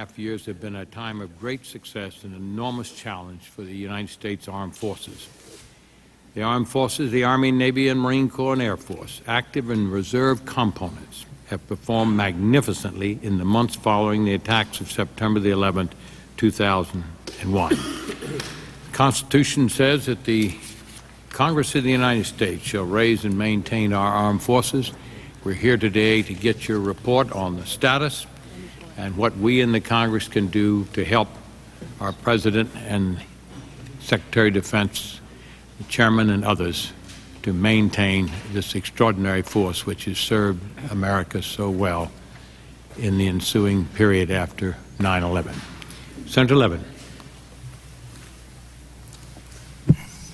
Years have been a time of great success and enormous challenge for the United States Armed Forces. The Armed Forces, the Army, Navy, and Marine Corps and Air Force, active and reserve components, have performed magnificently in the months following the attacks of September the 11th, 2001. The Constitution says that the Congress of the United States shall raise and maintain our armed forces. We're here today to get your report on the status and what we in the Congress can do to help our President and Secretary of Defense, the Chairman, and others to maintain this extraordinary force which has served America so well in the ensuing period after 9/11. Senator Levin.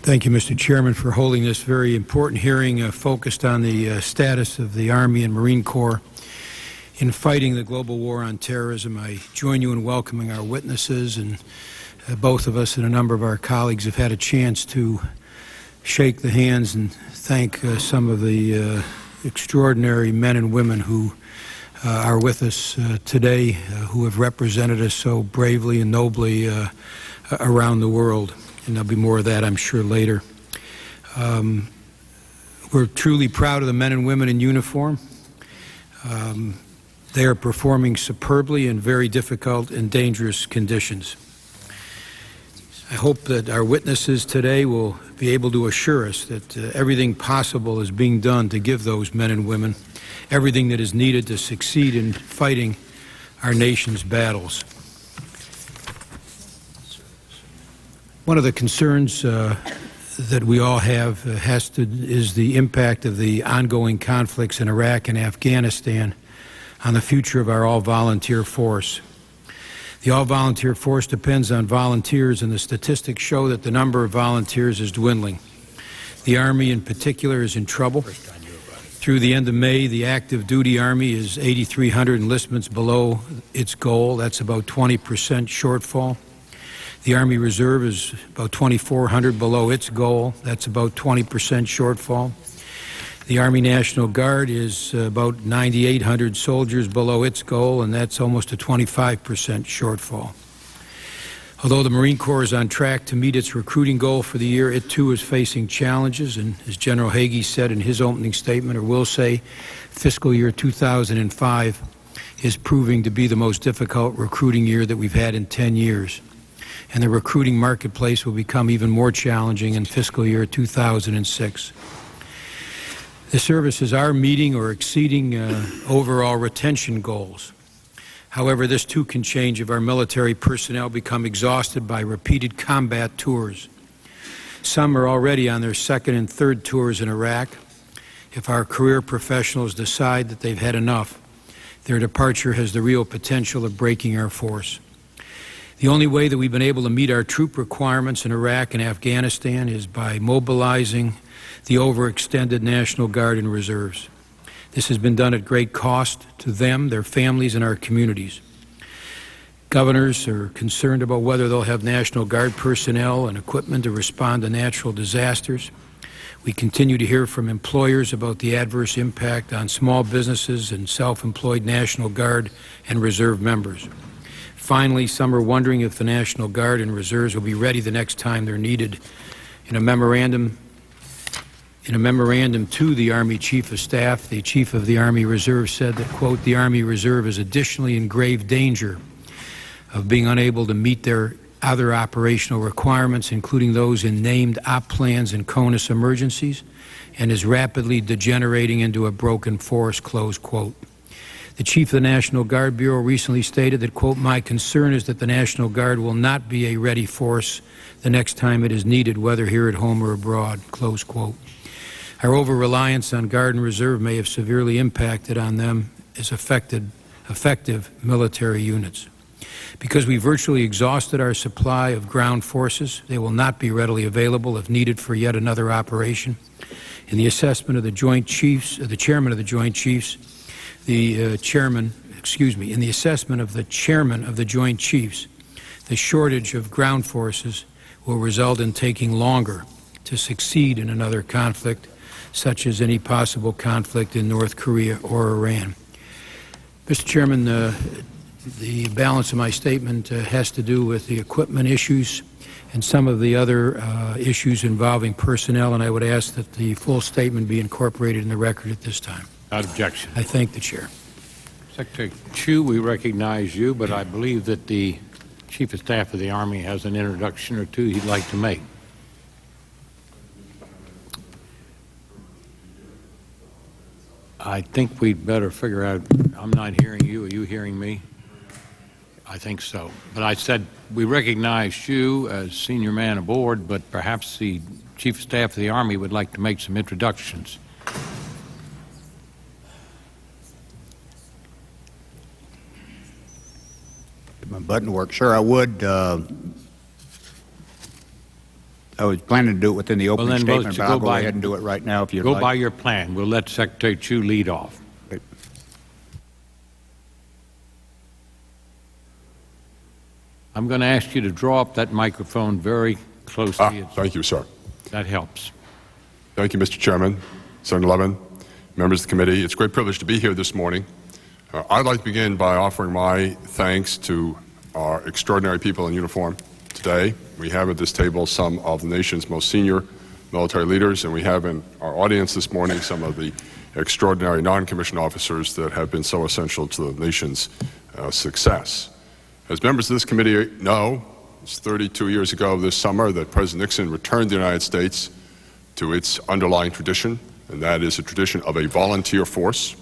Thank you, Mr. Chairman, for holding this very important hearing focused on the status of the Army and Marine Corps in fighting the global war on terrorism. I join you in welcoming our witnesses, and both of us and a number of our colleagues have had a chance to shake the hands and thank some of the extraordinary men and women who are with us today, who have represented us so bravely and nobly around the world. And there'll be more of that, I'm sure, later. We're truly proud of the men and women in uniform. They are performing superbly in very difficult and dangerous conditions. I hope that our witnesses today will be able to assure us that everything possible is being done to give those men and women everything that is needed to succeed in fighting our nation's battles. One of the concerns that we all have is the impact of the ongoing conflicts in Iraq and Afghanistan on the future of our all-volunteer force. The all-volunteer force depends on volunteers, and the statistics show that the number of volunteers is dwindling. The Army in particular is in trouble. Through the end of May, the active duty Army is 8,300 enlistments below its goal. That's about 20% shortfall. The Army Reserve is about 2,400 below its goal. That's about 20% shortfall. The Army National Guard is about 9,800 soldiers below its goal, and that's almost a 25% shortfall. Although the Marine Corps is on track to meet its recruiting goal for the year, it too is facing challenges, and as General Hagee said in his opening statement, or will say, fiscal year 2005 is proving to be the most difficult recruiting year that we've had in 10 years. And the recruiting marketplace will become even more challenging in fiscal year 2006. The services are meeting or exceeding overall retention goals. However, this too can change if our military personnel become exhausted by repeated combat tours. Some are already on their second and third tours in Iraq. If our career professionals decide that they've had enough, their departure has the real potential of breaking our force. The only way that we've been able to meet our troop requirements in Iraq and Afghanistan is by mobilizing the overextended National Guard and Reserves. This has been done at great cost to them, their families, and our communities. Governors are concerned about whether they'll have National Guard personnel and equipment to respond to natural disasters. We continue to hear from employers about the adverse impact on small businesses and self-employed National Guard and Reserve members. Finally, some are wondering if the National Guard and Reserves will be ready the next time they're needed. In a memorandum to the Army Chief of Staff, the Chief of the Army Reserve said that, quote, the Army Reserve is additionally in grave danger of being unable to meet their other operational requirements, including those in named op plans and CONUS emergencies, and is rapidly degenerating into a broken force, close quote. The Chief of the National Guard Bureau recently stated that, quote, my concern is that the National Guard will not be a ready force the next time it is needed, whether here at home or abroad, close quote. Our over-reliance on Guard and Reserve may have severely impacted on them as effective military units. Because we virtually exhausted our supply of ground forces, they will not be readily available if needed for yet another operation. In the assessment of the Joint Chiefs, the Chairman of the Joint Chiefs, in the assessment of the Chairman of the Joint Chiefs, the shortage of ground forces will result in taking longer to succeed in another conflict, such as any possible conflict in North Korea or Iran. Mr. Chairman, The balance of my statement has to do with the equipment issues and some of the other issues involving personnel, and I would ask that the full statement be incorporated in the record at this time. Without objection. I thank the Chair. Secretary Chu, we recognize you, but I believe that the Chief of Staff of the Army has an introduction or two he'd like to make. I think we'd better figure out, I'm not hearing you, are you hearing me? I think so. But I said we recognize you as senior man aboard, but perhaps the Chief of Staff of the Army would like to make some introductions. My button works. Sure, I would. I was planning to do it within the opening statement, but I'll go ahead and do it right now if you'd like. Go by your plan. We'll let Secretary Chu lead off. Great. I'm going to ask you to draw up that microphone very closely. Thank you, sir. That helps. Thank you, Mr. Chairman, Senator Levin, members of the committee. It's a great privilege to be here this morning. I'd like to begin by offering my thanks to our extraordinary people in uniform today. We have at this table some of the nation's most senior military leaders, and we have in our audience this morning some of the extraordinary non-commissioned officers that have been so essential to the nation's success. As members of this committee know, it's 32 years ago this summer that President Nixon returned the United States to its underlying tradition, and that is a tradition of a volunteer force.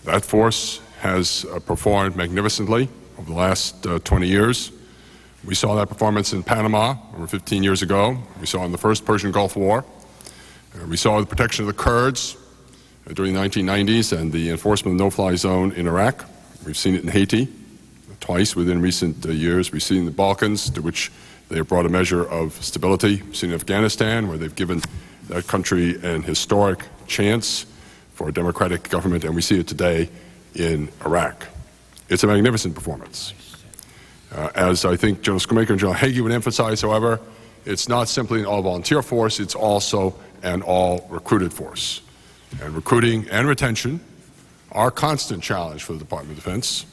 That force has performed magnificently over the last 20 years. We saw that performance in Panama over 15 years ago. We saw it in the first Persian Gulf War. We saw the protection of the Kurds during the 1990s and the enforcement of the no-fly zone in Iraq. We've seen it in Haiti twice within recent years. We've seen the Balkans, to which they have brought a measure of stability. We've seen Afghanistan, where they've given that country an historic chance for a democratic government, and we see it today in Iraq. It's a magnificent performance. As I think General Schoomaker and General Hagee would emphasize, however, it's not simply an all-volunteer force, it's also an all-recruited force. And recruiting and retention are a constant challenge for the Department of Defense,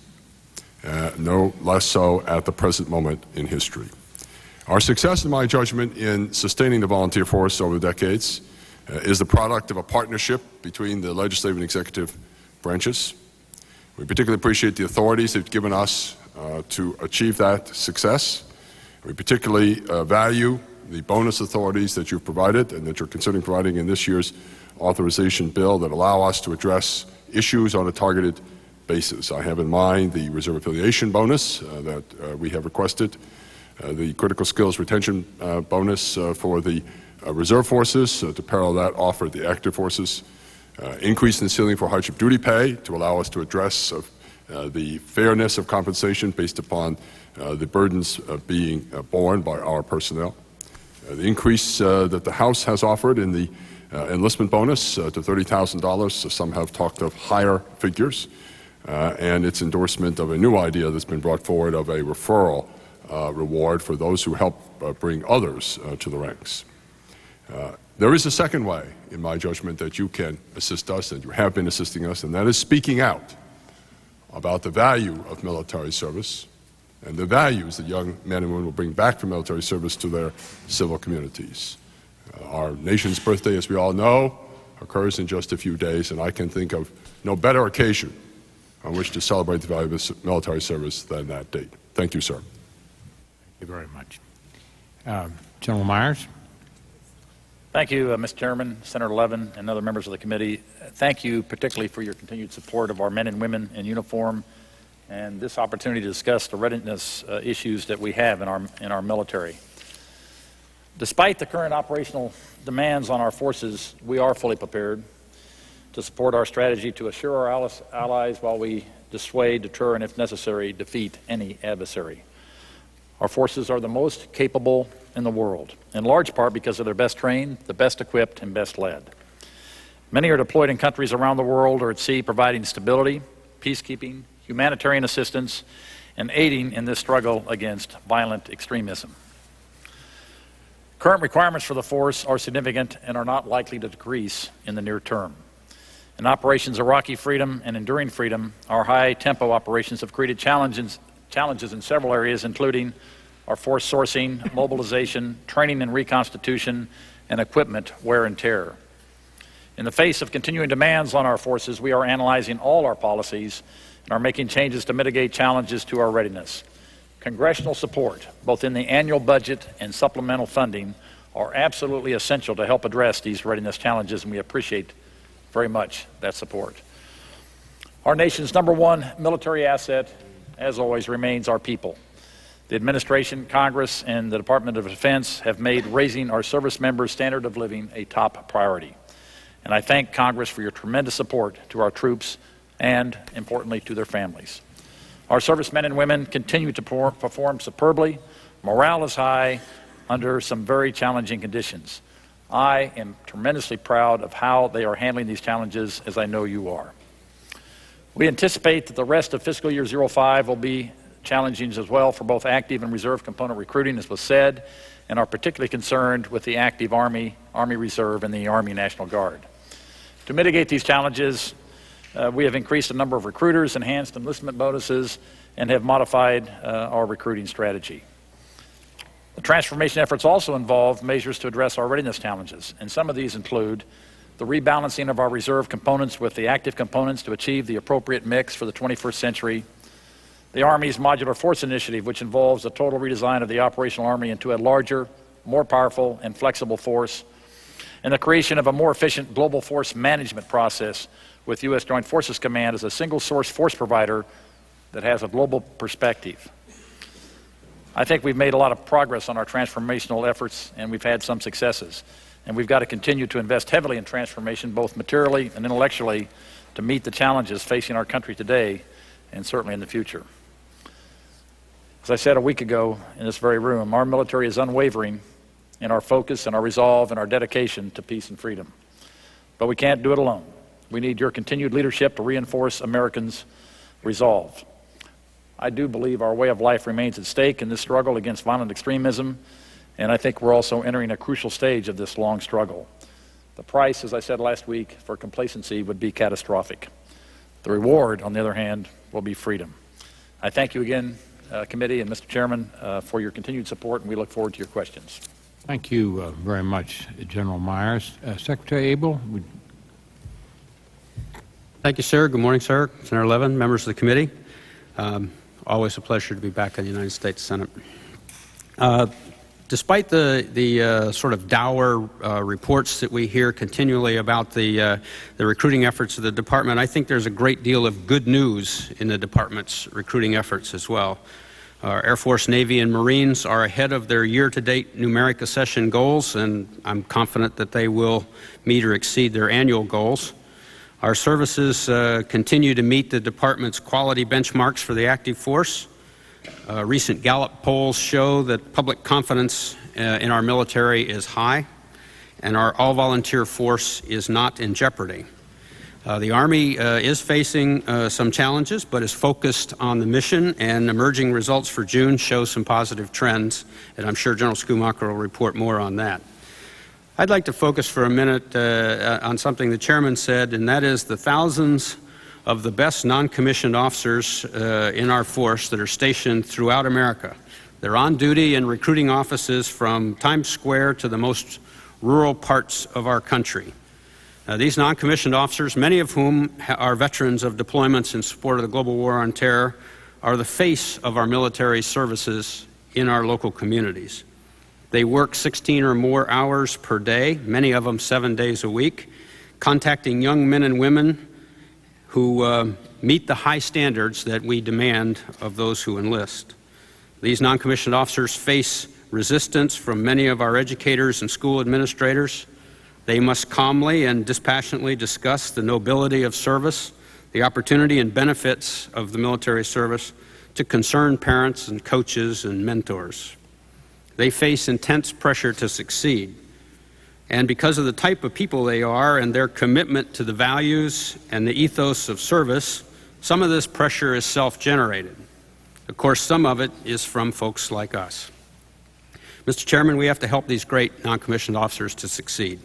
no less so at the present moment in history. Our success, in my judgment, in sustaining the volunteer force over the decades is the product of a partnership between the legislative and executive branches. We particularly appreciate the authorities they've given us to achieve that success. We particularly value the bonus authorities that you've provided and that you're considering providing in this year's authorization bill that allow us to address issues on a targeted basis. I have in mind the reserve affiliation bonus that we have requested, the critical skills retention bonus for the reserve forces to parallel that offer the active forces, increase in the ceiling for hardship duty pay to allow us to address the fairness of compensation based upon the burdens being borne by our personnel, the increase that the House has offered in the enlistment bonus to $30,000. So some have talked of higher figures, and its endorsement of a new idea that's been brought forward of a referral reward for those who help bring others to the ranks. There is a second way, in my judgment, that you can assist us, and you have been assisting us, and that is speaking out about the value of military service and the values that young men and women will bring back from military service to their civil communities. Our nation's birthday, as we all know, occurs in just a few days, and I can think of no better occasion on which to celebrate the value of military service than that date. Thank you, sir. Thank you very much. General Myers. Thank you, Mr. Chairman, Senator Levin, and other members of the committee. Thank you particularly for your continued support of our men and women in uniform and this opportunity to discuss the readiness issues that we have in our military. Despite the current operational demands on our forces, we are fully prepared to support our strategy to assure our allies while we dissuade, deter, and if necessary, defeat any adversary. Our forces are the most capable in the world, in large part because of their best trained, the best equipped, and best led. Many are deployed in countries around the world or at sea, providing stability, peacekeeping, humanitarian assistance, and aiding in this struggle against violent extremism. Current requirements for the force are significant and are not likely to decrease in the near term. In Operations Iraqi Freedom and Enduring Freedom, our high-tempo operations have created challenges in several areas, including our force sourcing, mobilization, training and reconstitution, and equipment wear and tear. In the face of continuing demands on our forces, we are analyzing all our policies and are making changes to mitigate challenges to our readiness. Congressional support, both in the annual budget and supplemental funding, are absolutely essential to help address these readiness challenges, and we appreciate very much that support. Our nation's #1 military asset, as always, remains our people. The administration, Congress, and the Department of Defense have made raising our service members' standard of living a top priority. And I thank Congress for your tremendous support to our troops and, importantly, to their families. Our servicemen and women continue to perform superbly. Morale is high under some very challenging conditions. I am tremendously proud of how they are handling these challenges, as I know you are. We anticipate that the rest of fiscal year 05 will be challenging as well for both active and reserve component recruiting, as was said, and are particularly concerned with the active Army, Army Reserve, and the Army National Guard. To mitigate these challenges, we have increased the number of recruiters, enhanced enlistment bonuses, and have modified our recruiting strategy. The transformation efforts also involve measures to address our readiness challenges, and some of these include the rebalancing of our reserve components with the active components to achieve the appropriate mix for the 21st century, the Army's Modular Force Initiative, which involves a total redesign of the operational Army into a larger, more powerful, and flexible force, and the creation of a more efficient global force management process with U.S. Joint Forces Command as a single-source force provider that has a global perspective. I think we've made a lot of progress on our transformational efforts, and we've had some successes. And we've got to continue to invest heavily in transformation, both materially and intellectually, to meet the challenges facing our country today and certainly in the future. As I said a week ago in this very room, our military is unwavering in our focus and our resolve and our dedication to peace and freedom. But we can't do it alone. We need your continued leadership to reinforce Americans' resolve. I do believe our way of life remains at stake in this struggle against violent extremism, and I think we're also entering a crucial stage of this long struggle. The price, as I said last week, for complacency would be catastrophic. The reward, on the other hand, will be freedom. I thank you again, Committee and Mr. Chairman, for your continued support, and we look forward to your questions. Thank you very much, General Myers. Secretary Abel? Thank you, sir. Good morning, sir. Senator Levin, members of the committee. Always a pleasure to be back in the United States Senate. Despite the sort of dour reports that we hear continually about the recruiting efforts of the department, I think there's a great deal of good news in the department's recruiting efforts as well. Our Air Force, Navy, and Marines are ahead of their year-to-date numeric accession goals, and I'm confident that they will meet or exceed their annual goals. Our services continue to meet the department's quality benchmarks for the active force. Recent Gallup polls show that public confidence in our military is high, and our all-volunteer force is not in jeopardy. The Army is facing some challenges, but is focused on the mission, and emerging results for June show some positive trends, and I'm sure General Schumacher will report more on that. I'd like to focus for a minute on something the Chairman said, and that is the thousands of the best non-commissioned officers in our force that are stationed throughout America. They're on duty in recruiting offices from Times Square to the most rural parts of our country. These non-commissioned officers, many of whom are veterans of deployments in support of the global war on terror, are the face of our military services in our local communities. They work 16 or more hours per day, many of them 7 days a week, contacting young men and women who meet the high standards that we demand of those who enlist. These non-commissioned officers face resistance from many of our educators and school administrators. They must calmly and dispassionately discuss the nobility of service, the opportunity and benefits of the military service to concerned parents and coaches and mentors. They face intense pressure to succeed. And because of the type of people they are and their commitment to the values and the ethos of service, some of this pressure is self-generated. Of course, some of it is from folks like us. Mr. Chairman, we have to help these great non-commissioned officers to succeed.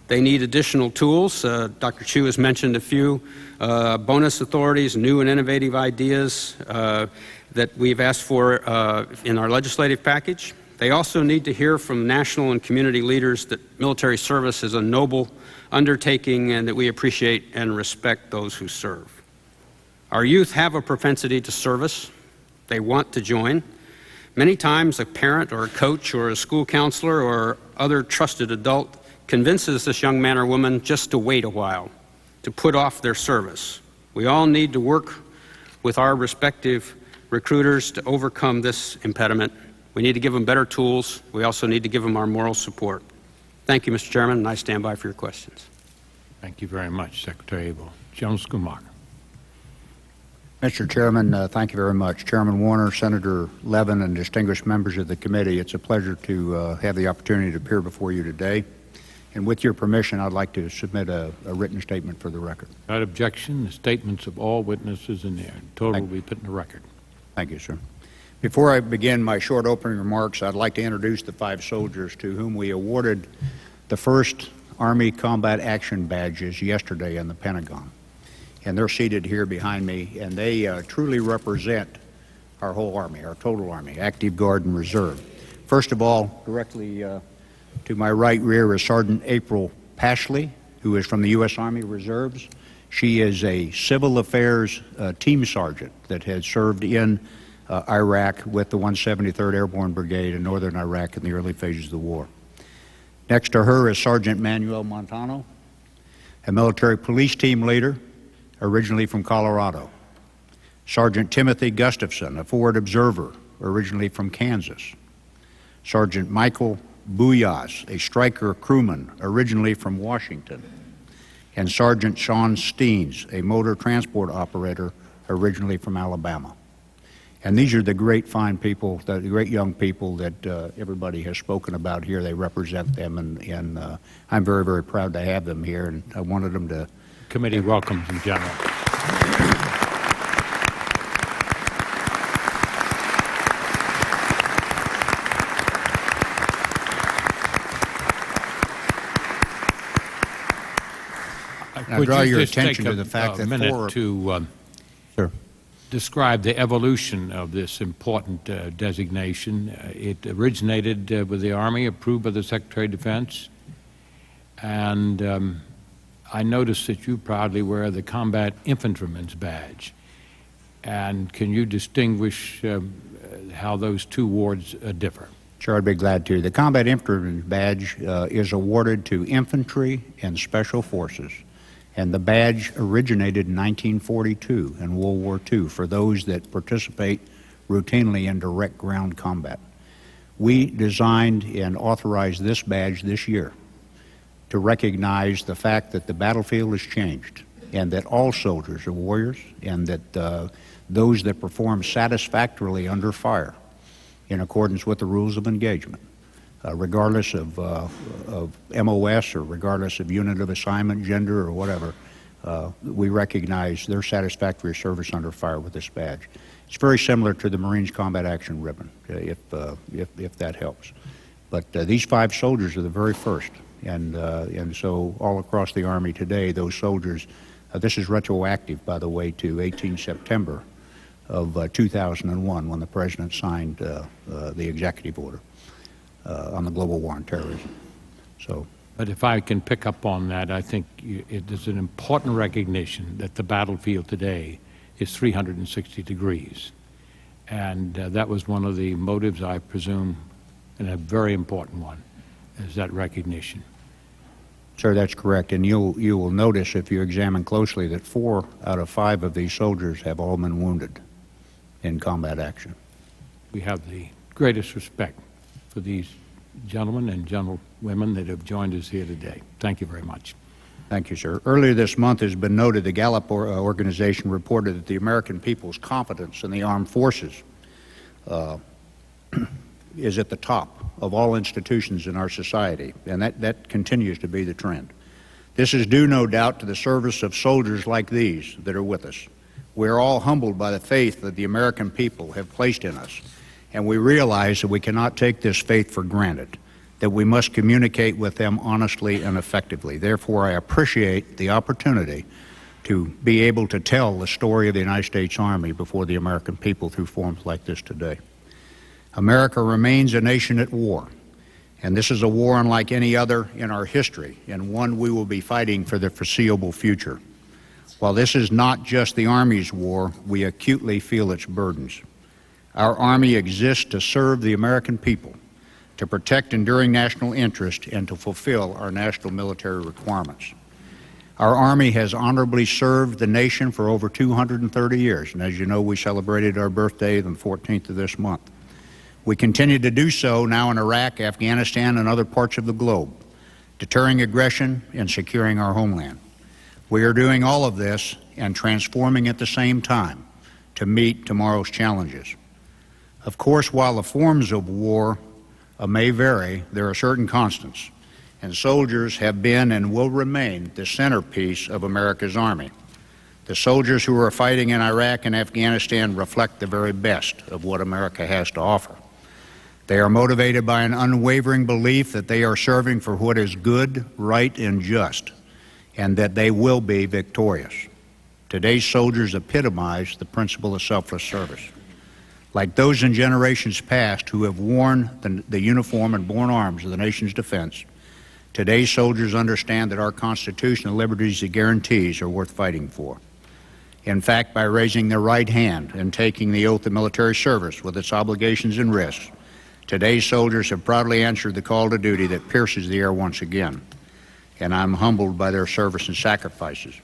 They need additional tools. Dr. Chu has mentioned a few bonus authorities, new and innovative ideas that we've asked for in our legislative package. They also need to hear from national and community leaders that military service is a noble undertaking and that we appreciate and respect those who serve. Our youth have a propensity to service. They want to join. Many times a parent or a coach or a school counselor or other trusted adult convinces this young man or woman just to wait a while, to put off their service. We all need to work with our respective recruiters to overcome this impediment. We need to give them better tools. We also need to give them our moral support. Thank you, Mr. Chairman, and I stand by for your questions. Thank you very much, Secretary Abel. General Schumacher. Mr. Chairman, thank you very much. Chairman Warner, Senator Levin, and distinguished members of the committee, it's a pleasure to have the opportunity to appear before you today. And with your permission, I'd like to submit a written statement for the record. Without objection, the statements of all witnesses in there. Total will be put in the record. Thank you, sir. Before I begin my short opening remarks, I'd like to introduce the 5 soldiers to whom we awarded the first Army Combat Action Badges yesterday in the Pentagon. And they're seated here behind me, and they truly represent our whole Army, our total Army, active, guard, and reserve. First of all, directly to my right rear is Sergeant April Pashley, who is from the U.S. Army Reserves. She is a civil affairs team sergeant that had served in Iraq with the 173rd Airborne Brigade in northern Iraq in the early phases of the war. Next to her is Sergeant Manuel Montano, a military police team leader, originally from Colorado. Sergeant Timothy Gustafson, a forward observer, originally from Kansas. Sergeant Michael Buyas, a striker crewman, originally from Washington. And Sergeant Sean Steens, a motor transport operator, originally from Alabama. And these are the great fine people, the great young people that everybody has spoken about here. They represent them, and I'm very, very proud to have them here, and I wanted them to... Committee welcomes you, General. I draw your attention to the fact that minute to describe the evolution of this important designation. It originated with the Army, approved by the Secretary of Defense, and I noticed that you proudly wear the Combat Infantryman's Badge. And can you distinguish how those two awards differ? Sure, I'd be glad to. The Combat Infantryman's Badge is awarded to infantry and special forces. And the badge originated in 1942 in World War II for those that participate routinely in direct ground combat. We designed and authorized this badge this year to recognize the fact that the battlefield has changed and that all soldiers are warriors, and that those that perform satisfactorily under fire in accordance with the rules of engagement, regardless of MOS or regardless of unit of assignment, gender, or whatever, we recognize their satisfactory service under fire with this badge. It's very similar to the Marines Combat Action Ribbon, if that helps. But these 5 soldiers are the very first, and so all across the Army today, those soldiers, this is retroactive, by the way, to 18 September of 2001, when the President signed the executive order on the global war on terrorism. So, but if I can pick up on that, I think it is an important recognition that the battlefield today is 360 degrees. And that was one of the motives, I presume, and a very important one, is that recognition. Sir, that's correct. And you will notice, if you examine closely, that 4 out of 5 of these soldiers have all been wounded in combat action. We have the greatest respect for these gentlemen and gentlewomen that have joined us here today. Thank you very much. Thank you, sir. Earlier this month, has been noted, the Gallup organization reported that the American people's confidence in the armed forces is at the top of all institutions in our society, and that continues to be the trend. This is due, no doubt, to the service of soldiers like these that are with us. We are all humbled by the faith that the American people have placed in us, and we realize that we cannot take this faith for granted. that we must communicate with them honestly and effectively. Therefore, I appreciate the opportunity to be able to tell the story of the United States Army before the American people through forums like this today. America remains a nation at war, and this is a war unlike any other in our history, and one we will be fighting for the foreseeable future. While this is not just the Army's war, we acutely feel its burdens. Our Army exists to serve the American people, to protect enduring national interest, and to fulfill our national military requirements. Our Army has honorably served the nation for over 230 years, and as you know, we celebrated our birthday on the 14th of this month. We continue to do so now in Iraq, Afghanistan, and other parts of the globe, deterring aggression and securing our homeland. We are doing all of this and transforming at the same time to meet tomorrow's challenges. Of course, while the forms of war may vary, there are certain constants, and soldiers have been and will remain the centerpiece of America's Army. The soldiers who are fighting in Iraq and Afghanistan reflect the very best of what America has to offer. They are motivated by an unwavering belief that they are serving for what is good, right, and just, and that they will be victorious. Today's soldiers epitomize the principle of selfless service. Like those in generations past who have worn the uniform and borne arms of the nation's defense, today's soldiers understand that our Constitution and liberties it guarantees are worth fighting for. In fact, by raising their right hand and taking the oath of military service with its obligations and risks, today's soldiers have proudly answered the call to duty that pierces the air once again, and I'm humbled by their service and sacrifices.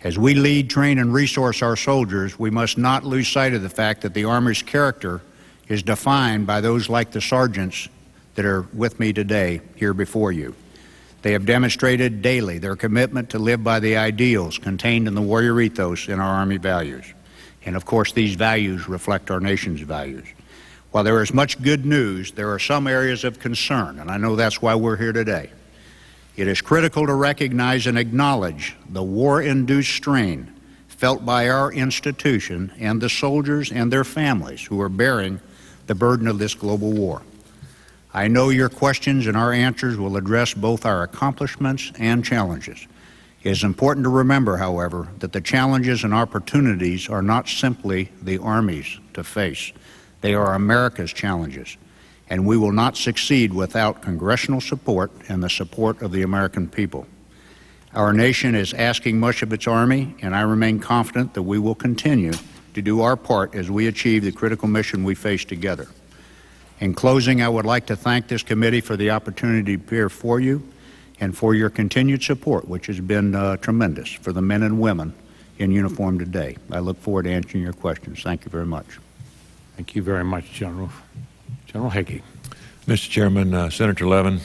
As we lead, train, and resource our soldiers, we must not lose sight of the fact that the Army's character is defined by those like the sergeants that are with me today here before you. They have demonstrated daily their commitment to live by the ideals contained in the warrior ethos in our Army values. And of course, these values reflect our nation's values. While there is much good news, there are some areas of concern, and I know that's why we're here today. It is critical to recognize and acknowledge the war-induced strain felt by our institution and the soldiers and their families who are bearing the burden of this global war. I know your questions and our answers will address both our accomplishments and challenges. It is important to remember, however, that the challenges and opportunities are not simply the Army's to face. They are America's challenges, and we will not succeed without congressional support and the support of the American people. Our nation is asking much of its Army, and I remain confident that we will continue to do our part as we achieve the critical mission we face together. In closing, I would like to thank this committee for the opportunity to appear for you and for your continued support, which has been tremendous for the men and women in uniform today. I look forward to answering your questions. Thank you very much. Thank you very much, General. General Hagee. Mr. Chairman, Senator Levin,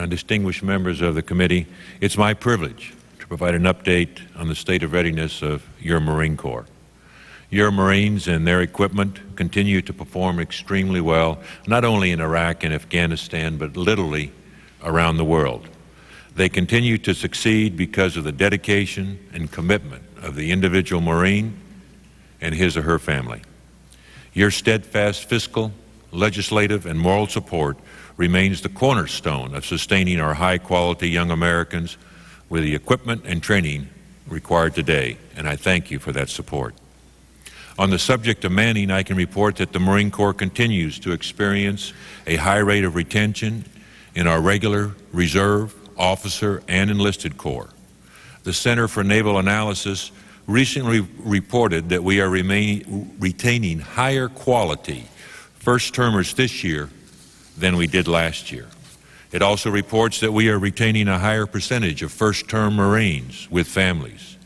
distinguished members of the committee, it's my privilege to provide an update on the state of readiness of your Marine Corps. Your Marines and their equipment continue to perform extremely well, not only in Iraq and Afghanistan, but literally around the world. They continue to succeed because of the dedication and commitment of the individual Marine and his or her family. Your steadfast fiscal, legislative, and moral support remains the cornerstone of sustaining our high-quality young Americans with the equipment and training required today, and I thank you for that support. On the subject of manning, I can report that the Marine Corps continues to experience a high rate of retention in our regular, reserve, officer, and enlisted corps. The Center for Naval Analysis recently reported that we are retaining higher quality first-termers this year than we did last year. It also reports that we are retaining a higher percentage of first-term Marines with families.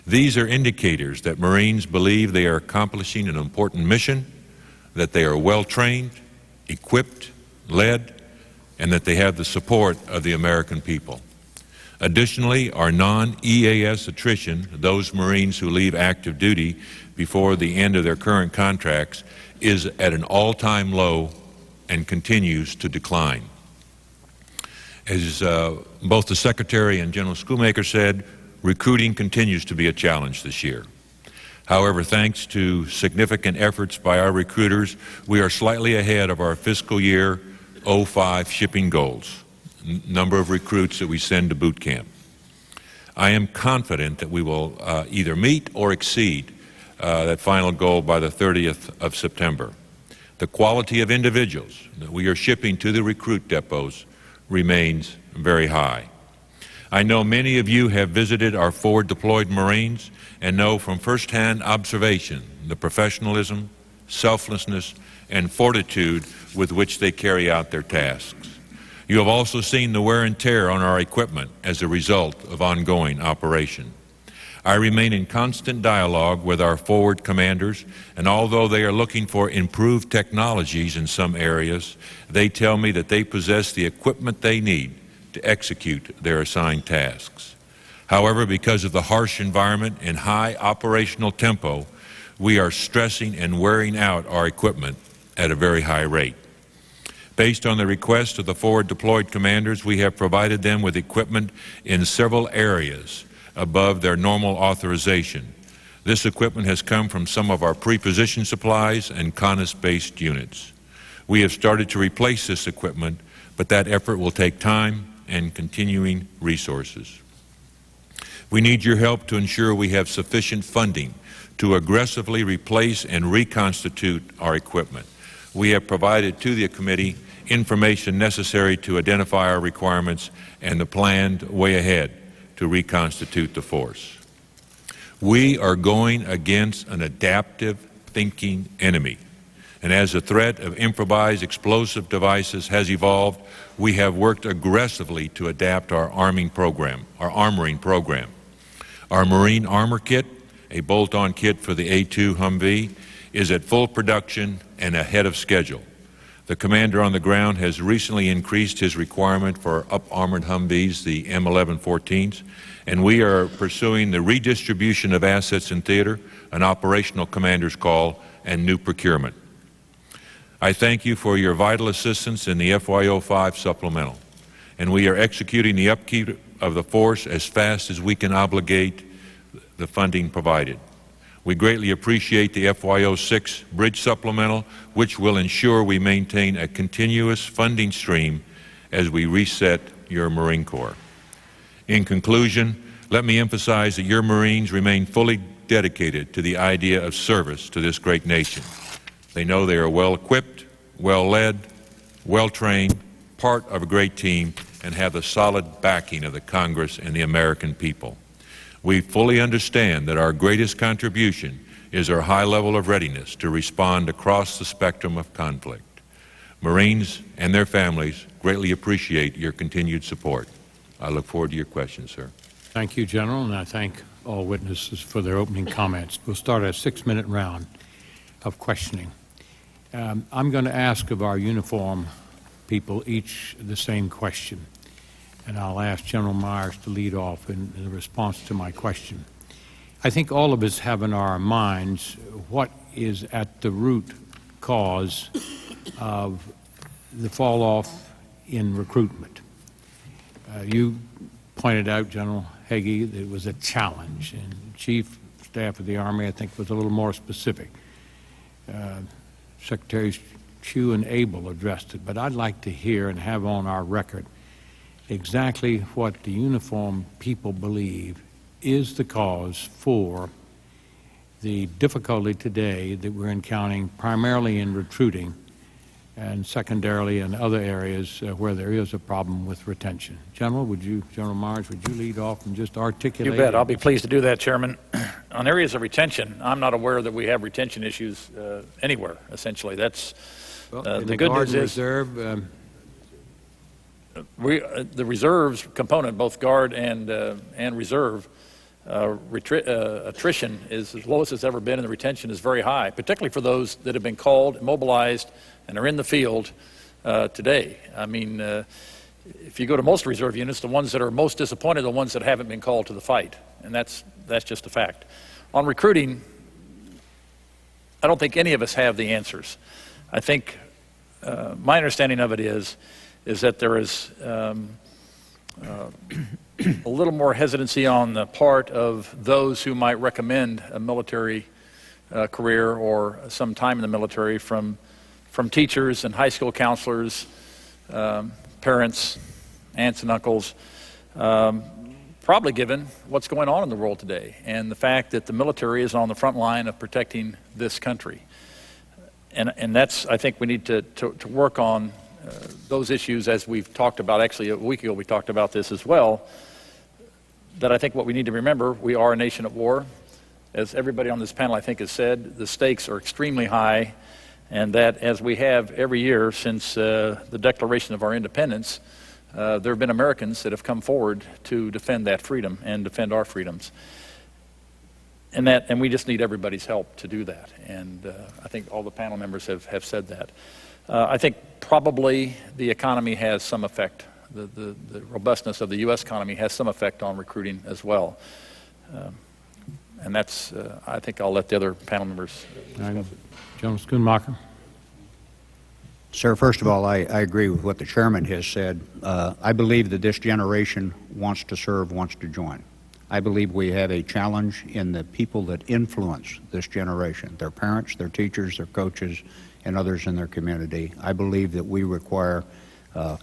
These are indicators that Marines believe they are accomplishing an important mission, that they are well-trained, equipped, led, and that they have the support of the American people. Additionally, our non-EAS attrition, those Marines who leave active duty before the end of their current contracts, is at an all-time low and continues to decline. As both the Secretary and General Schoolmaker said, recruiting continues to be a challenge this year. However, thanks to significant efforts by our recruiters, we are slightly ahead of our fiscal year 05 shipping goals. number of recruits that we send to boot camp. I am confident that we will either meet or exceed that final goal by the 30th of September. The quality of individuals that we are shipping to the recruit depots remains very high. I know many of you have visited our forward deployed Marines and know from firsthand observation the professionalism, selflessness, and fortitude with which they carry out their tasks. You have also seen the wear and tear on our equipment as a result of ongoing operation. I remain in constant dialogue with our forward commanders, and although they are looking for improved technologies in some areas, they tell me that they possess the equipment they need to execute their assigned tasks. However, because of the harsh environment and high operational tempo, we are stressing and wearing out our equipment at a very high rate. Based on the request of the forward deployed commanders, we have provided them with equipment in several areas above their normal authorization. This equipment has come from some of our pre-position supplies and CONUS-based units. We have started to replace this equipment, but that effort will take time and continuing resources. We need your help to ensure we have sufficient funding to aggressively replace and reconstitute our equipment. We have provided to the committee information necessary to identify our requirements and the planned way ahead to reconstitute the force. We are going against an adaptive thinking enemy, and as the threat of improvised explosive devices has evolved, we have worked aggressively to adapt our armoring program. Our Marine Armor Kit, a bolt-on kit for the A-2 Humvee, is at full production and ahead of schedule. The commander on the ground has recently increased his requirement for up-armored Humvees, the M1114s, and we are pursuing the redistribution of assets in theater, an operational commander's call, and new procurement. I thank you for your vital assistance in the FY05 supplemental, and we are executing the upkeep of the force as fast as we can obligate the funding provided. We greatly appreciate the FY06 bridge supplemental, which will ensure we maintain a continuous funding stream as we reset your Marine Corps. In conclusion, let me emphasize that your Marines remain fully dedicated to the idea of service to this great nation. They know they are well equipped, well led, well trained, part of a great team, and have the solid backing of the Congress and the American people. We fully understand that our greatest contribution is our high level of readiness to respond across the spectrum of conflict. Marines and their families greatly appreciate your continued support. I look forward to your questions, sir. Thank you, General, and I thank all witnesses for their opening comments. We'll start a 6-minute round of questioning. I'm going to ask of our uniform people each the same question, and I'll ask General Myers to lead off in response to my question. I think all of us have in our minds what is at the root cause of the fall off in recruitment. You pointed out, General Hagee, that it was a challenge, and Chief Staff of the Army, I think, was a little more specific. Secretaries Chu and Abel addressed it, but I'd like to hear and have on our record exactly what the uniformed people believe is the cause for the difficulty today that we're encountering primarily in recruiting and secondarily in other areas where there is a problem with retention. General Myers, would you lead off and just articulate? You bet. I'll be pleased to do that, Chairman. On areas of retention, I'm not aware that we have retention issues anywhere, essentially. That's the good news is Reserve, the reserves component, both Guard and Reserve, attrition is as low as it's ever been, and the retention is very high, particularly for those that have been called, mobilized, and are in the field today. I mean, if you go to most reserve units, the ones that are most disappointed are the ones that haven't been called to the fight, and that's just a fact. On recruiting, I don't think any of us have the answers. I think my understanding of it is that there is a little more hesitancy on the part of those who might recommend a military career or some time in the military from teachers and high school counselors, parents, aunts and uncles, probably given what's going on in the world today and the fact that the military is on the front line of protecting this country. And that's, I think we need to work on those issues as we've talked about. Actually, a week ago we talked about this as well, that I think what we need to remember, we are a nation at war. As everybody on this panel I think has said, the stakes are extremely high, and that as we have every year since the declaration of our independence, there have been Americans that have come forward to defend that freedom and defend our freedoms. And we just need everybody's help to do that. And I think all the panel members have said that. I think probably the economy has some effect. The robustness of the U.S. economy has some effect on recruiting as well. And that's, I think I'll let the other panel members discuss it. General Schoonmaker. Sir, first of all, I agree with what the chairman has said. I believe that this generation wants to serve, wants to join. I believe we have a challenge in the people that influence this generation, their parents, their teachers, their coaches, and others in their community. I believe that we require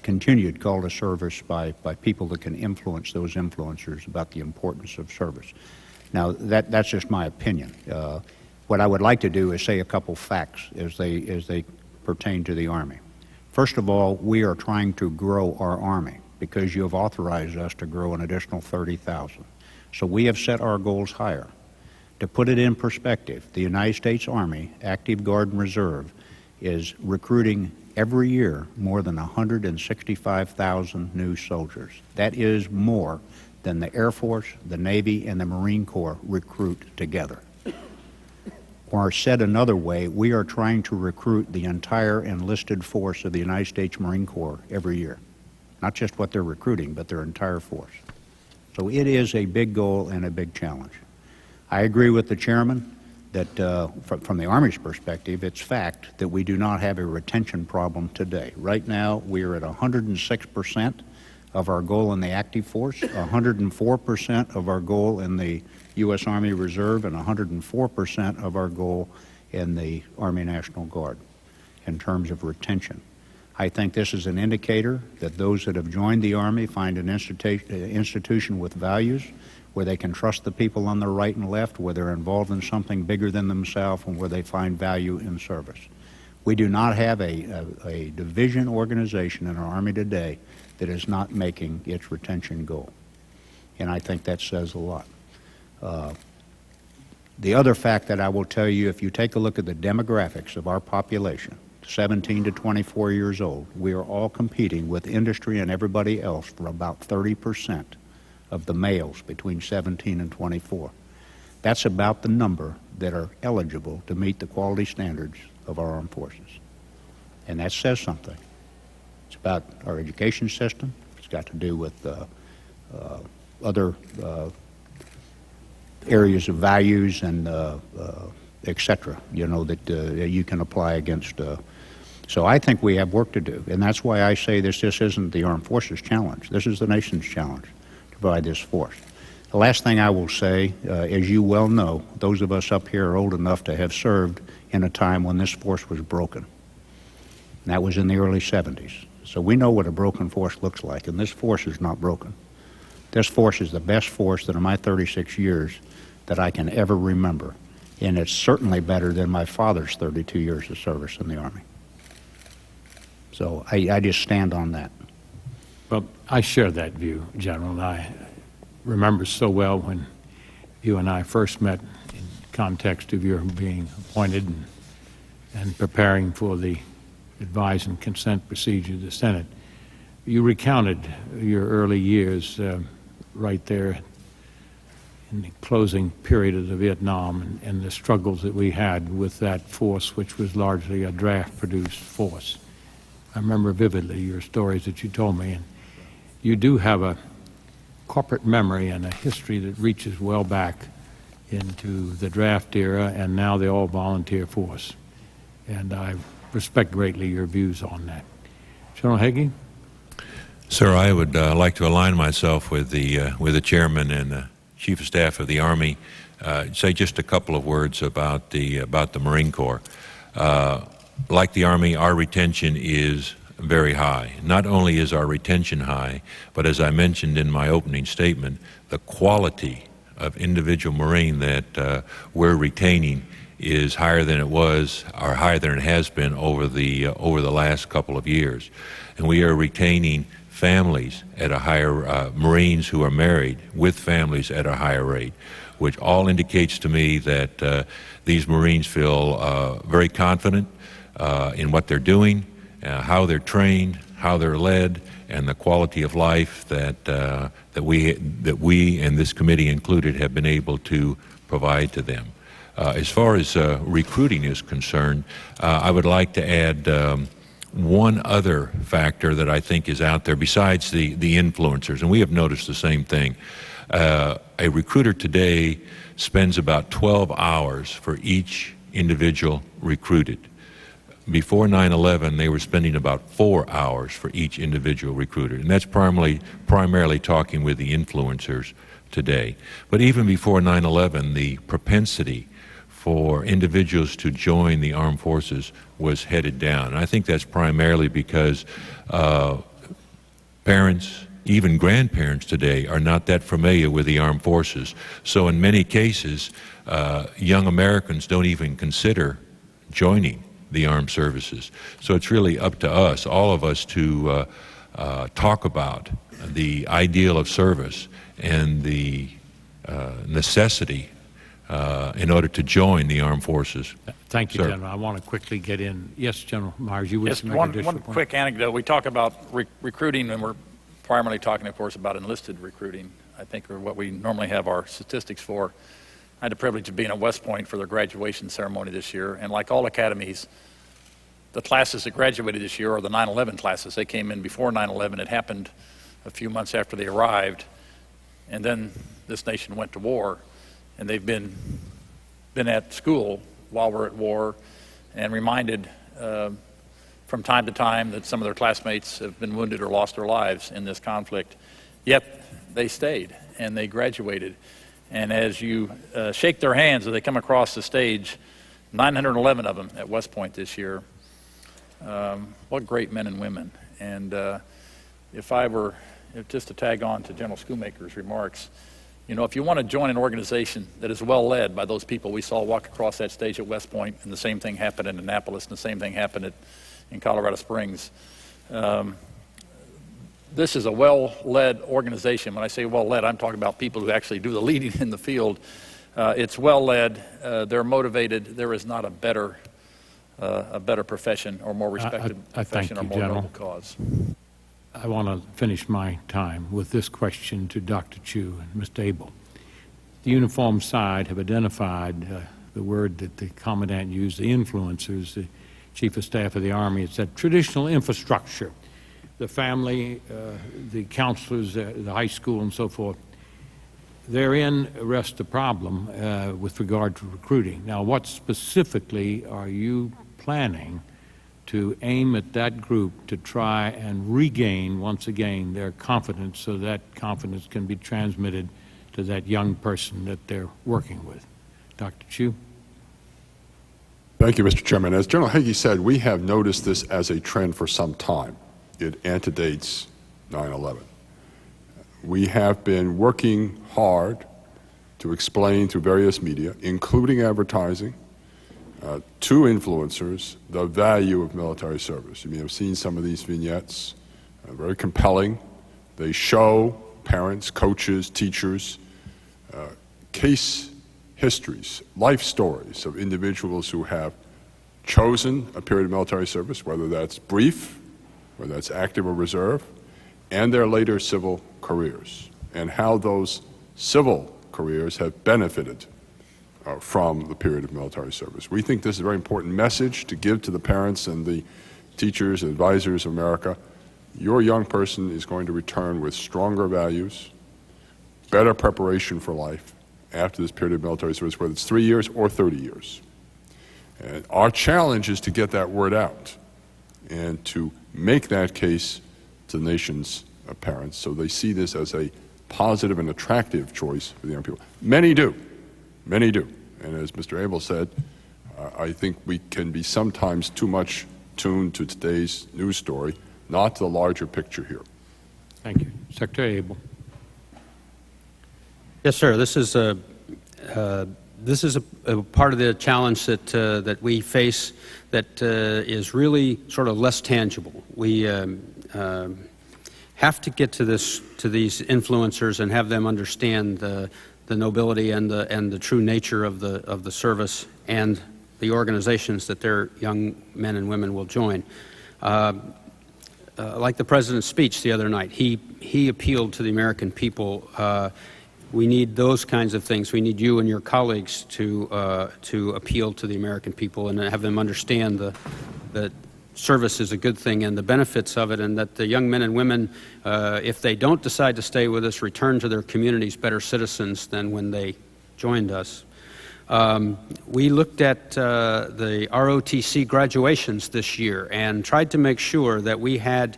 continued call to service by people that can influence those influencers about the importance of service. Now, that's just my opinion. What I would like to do is say a couple facts as they pertain to the Army. First of all, we are trying to grow our Army because you have authorized us to grow an additional 30,000. So we have set our goals higher. To put it in perspective, the United States Army, Active Guard and Reserve, is recruiting every year more than 165,000 new soldiers. That is more than the Air Force, the Navy, and the Marine Corps recruit together. Or said another way, we are trying to recruit the entire enlisted force of the United States Marine Corps every year. Not just what they're recruiting, but their entire force. So it is a big goal and a big challenge. I agree with the chairman that from the Army's perspective, it's fact that we do not have a retention problem today. Right now, we are at 106% of our goal in the active force, 104% of our goal in the U.S. Army Reserve, and 104% of our goal in the Army National Guard in terms of retention. I think this is an indicator that those that have joined the Army find an institution with values where they can trust the people on their right and left, where they're involved in something bigger than themselves, and where they find value in service. We do not have a division organization in our Army today that is not making its retention goal. And I think that says a lot. The other fact that I will tell you, if you take a look at the demographics of our population, 17 to 24 years old, we are all competing with industry and everybody else for about 30% of the males between 17 and 24. That's about the number that are eligible to meet the quality standards of our armed forces. And that says something. It's about our education system. It's got to do with other areas of values and et cetera, you know, that you can apply against. So I think we have work to do, and that's why I say this isn't the Armed Forces challenge. This is the nation's challenge to provide this force. The last thing I will say, as you well know, those of us up here are old enough to have served in a time when this force was broken. And that was in the early 70s. So we know what a broken force looks like, and this force is not broken. This force is the best force that in my 36 years that I can ever remember. And it's certainly better than my father's 32 years of service in the Army. So I just stand on that. Well, I share that view, General. I remember so well when you and I first met in context of your being appointed and preparing for the advise and consent procedure of the Senate. You recounted your early years right there in the closing period of the Vietnam and the struggles that we had with that force, which was largely a draft-produced force. I remember vividly your stories that you told me, and you do have a corporate memory and a history that reaches well back into the draft era and now the all-volunteer force. And I respect greatly your views on that. General Hagee? Sir, I would like to align myself with the chairman and the Chief of Staff of the Army. Say just a couple of words about the Marine Corps. Like the Army, our retention is very high. Not only is our retention high, but as I mentioned in my opening statement, the quality of individual Marine that we're retaining is higher than it was, or higher than it has been over the last couple of years. And we are retaining families at a higher, Marines who are married with families at a higher rate, which all indicates to me that these Marines feel very confident in what they're doing, how they're trained, how they're led, and the quality of life that we and this committee included have been able to provide to them. As far as recruiting is concerned, I would like to add one other factor that I think is out there besides the influencers, and we have noticed the same thing. A recruiter today spends about 12 hours for each individual recruited. Before 9/11, they were spending about 4 hours for each individual recruited, and that's primarily talking with the influencers today. But even before 9/11, the propensity for individuals to join the armed forces was headed down. And I think that's primarily because parents, even grandparents today, are not that familiar with the armed forces. So in many cases, young Americans don't even consider joining the armed services. So it's really up to us, all of us, to talk about the ideal of service and the necessity in order to join the armed forces. Thank you, Sir. General. I want to quickly get in. Yes, General Myers, you wish Just to make one additional point? quick anecdote. We talk about recruiting, and we're primarily talking, of course, about enlisted recruiting. I think are what we normally have our statistics for. I had the privilege of being at West Point for their graduation ceremony this year, and like all academies, the classes that graduated this year are the 9/11 classes. They came in before 9/11. It happened a few months after they arrived, and then this nation went to war, and they've been at school while we're at war, and reminded from time to time that some of their classmates have been wounded or lost their lives in this conflict. Yet they stayed and they graduated. And as you shake their hands as they come across the stage, 911 of them at West Point this year. What great men and women. And if just to tag on to General Schoolmaker's remarks, you know, if you want to join an organization that is well led by those people we saw walk across that stage at West Point, and the same thing happened in Annapolis, and the same thing happened in Colorado Springs, this is a well-led organization. When I say well-led, I'm talking about people who actually do the leading in the field. It's well-led. They're motivated. There is not a better profession or more respected profession or more noble cause. I want to finish my time with this question to Dr. Chu and Mr. Abel. The uniformed side have identified the word that the Commandant used, the influencers, the Chief of Staff of the Army. It's that traditional infrastructure, the family, the counselors, the high school, and so forth. Therein rests the problem with regard to recruiting. Now, what specifically are you planning to aim at that group to try and regain, once again, their confidence so that confidence can be transmitted to that young person that they're working with? Dr. Chu? Thank you, Mr. Chairman. As General Hagee said, we have noticed this as a trend for some time. It antedates 9/11. We have been working hard to explain through various media, including advertising, to influencers, the value of military service. You may have seen some of these vignettes, very compelling. They show parents, coaches, teachers, case histories, life stories of individuals who have chosen a period of military service, whether that's brief, whether that's active or reserve, and their later civil careers, and how those civil careers have benefited from the period of military service. We think this is a very important message to give to the parents and the teachers and advisors of America. Your young person is going to return with stronger values, better preparation for life after this period of military service, whether it's 3 years or 30 years. And our challenge is to get that word out and to make that case to the nation's parents so they see this as a positive and attractive choice for the young people. Many do. Many do. And as Mr. Abel said, I think we can be sometimes too much tuned to today's news story. not to the larger picture here. Thank you. Secretary Abel. Yes, sir. This is a part of the challenge that we face that is really sort of less tangible. We have to get to these influencers and have them understand the nobility and the true nature of the service and the organizations that their young men and women will join. Like the President's speech the other night, he appealed to the American people. We need those kinds of things. We need you and your colleagues to appeal to the American people and have them understand that service is a good thing and the benefits of it, and that the young men and women, if they don't decide to stay with us, return to their communities better citizens than when they joined us. We looked at the ROTC graduations this year and tried to make sure that we had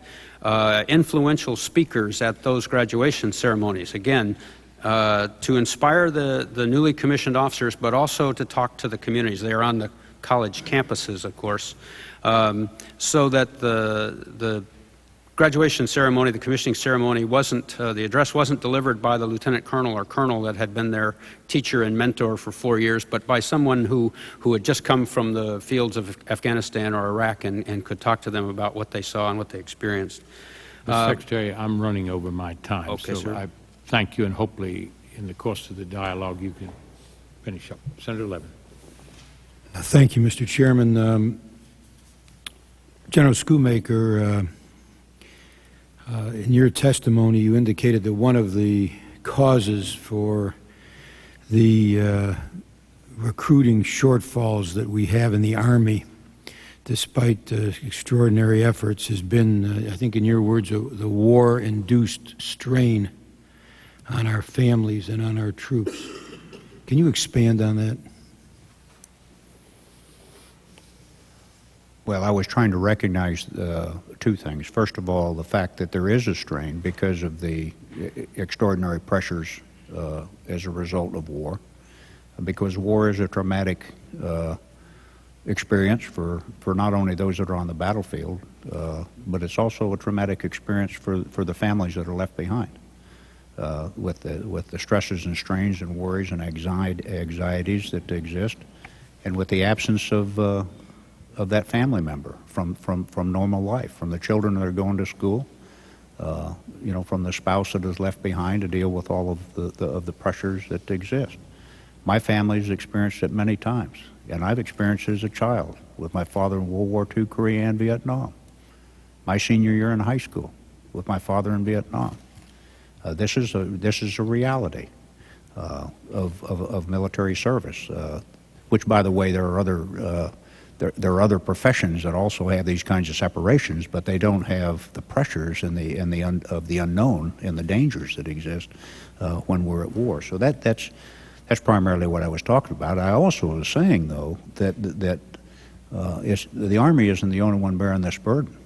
influential speakers at those graduation ceremonies. Again, to inspire the newly commissioned officers, but also to talk to the communities. They are on the college campuses, of course, so that the graduation ceremony, the commissioning ceremony, the address wasn't delivered by the lieutenant colonel or colonel that had been their teacher and mentor for 4 years, but by someone who had just come from the fields of Afghanistan or Iraq and could talk to them about what they saw and what they experienced. Mr. Secretary, I'm running over my time, Okay, so sir. I thank you, and hopefully in the course of the dialogue you can finish up. Senator Levin. Thank you, Mr. Chairman. General Schoonmaker, in your testimony, you indicated that one of the causes for the recruiting shortfalls that we have in the Army, despite extraordinary efforts, has been, I think in your words, the war-induced strain on our families and on our troops. Can you expand on that? Well, I was trying to recognize two things. First of all, the fact that there is a strain because of the extraordinary pressures as a result of war, because war is a traumatic experience for not only those that are on the battlefield, but it's also a traumatic experience for the families that are left behind, with the stresses and strains and worries and anxieties that exist, and with the absence of that family member from normal life, from the children that are going to school, from the spouse that is left behind to deal with all of the pressures that exist. My family's experienced it many times, and I've experienced it as a child with my father in World War II, Korea, and Vietnam. My senior year in high school with my father in Vietnam. This is a reality of military service, which, by the way, there are other professions that also have these kinds of separations, but they don't have the pressures and the unknown and the dangers that exist when we're at war. So that's primarily what I was talking about. I also was saying, though, that the Army isn't the only one bearing this burden.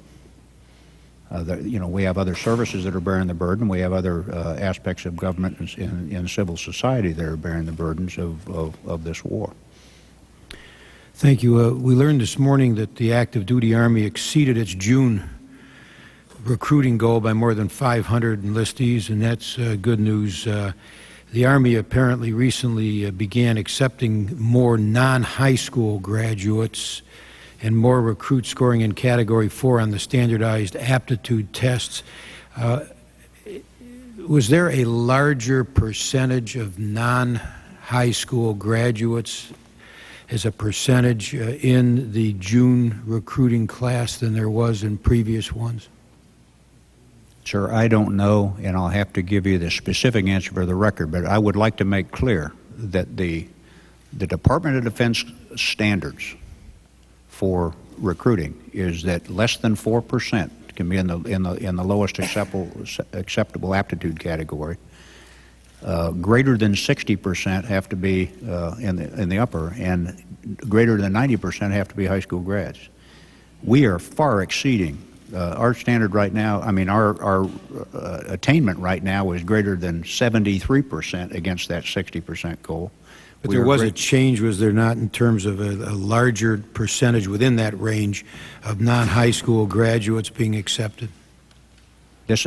We have other services that are bearing the burden. We have other aspects of government and civil society that are bearing the burdens of this war. Thank you. We learned this morning that the active duty Army exceeded its June recruiting goal by more than 500 enlistees, and that's good news. The Army apparently recently began accepting more non-high school graduates and more recruits scoring in Category 4 on the standardized aptitude tests. Was there a larger percentage of non-high school graduates as a percentage in the June recruiting class than there was in previous ones? Sir, I don't know, and I'll have to give you the specific answer for the record, but I would like to make clear that the Department of Defense standards for recruiting is that less than 4% can be in the lowest acceptable aptitude category. Greater than 60% have to be in the upper, and greater than 90% have to be high school grads. We are far exceeding our standard right now. I mean, our attainment right now is greater than 73% against that 60% goal. But We there are was a great- change, was there not, in terms of a larger percentage within that range of non-high school graduates being accepted?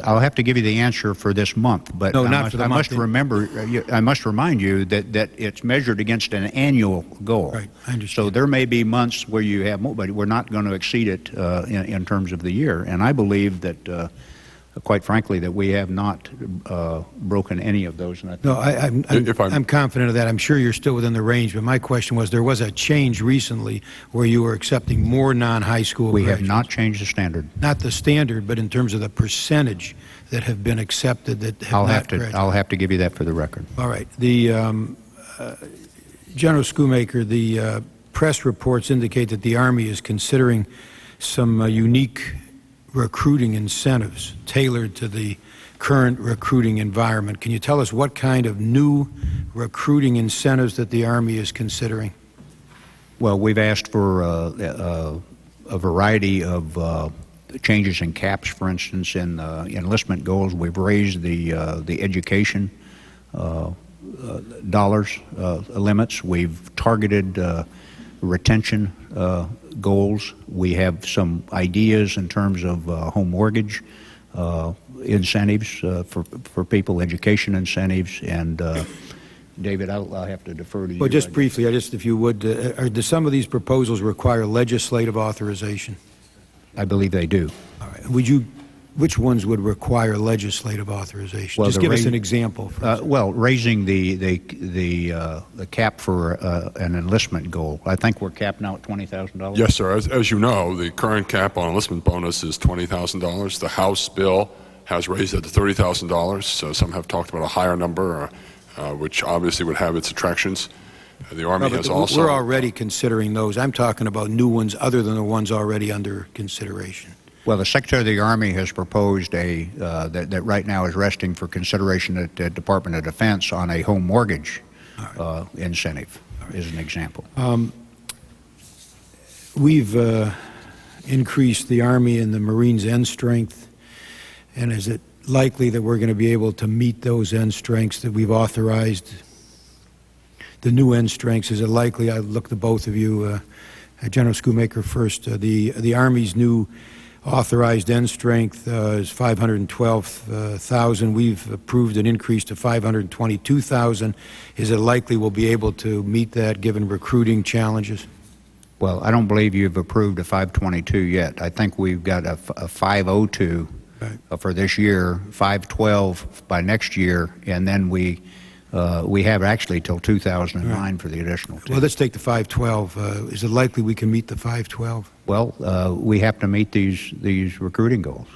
I'll have to give you the answer for this month, but No, I not must, for the I month. must remember, I must remind you that it's measured against an annual goal. Right, I understand. So there may be months where you have more, but we're not going to exceed it in terms of the year. And I believe that, quite frankly, that we have not broken any of those. And I think No, If I'm confident of that. I'm sure you're still within the range, but my question was, there was a change recently where you were accepting more non-high school we graduates. have not changed the standard. Not the standard, but in terms of the percentage that have been accepted that have not graduated. I'll have to give you that for the record. All right. The General Schoolmaker, the press reports indicate that the Army is considering some unique recruiting incentives tailored to the current recruiting environment. Can you tell us what kind of new recruiting incentives that the Army is considering? Well, we've asked for a variety of changes in caps, for instance, in enlistment goals. We've raised the education dollars limits. We've targeted retention goals. We have some ideas in terms of home mortgage incentives for people, education incentives, and David, I'll have to defer to you. Well, just briefly, if you would, do some of these proposals require legislative authorization? I believe they do. All right. Which ones would require legislative authorization? Well, Just give us an example. Well, raising the cap for an enlistment goal. I think we're capped now at $20,000. Yes, sir. As you know, the current cap on enlistment bonus is $20,000. The House bill has raised it to $30,000. So some have talked about a higher number, which obviously would have its attractions. The Army has also... We're already considering those. I'm talking about new ones other than the ones already under consideration. Well, the Secretary of the Army has proposed that right now is resting for consideration at the Department of Defense on a home mortgage incentive, as an example. We've increased the Army and the Marines' end strength, and is it likely that we're going to be able to meet those end strengths that we've authorized? The new end strengths, is it likely? I look to both of you, General Schoolmaker first. The Army's new authorized end strength is 512,000. We've approved an increase to 522,000. Is it likely we'll be able to meet that given recruiting challenges? Well, I don't believe you've approved a 522 yet. I think we've got a 502 for this year, 512 by next year, and then we have actually till 2009 for the additional two. Well, let's take the 512. Is it likely we can meet the 512? Well, we have to meet these recruiting goals.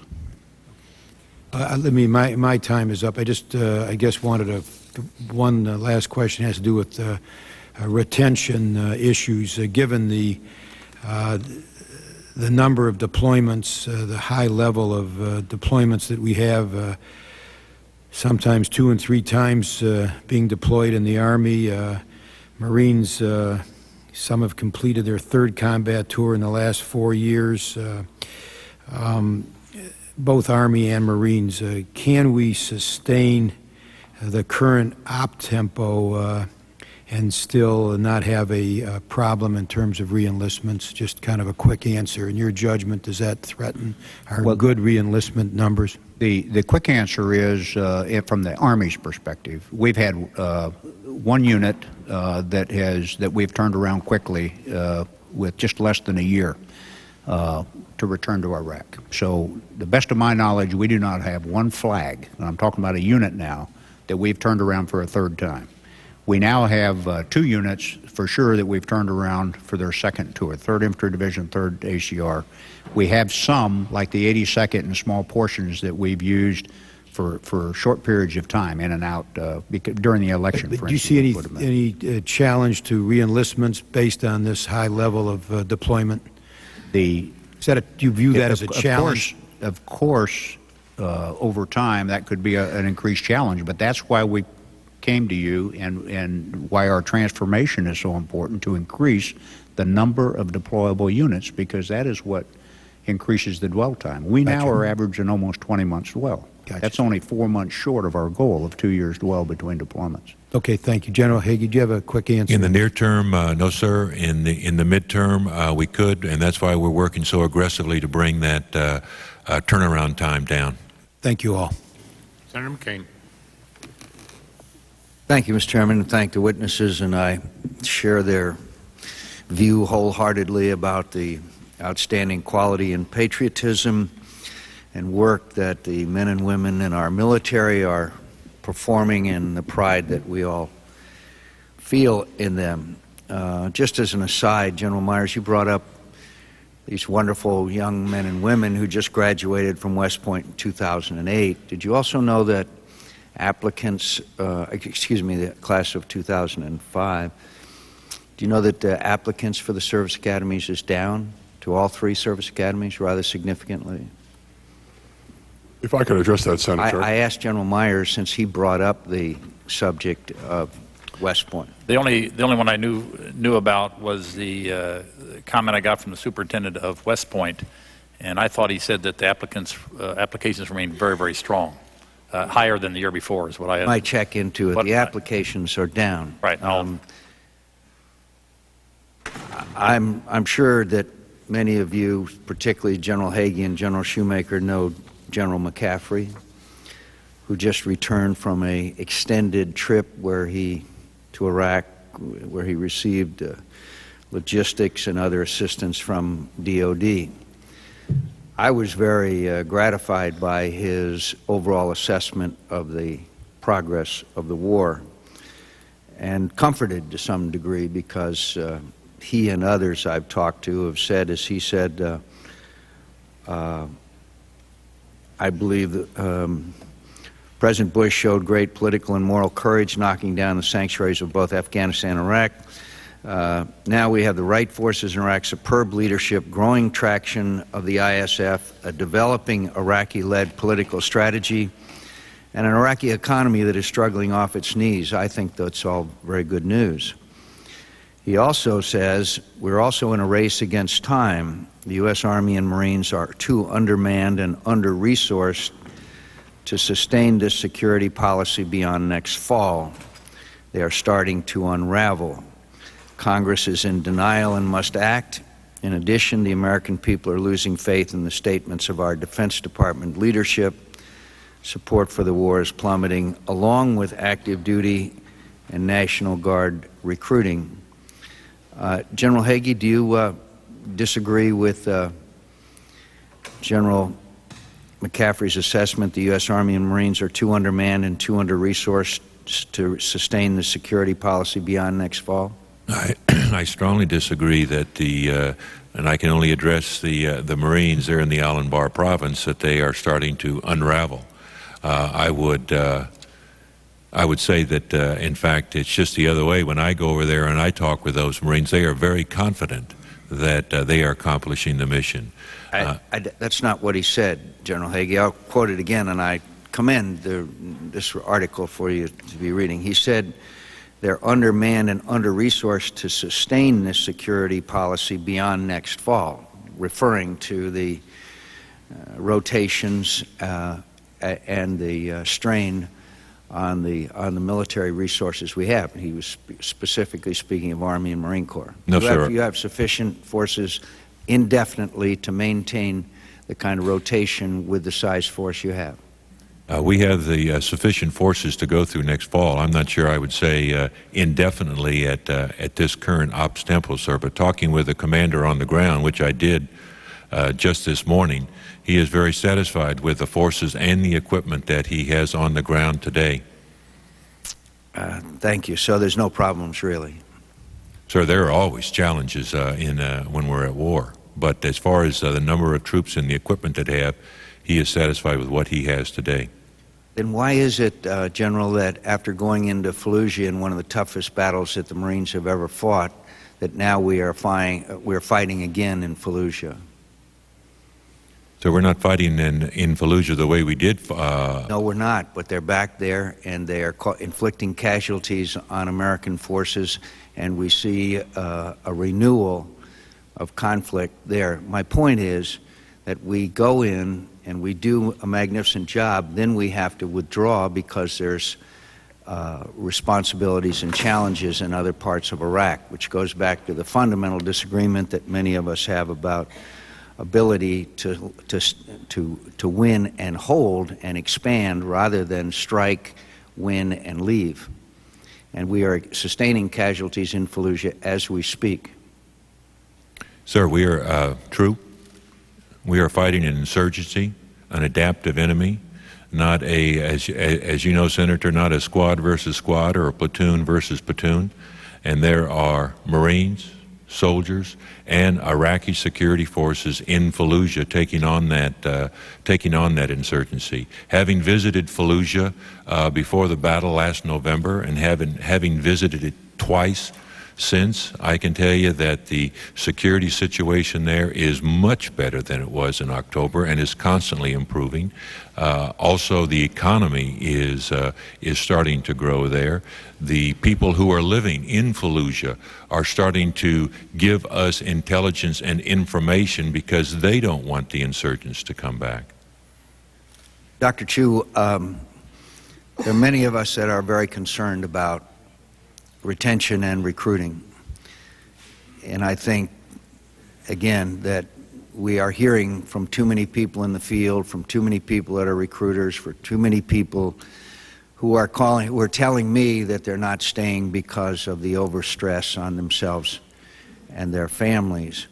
My time is up. I just, I guess, wanted one last question. It has to do with retention issues. Given the number of deployments, the high level of deployments that we have, sometimes 2 and 3 times being deployed in the Army. Marines, some have completed their 3rd combat tour in the last 4 years. Both Army and Marines, can we sustain the current op tempo and still not have a problem in terms of re-enlistments? Just kind of a quick answer. In your judgment, does that threaten our good re-enlistment numbers? The quick answer is, from the Army's perspective, we've had one unit that we've turned around quickly with just less than a year to return to Iraq. So, the best of my knowledge, we do not have one flag, and I'm talking about a unit now, that we've turned around for a 3rd time. We now have 2 units for sure that we've turned around for their 2nd tour, 3rd Infantry Division, 3rd ACR. We have some, like the 82nd, in small portions that we've used for short periods of time, in and out, during the election, for instance. Do you see any challenge to re-enlistments based on this high level of deployment? Do you view that as a challenge? Of course, over time, that could be an increased challenge, but that's why we came to you and why our transformation is so important, to increase the number of deployable units, because that is what increases the dwell time. We now are averaging almost 20 months dwell. Gotcha. That's only 4 months short of our goal of 2 years dwell between deployments. Okay, thank you. General Hagee, do you have a quick answer? In the near term, no, sir. In the midterm, we could, and that's why we're working so aggressively to bring that turnaround time down. Thank you all. Senator McCain. Thank you, Mr. Chairman, and thank the witnesses, and I share their view wholeheartedly about the outstanding quality and patriotism and work that the men and women in our military are performing and the pride that we all feel in them. Just as an aside, General Myers, you brought up these wonderful young men and women who just graduated from West Point in 2008. Did you also know that applicants, the class of 2005, do you know that applicants for the service academies is down to all 3 service academies rather significantly? If I could address that, Senator. I asked General Myers, since he brought up the subject of West Point. The only one I knew about was the comment I got from the superintendent of West Point, and I thought he said that the applications remain very, very strong, higher than the year before is what I had. Might check into it. The applications are down. Right. I'm sure that many of you, particularly General Hagee and General Shoemaker, know General McCaffrey, who just returned from an extended trip to Iraq, where he received logistics and other assistance from DOD. I was very gratified by his overall assessment of the progress of the war, and comforted to some degree because he and others I've talked to have said, as he said, I believe that President Bush showed great political and moral courage knocking down the sanctuaries of both Afghanistan and Iraq. Now we have the right forces in Iraq, superb leadership, growing traction of the ISF, a developing Iraqi-led political strategy, and an Iraqi economy that is struggling off its knees. I think that's all very good news. He also says, we're also in a race against time. The U.S. Army and Marines are too undermanned and under-resourced to sustain this security policy beyond next fall. They are starting to unravel. Congress is in denial and must act. In addition, the American people are losing faith in the statements of our Defense Department leadership. Support for the war is plummeting, along with active duty and National Guard recruiting. General Hagee, do you disagree with General McCaffrey's assessment the U.S. Army and Marines are too undermanned and too under-resourced to sustain the security policy beyond next fall? I strongly disagree that and I can only address the Marines there in the Al-Anbar province, that they are starting to unravel. I would say that, in fact, it's just the other way. When I go over there and I talk with those Marines, they are very confident that they are accomplishing the mission. That's not what he said, General Hagee. I'll quote it again, and I commend this article for you to be reading. He said, they're undermanned and under-resourced to sustain this security policy beyond next fall, referring to the rotations and the strain on the military resources we have. He was specifically speaking of Army and Marine Corps. No, sir. You have sufficient forces indefinitely to maintain the kind of rotation with the size force you have? We have the sufficient forces to go through next fall. I'm not sure I would say indefinitely at this current ops tempo, sir, but talking with the commander on the ground, which I did just this morning, he is very satisfied with the forces and the equipment that he has on the ground today. Thank you. So there's no problems, really? Sir, there are always challenges when we're at war. But as far as the number of troops and the equipment that they have, he is satisfied with what he has today. Then why is it, General, that after going into Fallujah in one of the toughest battles that the Marines have ever fought, that now we're fighting again in Fallujah? So we're not fighting in Fallujah the way we did. No, we're not, but they're back there, and they are inflicting casualties on American forces, and we see a renewal of conflict there. My point is that we go in and we do a magnificent job, then we have to withdraw because there's responsibilities and challenges in other parts of Iraq, which goes back to the fundamental disagreement that many of us have about ability to win and hold and expand rather than strike, win, and leave. And we are sustaining casualties in Fallujah as we speak. Sir, we are true. We are fighting an insurgency, an adaptive enemy, not as you know, Senator, not a squad versus squad or a platoon versus platoon. And there are Marines, soldiers, and Iraqi security forces in Fallujah taking on that insurgency. Having visited Fallujah before the battle last November and having visited it twice since, I can tell you that the security situation there is much better than it was in October and is constantly improving. Also, the economy is starting to grow there. The people who are living in Fallujah are starting to give us intelligence and information because they don't want the insurgents to come back. Dr. Chu, there are many of us that are very concerned about retention and recruiting. And I think, again, that we are hearing from too many people in the field, from too many people that are recruiters, for too many people who are telling me that they're not staying because of the overstress on themselves and their families.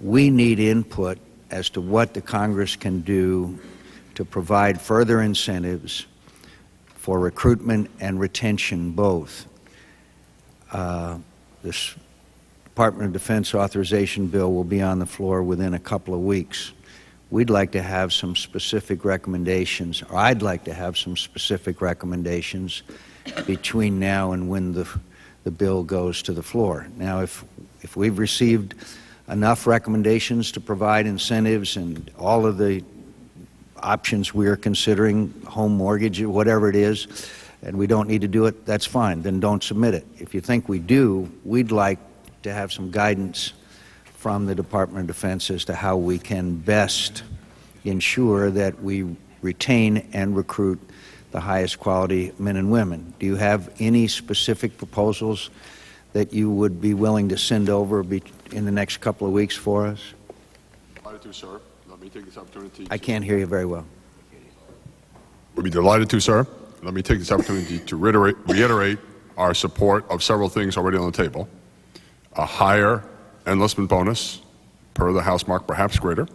We need input as to what the Congress can do to provide further incentives for recruitment and retention both. This Department of Defense authorization bill will be on the floor within a couple of weeks. We'd like to have some specific recommendations, or I'd like to have some specific recommendations between now and when the bill goes to the floor. Now, if we've received enough recommendations to provide incentives and all of the options we are considering, home mortgage, whatever it is, and we don't need to do it, that's fine, then don't submit it. If you think we do, we'd like to have some guidance from the Department of Defense as to how we can best ensure that we retain and recruit the highest quality men and women. Do you have any specific proposals that you would be willing to send over in the next couple of weeks for us? Delighted to, sir. Let me take this opportunity. I can't hear you very well. We'd be delighted to, sir. Let me take this opportunity to reiterate our support of several things already on the table. A higher enlistment bonus, per the House mark, perhaps greater.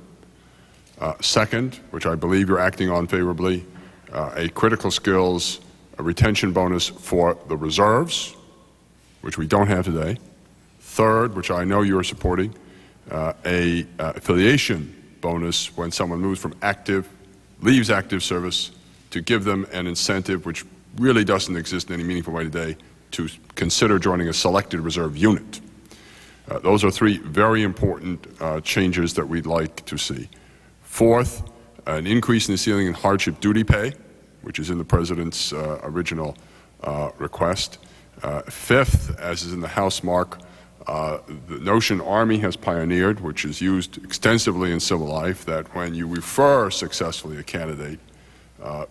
Second, which I believe you're acting on favorably, a critical skills retention bonus for the reserves, which we don't have today. Third, which I know you're supporting, a affiliation bonus when someone moves from leaves active service, to give them an incentive which really doesn't exist in any meaningful way today to consider joining a selected reserve unit. Those are three very important changes that we'd like to see. Fourth, an increase in the ceiling in hardship duty pay, which is in the President's original request. Fifth, as is in the House mark, the notion Army has pioneered, which is used extensively in civil life, that when you refer successfully a candidate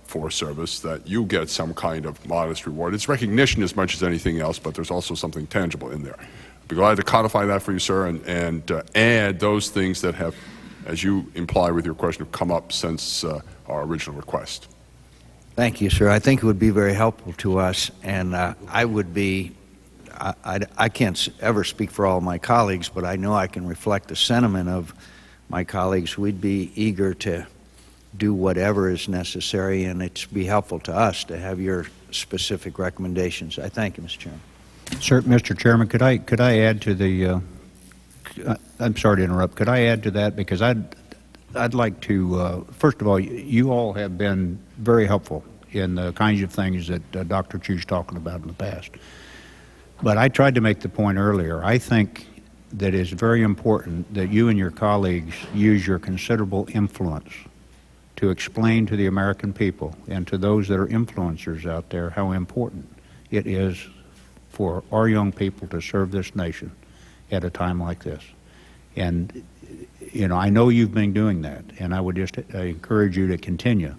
for service, that you get some kind of modest reward. It's recognition as much as anything else, but there's also something tangible in there. I'd be glad to codify that for you, sir, and add those things that have, as you imply with your question, have come up since our original request. Thank you, sir. I think it would be very helpful to us, and I would be, I can't ever speak for all my colleagues, but I know I can reflect the sentiment of my colleagues. We'd be eager to do whatever is necessary, and it'd be helpful to us to have your specific recommendations. I thank you, Mr. Chairman. Sir, Mr. Chairman, could I add to the? I'm sorry to interrupt. Could I add to that, because I'd like to. First of all, you all have been very helpful in the kinds of things that Dr. Chu's talking about in the past. But I tried to make the point earlier. I think that it's very important that you and your colleagues use your considerable influence to explain to the American people and to those that are influencers out there how important it is for our young people to serve this nation at a time like this. And you know, I know you've been doing that, and I would just encourage you to continue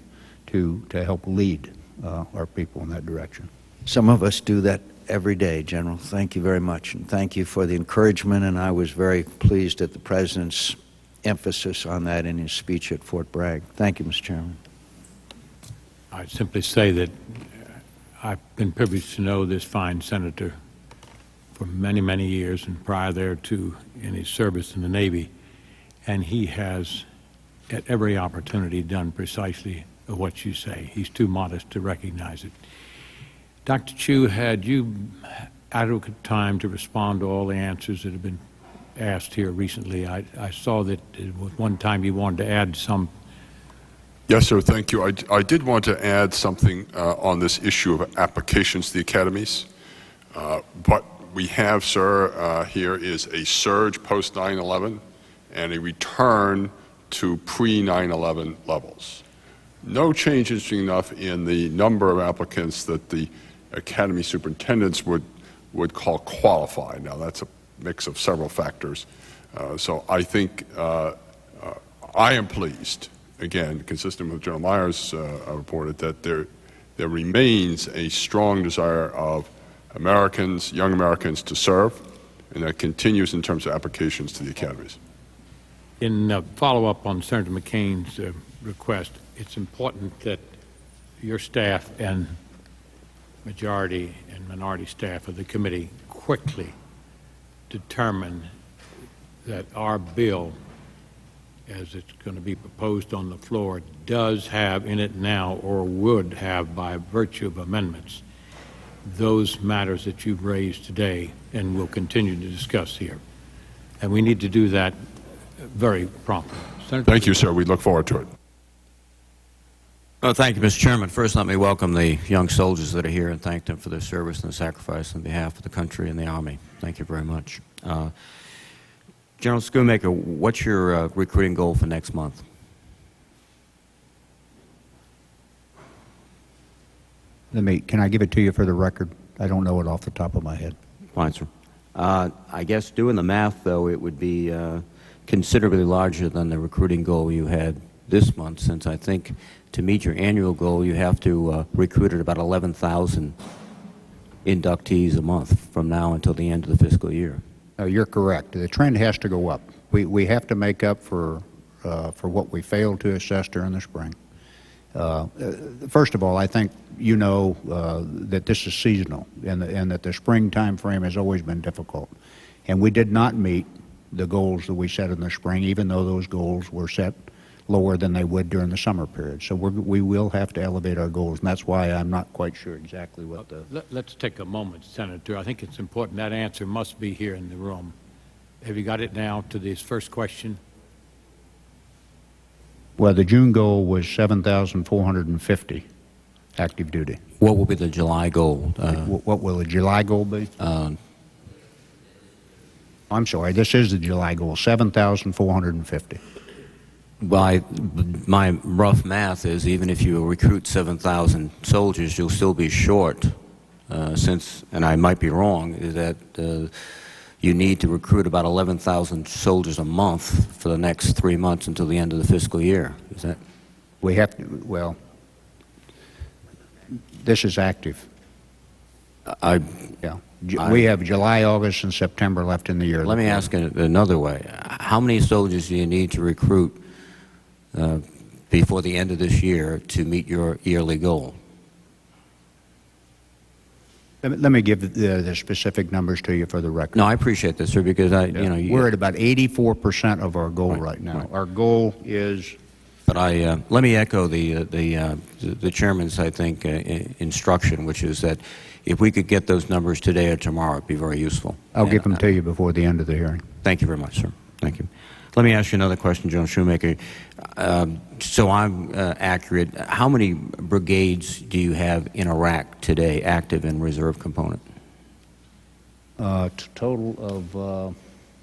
to help lead our people in that direction. Some of us do that every day, General. Thank you very much, and thank you for the encouragement, and I was very pleased at the President's emphasis on that in his speech at Fort Bragg. Thank you, Mr. Chairman. I'd simply say that I've been privileged to know this fine senator for many, many years, and prior thereto in his service in the Navy, and he has at every opportunity done precisely what you say. He's too modest to recognize it. Dr. Chu, had you adequate time to respond to all the answers that have been asked here recently? I saw that at one time you wanted to add some. Yes, sir, thank you. I did want to add something on this issue of applications to the academies. What we have, sir, here is a surge post 9/11 and a return to pre-9/11 levels. No change, interesting enough, in the number of applicants that the academy superintendents would call qualified. Now, that's a mix of several factors. So I think I am pleased, again, consistent with General Myers reported, that there remains a strong desire of Americans, young Americans, to serve, and that continues in terms of applications to the academies. In follow-up on Senator McCain's request, it's important that your staff and majority and minority staff of the committee quickly determine that our bill, as it's going to be proposed on the floor, does have in it now, or would have by virtue of amendments, those matters that you've raised today and will continue to discuss here. And we need to do that very promptly. Senator, thank you, sir. We look forward to it. Well, thank you, Mr. Chairman. First, let me welcome the young soldiers that are here and thank them for their service and sacrifice on behalf of the country and the Army. Thank you very much. General Schoonmaker, what's your recruiting goal for next month? Can I give it to you for the record? I don't know it off the top of my head. Fine, sir. I guess doing the math, though, it would be considerably larger than the recruiting goal you had this month, since I think to meet your annual goal, you have to recruit at about 11,000 inductees a month from now until the end of the fiscal year. You're correct. The trend has to go up. We have to make up for what we failed to assess during the spring. First of all, I think you know that this is seasonal, and that the spring time frame has always been difficult. And we did not meet the goals that we set in the spring, even though those goals were set lower than they would during the summer period. So we will have to elevate our goals, and that's why I'm not quite sure exactly what the... Let's take a moment, Senator. I think it's important. That answer must be here in the room. Have you got it now to this first question? Well, the June goal was 7,450 active duty. What will be the July goal? What will the July goal be? I'm sorry, this is the July goal, 7,450. Well, my rough math is even if you recruit 7,000 soldiers, you'll still be short, since, and I might be wrong, is that you need to recruit about 11,000 soldiers a month for the next 3 months until the end of the fiscal year. Is that? We have to, well, this is active. Yeah. We have July, August, and September left in the year. Let me ask it another way. How many soldiers do you need to recruit before the end of this year to meet your yearly goal? Let me give the specific numbers to you for the record. No, I appreciate this, sir, because we're at about 84% of our goal right now. Right. Our goal is. But let me echo the chairman's, I think, instruction, which is that if we could get those numbers today or tomorrow, it'd be very useful. I'll give them to you before the end of the hearing. Thank you very much, sir. Thank you. Let me ask you another question, General Schoonmaker. So I'm accurate. How many brigades do you have in Iraq today, active and reserve component? Total of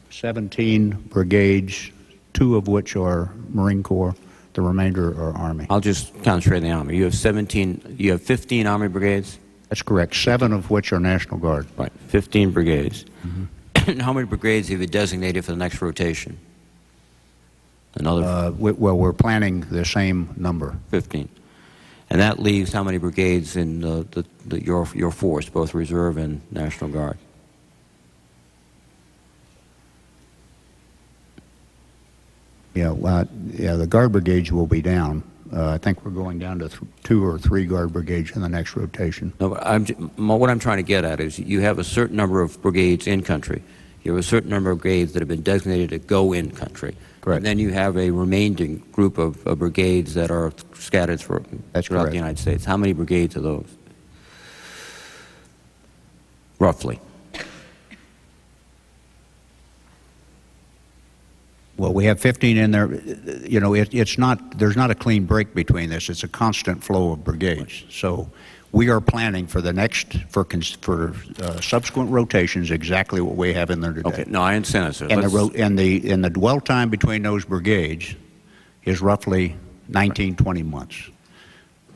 17 brigades, 2 of which are Marine Corps. The remainder are Army. I'll just concentrate on the Army. You have 17. You have 15 Army brigades. That's correct. 7 of which are National Guard. Right. 15 brigades. Mm-hmm. How many brigades have you designated for the next rotation? Another Well, we're planning the same number. 15. And that leaves how many brigades in your force, both Reserve and National Guard? Yeah, the Guard brigades will be down. I think we're going down to 2 or 3 Guard brigades in the next rotation. No, but what I'm trying to get at is you have a certain number of brigades in country. You have a certain number of brigades that have been designated to go in country. Correct. And then you have a remaining group of brigades that are scattered throughout correct. the United States. How many brigades are those? Roughly. Well, we have 15 in there. You know, it's not, there's not a clean break between this. It's a constant flow of brigades. So we are planning for the next, for subsequent rotations, exactly what we have in there today. Okay, no, I understand that, sir. And the dwell time between those brigades is roughly 19, 20 months.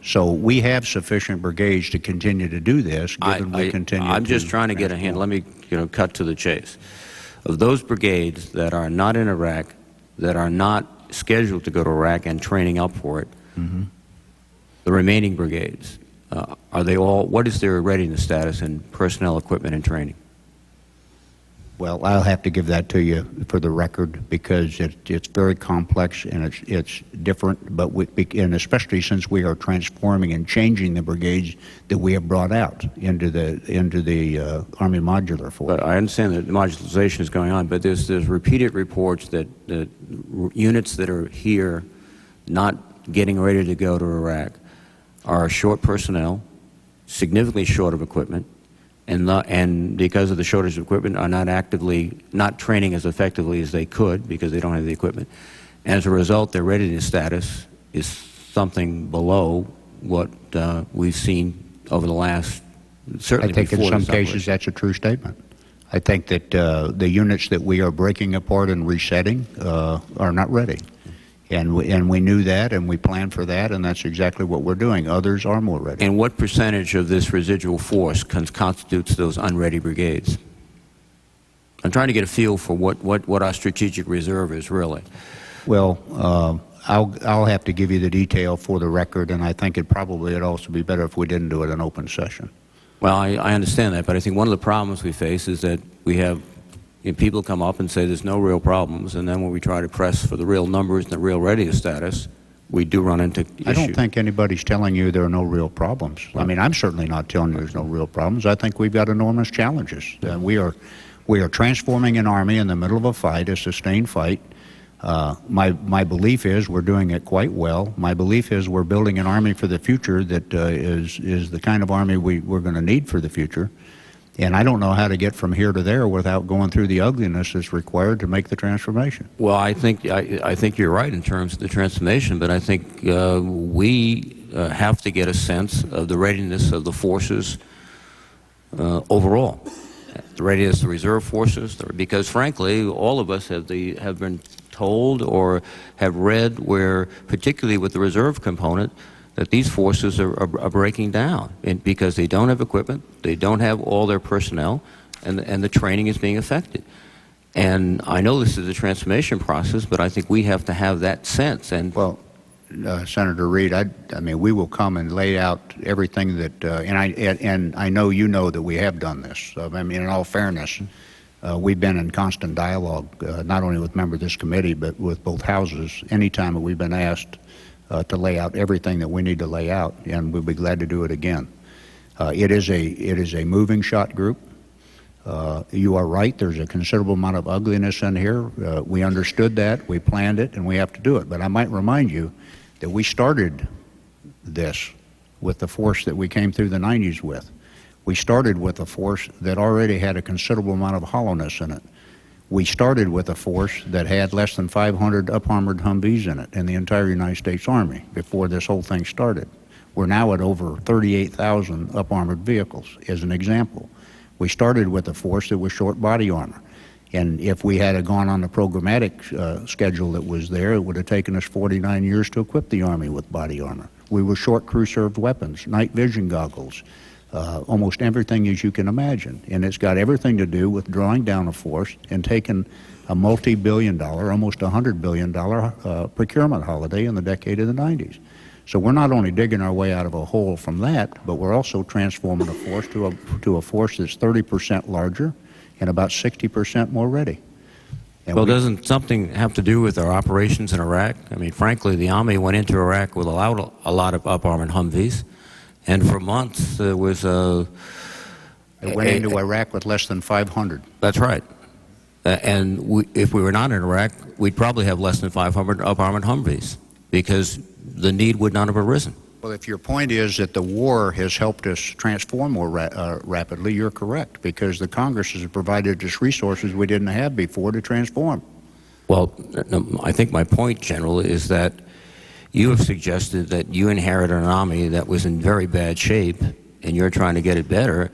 So we have sufficient brigades to continue to do this, given we continue I'm just trying to get a handle. Let me, cut to the chase. Of those brigades that are not in Iraq, that are not scheduled to go to Iraq and training up for it, the remaining brigades, are they all, what is their readiness status in personnel, equipment, and training? Well, I'll have to give that to you for the record, because it's very complex and it's different, but and especially since we are transforming and changing the brigades that we have brought out into the Army Modular Force. But I understand that modularization is going on, but there's repeated reports that units that are here not getting ready to go to Iraq are short personnel, significantly short of equipment, and because of the shortage of equipment are not training as effectively as they could because they don't have the equipment. And as a result, their readiness status is something below what we've seen over the last, certainly I think before in some this cases operation. that's a true statement. I think that the units that we are breaking apart and resetting are not ready. And we knew that, and we planned for that, and that's exactly what we're doing. Others are more ready. And what percentage of this residual force constitutes those unready brigades? I'm trying to get a feel for what our strategic reserve is, really. Well, I'll have to give you the detail for the record, and I think it'd also be better if we didn't do it in open session. Well, I understand that, but I think one of the problems we face is that we have people come up and say there's no real problems, and then when we try to press for the real numbers and the real readiness status, we do run into issues. I don't think anybody's telling you there are no real problems. I mean, I'm certainly not telling you there's no real problems. I think we've got enormous challenges. We are transforming an Army in the middle of a fight, a sustained fight. My belief is we're doing it quite well. My belief is we're building an Army for the future that is the kind of Army we're going to need for the future. And I don't know how to get from here to there without going through the ugliness that's required to make the transformation. Well, I think you're right in terms of the transformation, but I think we have to get a sense of the readiness of the forces overall. The readiness of the reserve forces, because frankly, all of us have been told or have read where, particularly with the reserve component, that these forces are breaking down because they don't have equipment, they don't have all their personnel, and the training is being affected. And I know this is a transformation process, but I think we have to have that sense. And well, Senator Reid, I mean, we will come and lay out everything that, and I know you know that we have done this. I mean, in all fairness, we've been in constant dialogue, not only with members of this committee, but with both houses, anytime that we've been asked to lay out everything that we need to lay out, and we'll be glad to do it again. It is a moving shot group. You are right, there's a considerable amount of ugliness in here. We understood that, we planned it, and we have to do it. But I might remind you that we started this with the force that we came through the 90s with. We started with a force that already had a considerable amount of hollowness in it. We started with a force that had less than 500 up-armored Humvees in it in the entire United States Army before this whole thing started. We're now at over 38,000 up-armored vehicles, as an example. We started with a force that was short body armor. And if we had gone on the programmatic schedule that was there, it would have taken us 49 years to equip the Army with body armor. We were short crew-served weapons, night vision goggles, almost everything as you can imagine. And it's got everything to do with drawing down a force and taking a multi-billion-dollar, almost $100 billion procurement holiday in the decade of the 90s. So we're not only digging our way out of a hole from that, but we're also transforming a force to a force that's 30% larger and about 60% more ready. And Well, doesn't something have to do with our operations in Iraq? I mean, frankly, the Army went into Iraq with a lot of up-armored Humvees, and for months there was a... It went into Iraq with less than 500. That's right. And if we were not in Iraq, we'd probably have less than 500 up-armored Humvees, because the need would not have arisen. Well, if your point is that the war has helped us transform more rapidly, you're correct, because the Congress has provided us resources we didn't have before to transform. Well, I think my point, General, is that you have suggested that you inherited an Army that was in very bad shape, and you're trying to get it better.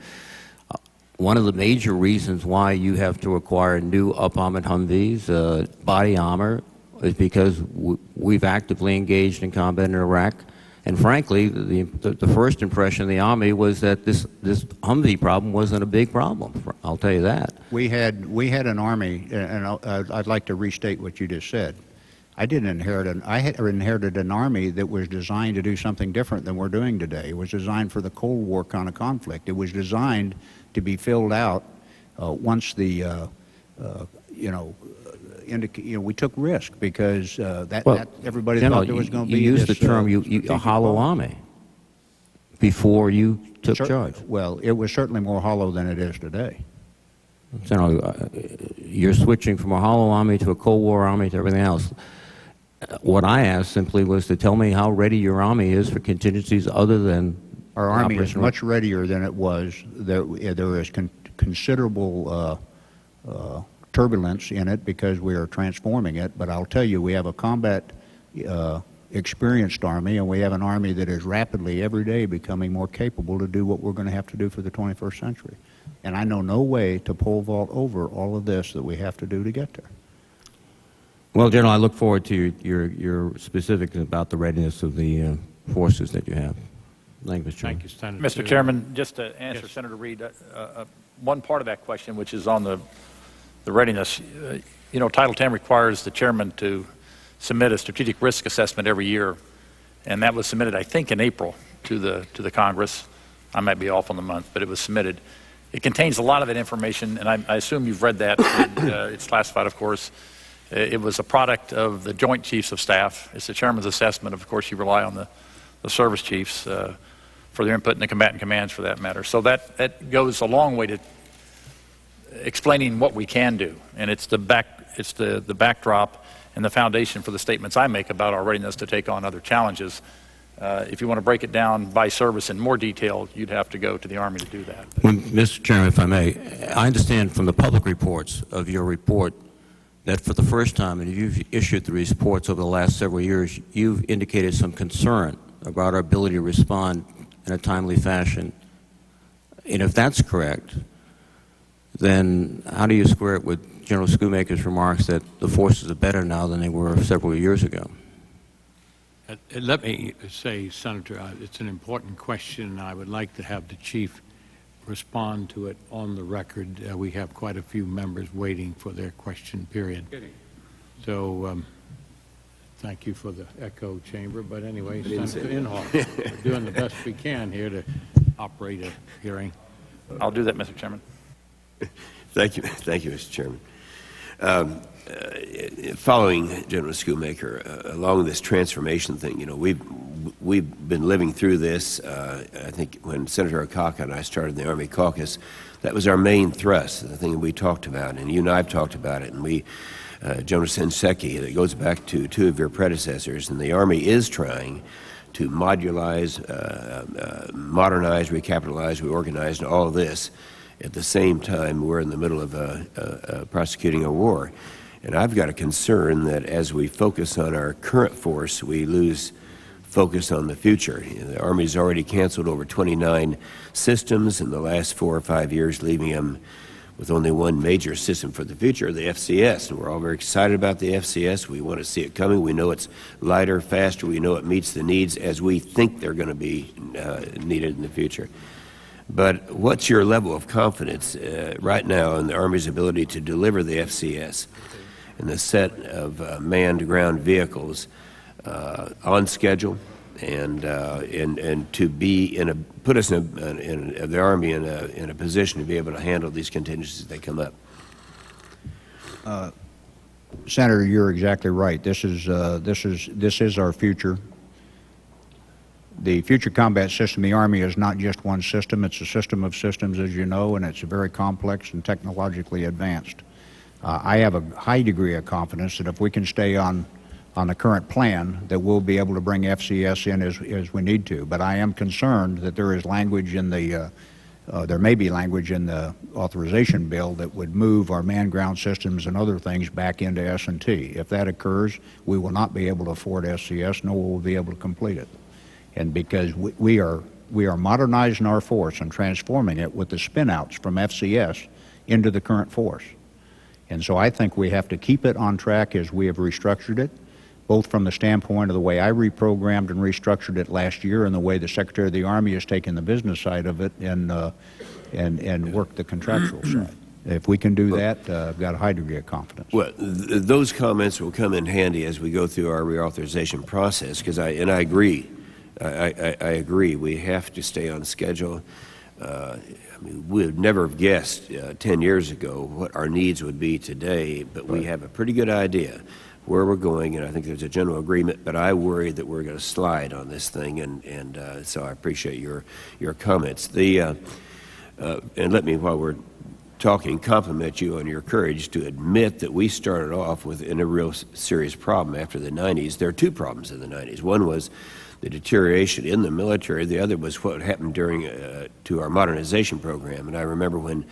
One of the major reasons why you have to acquire new up-armored Humvees, body armor, is because we've actively engaged in combat in Iraq. And frankly, the first impression of the Army was that this Humvee problem wasn't a big problem. I'll tell you that. We had an Army, and I'd like to restate what you just said. I inherited an Army that was designed to do something different than we're doing today. It was designed for the Cold War kind of conflict. It was designed to be filled out once the, we took risk because everybody thought there was going to be You used this, the term a hollow Army before you took charge. Well, it was certainly more hollow than it is today. General, you're switching from a hollow Army to a Cold War Army to everything else. What I asked simply was to tell me how ready your Army is for contingencies other than our Army is much readier than it was. There is considerable turbulence in it because we are transforming it, but I'll tell you, we have a combat experienced Army, and we have an Army that is rapidly every day becoming more capable to do what we're going to have to do for the 21st century. And I know no way to pole vault over all of this that we have to do to get there. Well, General, I look forward to your specifics about the readiness of the forces that you have. Thank you, Mr. Chairman. Thank you, Senator. Mr. Chairman, just to answer Yes. Senator Reid, one part of that question, which is on the readiness, Title 10 requires the chairman to submit a strategic risk assessment every year, and that was submitted, I think, in April to the Congress. I might be off on the month, but it was submitted. It contains a lot of that information, and I assume you've read that. And, it's classified, of course. It was a product of the Joint Chiefs of Staff. It's the chairman's assessment. Of course, you rely on the service chiefs for their input, and the combatant commands, for that matter. So that goes a long way to explaining what we can do, and it's the backdrop and the foundation for the statements I make about our readiness to take on other challenges. If you want to break it down by service in more detail, you'd have to go to the Army to do that. Well, Mr. Chairman, if I may, I understand from the public reports of your report that for the first time, and you've issued the reports over the last several years, you've indicated some concern about our ability to respond in a timely fashion. And if that's correct, then how do you square it with General Schoonmaker's remarks that the forces are better now than they were several years ago? Let me say, Senator, it's an important question, and I would like to have the Chief respond to it on the record. We have quite a few members waiting for their question period. So thank you for the echo chamber, but anyway, Senator Inhofe, we're doing the best we can here to operate a hearing. I'll do that, Mr. Chairman. Thank you, Mr. Chairman. Following General Schoonmaker, along this transformation thing, we've been living through this. I think when Senator Akaka and I started the Army Caucus, that was our main thrust, the thing that we talked about, and you and I have talked about it, and General Shinseki, that goes back to two of your predecessors, and the Army is trying to modularize, modernize, recapitalize, reorganize, and all of this. At the same time, we're in the middle of prosecuting a war. And I've got a concern that as we focus on our current force, we lose focus on the future. The Army's already canceled over 29 systems in the last 4 or 5 years, leaving them with only one major system for the future, the FCS. And we're all very excited about the FCS. We want to see it coming. We know it's lighter, faster. We know it meets the needs as we think they're going to be needed in the future. But what's your level of confidence right now in the Army's ability to deliver the FCS and the set of manned ground vehicles on schedule and to be put us in the Army in a position to be able to handle these contingencies as they come up? Senator, you're exactly right. This is our future. The Future Combat System, the Army, is not just one system. It's a system of systems, as you know, and it's very complex and technologically advanced. I have a high degree of confidence that if we can stay on the current plan, that we'll be able to bring FCS in as we need to. But I am concerned that there is language in the there may be language in the authorization bill that would move our manned ground systems and other things back into S&T. If that occurs, we will not be able to afford FCS, nor will we be able to complete it. And because we are modernizing our force and transforming it with the spin-outs from FCS into the current force. And so I think we have to keep it on track as we have restructured it, both from the standpoint of the way I reprogrammed and restructured it last year and the way the Secretary of the Army has taken the business side of it and worked the contractual side. If we can do that, I've got a high degree of confidence. Well, those comments will come in handy as we go through our reauthorization process, because I agree. I agree. We have to stay on schedule. I mean, we would never have guessed 10 years ago what our needs would be today, but we have a pretty good idea where we're going, and I think there's a general agreement, but I worry that we're going to slide on this thing, and so I appreciate your comments. And let me, while we're talking, compliment you on your courage to admit that we started off with a real serious problem after the 90s. There are two problems in the 90s. One was the deterioration in the military. The other was what happened during to our modernization program. And I remember when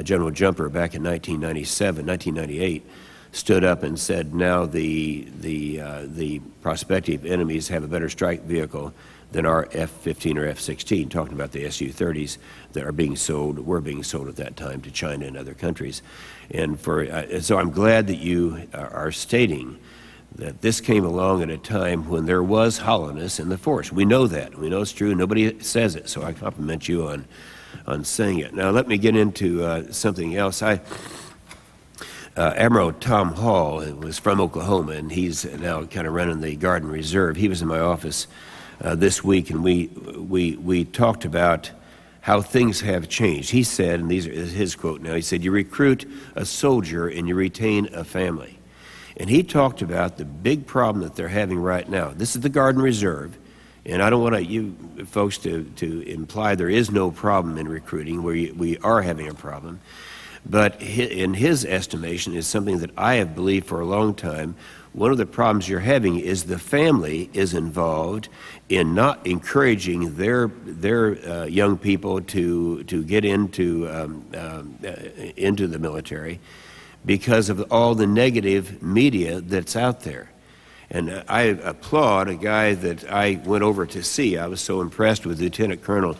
General Jumper back in 1998 stood up and said, now the prospective enemies have a better strike vehicle than our F-15 or F-16, talking about the Su-30s that were being sold at that time to China and other countries. And so I'm glad that you are stating that this came along at a time when there was hollowness in the force. We know that. We know it's true. Nobody says it, so I compliment you on saying it. Now let me get into something else. Admiral Tom Hall was from Oklahoma, and he's now kind of running the Guard and Reserve. He was in my office this week, and we talked about how things have changed. He said, and these are his quote now, he said, "You recruit a soldier and you retain a family." And he talked about the big problem that they're having right now. This is the Guard and Reserve, and I don't want you folks to imply there is no problem in recruiting, where we are having a problem. But in his estimation is something that I have believed for a long time. One of the problems you're having is the family is involved in not encouraging their young people to get into the military, because of all the negative media that's out there. And I applaud a guy that I went over to see. I was so impressed with Lieutenant Colonel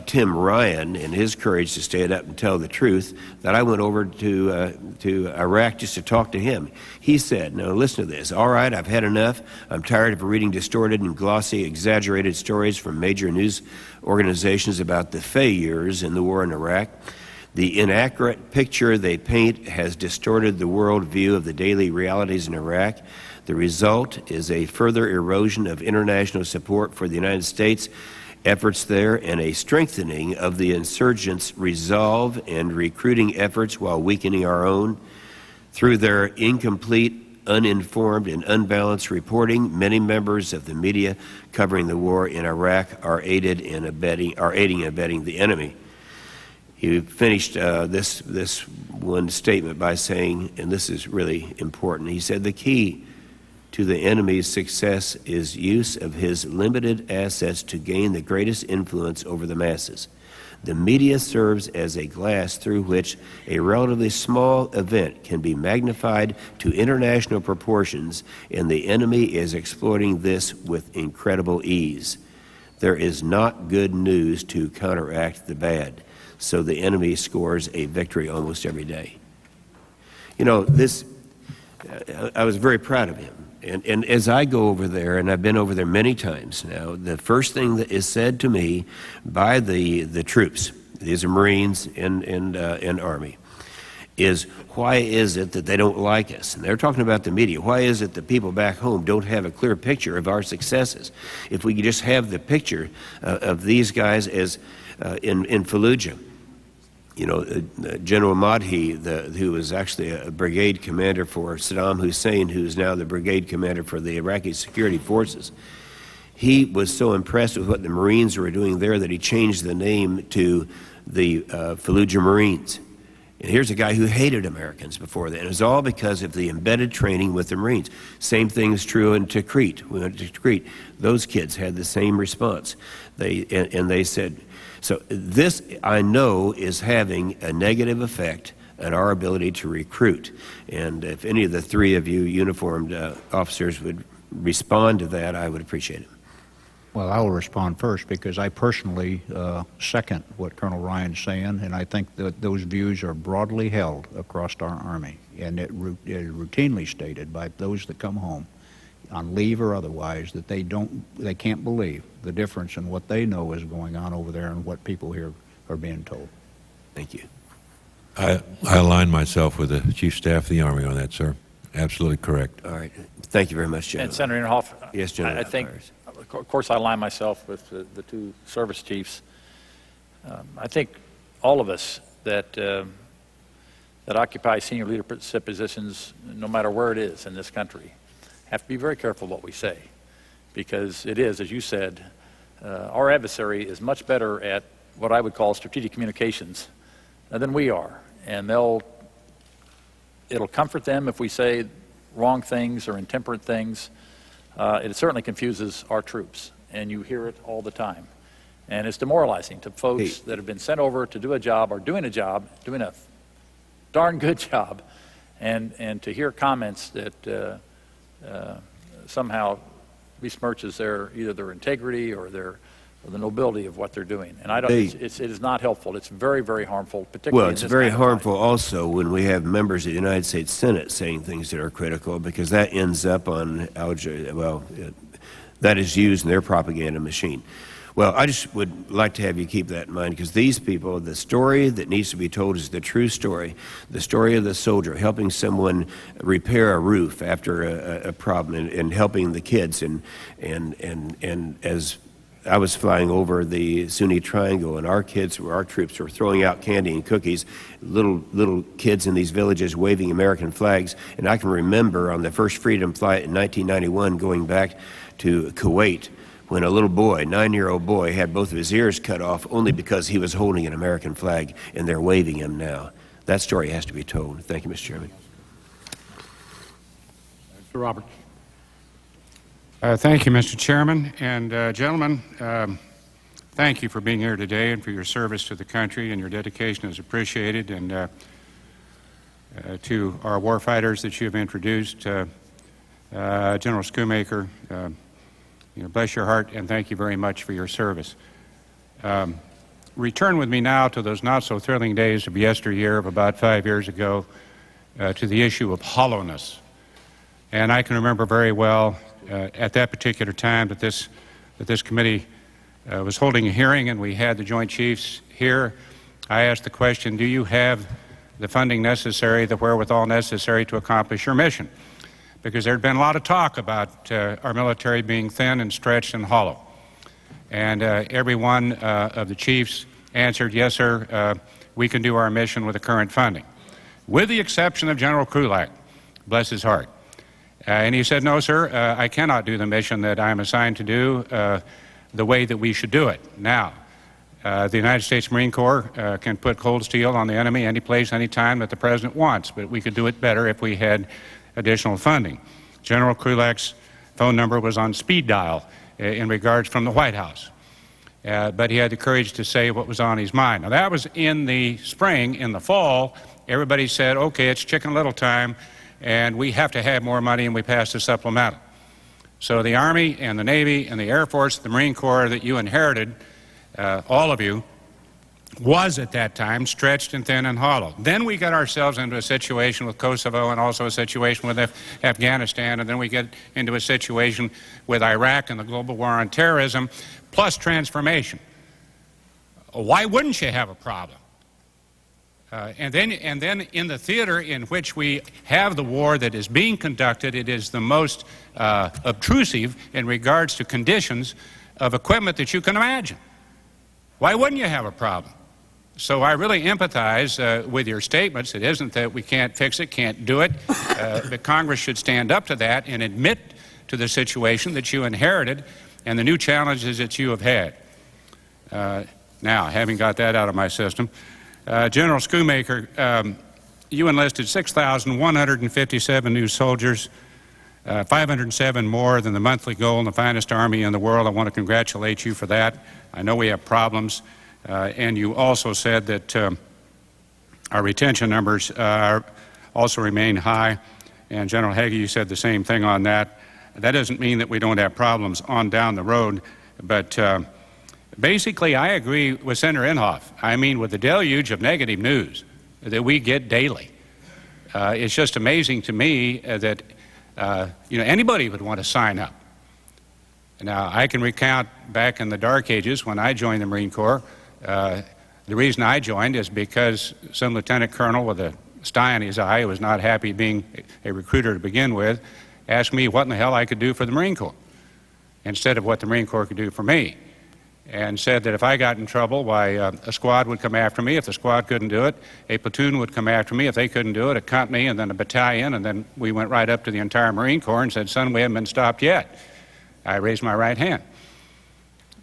Tim Ryan and his courage to stand up and tell the truth that I went over to Iraq just to talk to him. He said, now listen to this, "All right, I've had enough. I'm tired of reading distorted and glossy, exaggerated stories from major news organizations about the failures in the war in Iraq. The inaccurate picture they paint has distorted the world view of the daily realities in Iraq. The result is a further erosion of international support for the United States efforts there, and a strengthening of the insurgents' resolve and recruiting efforts while weakening our own. Through their incomplete, uninformed, and unbalanced reporting, many members of the media covering the war in Iraq are aiding and abetting the enemy." He finished this one statement by saying, and this is really important, he said, "The key to the enemy's success is use of his limited assets to gain the greatest influence over the masses. The media serves as a glass through which a relatively small event can be magnified to international proportions, and the enemy is exploiting this with incredible ease. There is not good news to counteract the bad. So the enemy scores a victory almost every day." You know, I was very proud of him. And as I go over there, and I've been over there many times now, the first thing that is said to me by the troops, these are Marines and Army, is why is it that they don't like us? And they're talking about the media. Why is it that people back home don't have a clear picture of our successes? If we could just have the picture of these guys as in Fallujah. You know, General Madhi, who was actually a brigade commander for Saddam Hussein, who's now the brigade commander for the Iraqi security forces, he was so impressed with what the Marines were doing there that he changed the name to the Fallujah Marines. And here's a guy who hated Americans before that. And it was all because of the embedded training with the Marines. Same thing is true in Tikrit. We went to Tikrit. Those kids had the same response. They said, so this, I know, is having a negative effect on our ability to recruit. And if any of the three of you uniformed officers would respond to that, I would appreciate it. Well, I will respond first because I personally second what Colonel Ryan's saying, and I think that those views are broadly held across our Army. And it is routinely stated by those that come home, on leave or otherwise, that they can't believe the difference in what they know is going on over there and what people here are being told. Thank you. I align myself with the Chief Staff of the Army on that, sir. Absolutely correct. All right. Thank you very much, General. And Senator Inhofe, Yes, General. I think, of course, I align myself with the two service chiefs. I think all of us that occupy senior leadership positions, no matter where it is in this country, have to be very careful what we say, because it is, as you said, our adversary is much better at what I would call strategic communications than we are, and it'll comfort them if we say wrong things or intemperate things. It certainly confuses our troops, and you hear it all the time. And it's demoralizing to folks that have been sent over to do a job or doing a darn good job, and to hear comments that somehow besmirches either their integrity or the nobility of what they're doing. And it is not helpful. It's very, very harmful, particularly Well, it's in this very kind of harmful also when we have members of the United States Senate saying things that are critical, because that ends up on that is used in their propaganda machine. Well, I just would like to have you keep that in mind, because these people, the story that needs to be told is the true story, the story of the soldier helping someone repair a roof after a problem, and helping the kids. And as I was flying over the Sunni Triangle, and our troops were throwing out candy and cookies, little kids in these villages waving American flags. And I can remember on the first freedom flight in 1991 going back to Kuwait, when a little boy, 9-year-old boy, had both of his ears cut off only because he was holding an American flag, and they're waving him now. That story has to be told. Thank you, Mr. Chairman. Mr. Roberts. Thank you, Mr. Chairman. And gentlemen, thank you for being here today and for your service to the country, and your dedication is appreciated. And to our warfighters that you have introduced, General Schoonmaker, bless your heart, and thank you very much for your service. Return with me now to those not-so-thrilling days of yesteryear, of about 5 years ago, to the issue of hollowness. And I can remember very well at that particular time that this committee was holding a hearing, and we had the Joint Chiefs here. I asked the question, do you have the funding necessary, the wherewithal necessary to accomplish your mission? Because there had been a lot of talk about our military being thin and stretched and hollow. And every one of the chiefs answered, yes, sir, we can do our mission with the current funding, with the exception of General Krulak, bless his heart. And he said, no, sir, I cannot do the mission that I'm assigned to do the way that we should do it. Now, the United States Marine Corps can put cold steel on the enemy any place, any time that the President wants, but we could do it better if we had additional funding. General Krulak's phone number was on speed dial in regards from the White House, but he had the courage to say what was on his mind. Now, that was in the spring. In the fall, everybody said, okay, it's Chicken Little time, and we have to have more money, and we passed a supplemental. So the Army and the Navy and the Air Force, the Marine Corps that you inherited, all of you, was at that time stretched and thin and hollow. Then we got ourselves into a situation with Kosovo and also a situation with Afghanistan, and then we get into a situation with Iraq and the global war on terrorism, plus transformation. Why wouldn't you have a problem? And then in the theater in which we have the war that is being conducted, it is the most obtrusive in regards to conditions of equipment that you can imagine. Why wouldn't you have a problem? So I really empathize with your statements. It isn't that we can't fix it, can't do it, but Congress should stand up to that and admit to the situation that you inherited and the new challenges that you have had. Now, having got that out of my system, General Schoonmaker, you enlisted 6,157 new soldiers, 507 more than the monthly goal in the finest Army in the world. I want to congratulate you for that. I know we have problems. And you also said that our retention numbers also remain high. And General Hagee, you said the same thing on that. That doesn't mean that we don't have problems on down the road, but basically I agree with Senator Inhofe. I mean, with the deluge of negative news that we get daily, it's just amazing to me that anybody would want to sign up. Now, I can recount back in the dark ages when I joined the Marine Corps. The reason I joined is because some lieutenant colonel with a sty in his eye, who was not happy being a recruiter to begin with, asked me what in the hell I could do for the Marine Corps instead of what the Marine Corps could do for me, and said that if I got in trouble, why, a squad would come after me. If the squad couldn't do it, a platoon would come after me. If they couldn't do it, a company, and then a battalion, and then we went right up to the entire Marine Corps and said, son, we haven't been stopped yet. I raised my right hand.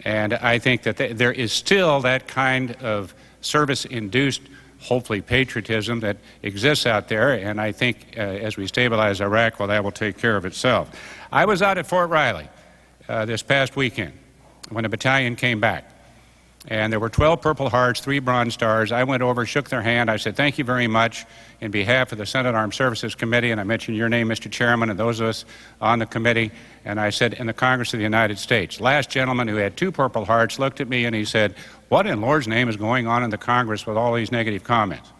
And I think that there is still that kind of service-induced, hopefully, patriotism that exists out there, and I think as we stabilize Iraq, well, that will take care of itself. I was out at Fort Riley this past weekend when a battalion came back, and there were 12 Purple Hearts, 3 Bronze Stars. I went over, shook their hand. I said, thank you very much in behalf of the Senate Armed Services Committee, and I mentioned your name, Mr. Chairman, and those of us on the committee, and I said, in the Congress of the United States. Last gentleman who had 2 Purple Hearts looked at me and he said, what in Lord's name is going on in the Congress with all these negative comments?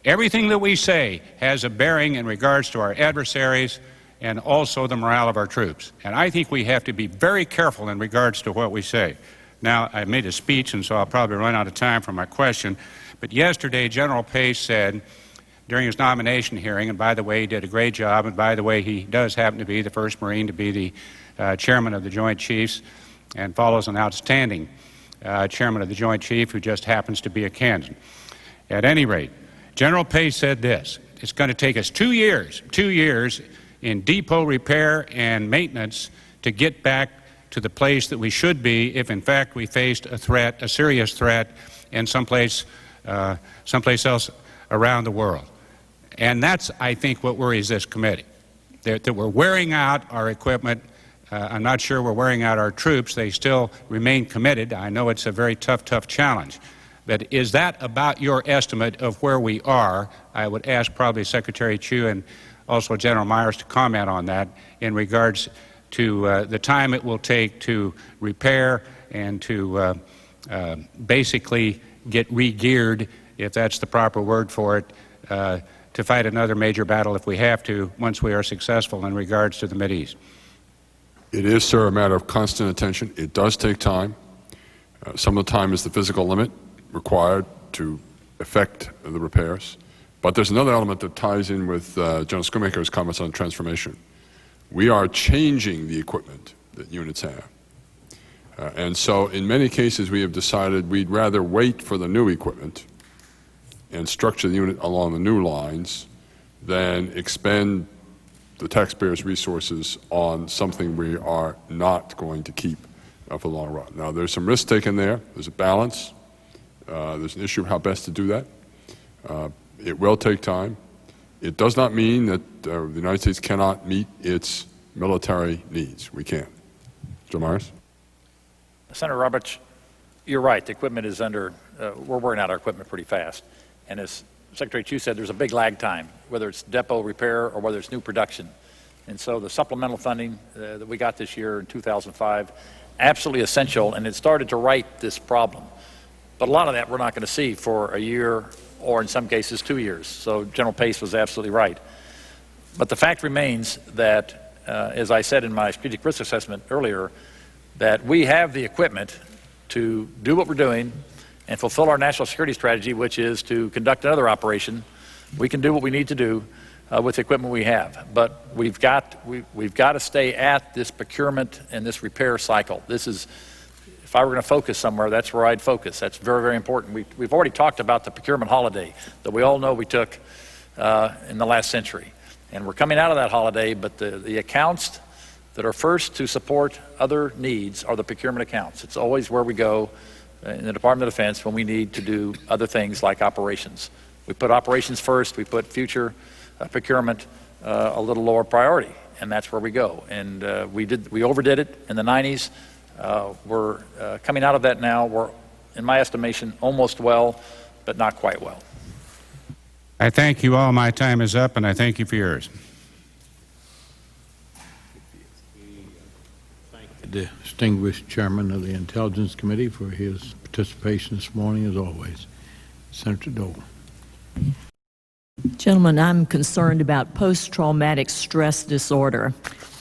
Everything that we say has a bearing in regards to our adversaries and also the morale of our troops. And I think we have to be very careful in regards to what we say. Now, I made a speech, and so I'll probably run out of time for my question. But yesterday, General Pace said during his nomination hearing, and by the way, he did a great job, and by the way, he does happen to be the first Marine to be the chairman of the Joint Chiefs and follows an outstanding chairman of the Joint Chief who just happens to be a Kansan. At any rate, General Pace said this: it's going to take us 2 years in depot repair and maintenance to get back to the place that we should be if in fact we faced a threat, a serious threat, in someplace else around the world. And that's, I think, what worries this committee, that we're wearing out our equipment. I'm not sure we're wearing out our troops. They still remain committed. I know it's a very tough challenge. But is that about your estimate of where we are? I would ask probably Secretary Chu and also General Myers to comment on that in regards to the time it will take to repair and to basically get re-geared, if that's the proper word for it, to fight another major battle if we have to, once we are successful in regards to the Mideast. It is, sir, a matter of constant attention. It does take time. Some of the time is the physical limit required to effect the repairs. But there's another element that ties in with General Schoonmaker's comments on transformation. We are changing the equipment that units have. And so in many cases we have decided we'd rather wait for the new equipment and structure the unit along the new lines than expend the taxpayers' resources on something we are not going to keep for the long run. Now, there's some risk taken there. There's a balance. There's an issue of how best to do that. It will take time. It does not mean that the United States cannot meet its military needs. We can. Joe Myers? Senator Roberts, you're right. The equipment is we're wearing out our equipment pretty fast. And as Secretary Chu said, there's a big lag time, whether it's depot repair or whether it's new production. And so the supplemental funding that we got this year in 2005, absolutely essential, and it started to right this problem. But a lot of that we're not going to see for a year or in some cases 2 years. So General Pace was absolutely right. But the fact remains that, as I said in my strategic risk assessment earlier, that we have the equipment to do what we're doing and fulfill our national security strategy, which is to conduct another operation. We can do what we need to do with the equipment we have. But we've got to stay at this procurement and this repair cycle. This is, if I were going to focus somewhere, that's where I'd focus. That's very, very important. We've already talked about the procurement holiday that we all know we took in the last century. And we're coming out of that holiday, but the accounts that are first to support other needs are the procurement accounts. It's always where we go in the Department of Defense when we need to do other things like operations. We put operations first, we put future procurement a little lower priority, and that's where we go. And we overdid it in the 90s. We're coming out of that now. We're, in my estimation, almost well, but not quite well. I thank you all. My time is up, and I thank you for yours. The distinguished chairman of the Intelligence Committee for his participation this morning, as always. Senator Dole. Gentlemen, I'm concerned about post-traumatic stress disorder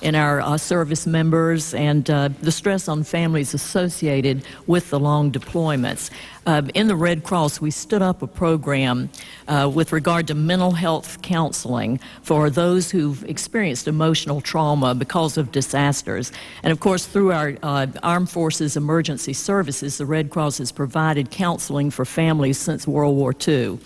in our service members and the stress on families associated with the long deployments. In the Red Cross, we stood up a program with regard to mental health counseling for those who've experienced emotional trauma because of disasters. And of course, through our Armed Forces Emergency Services, the Red Cross has provided counseling for families since World War II.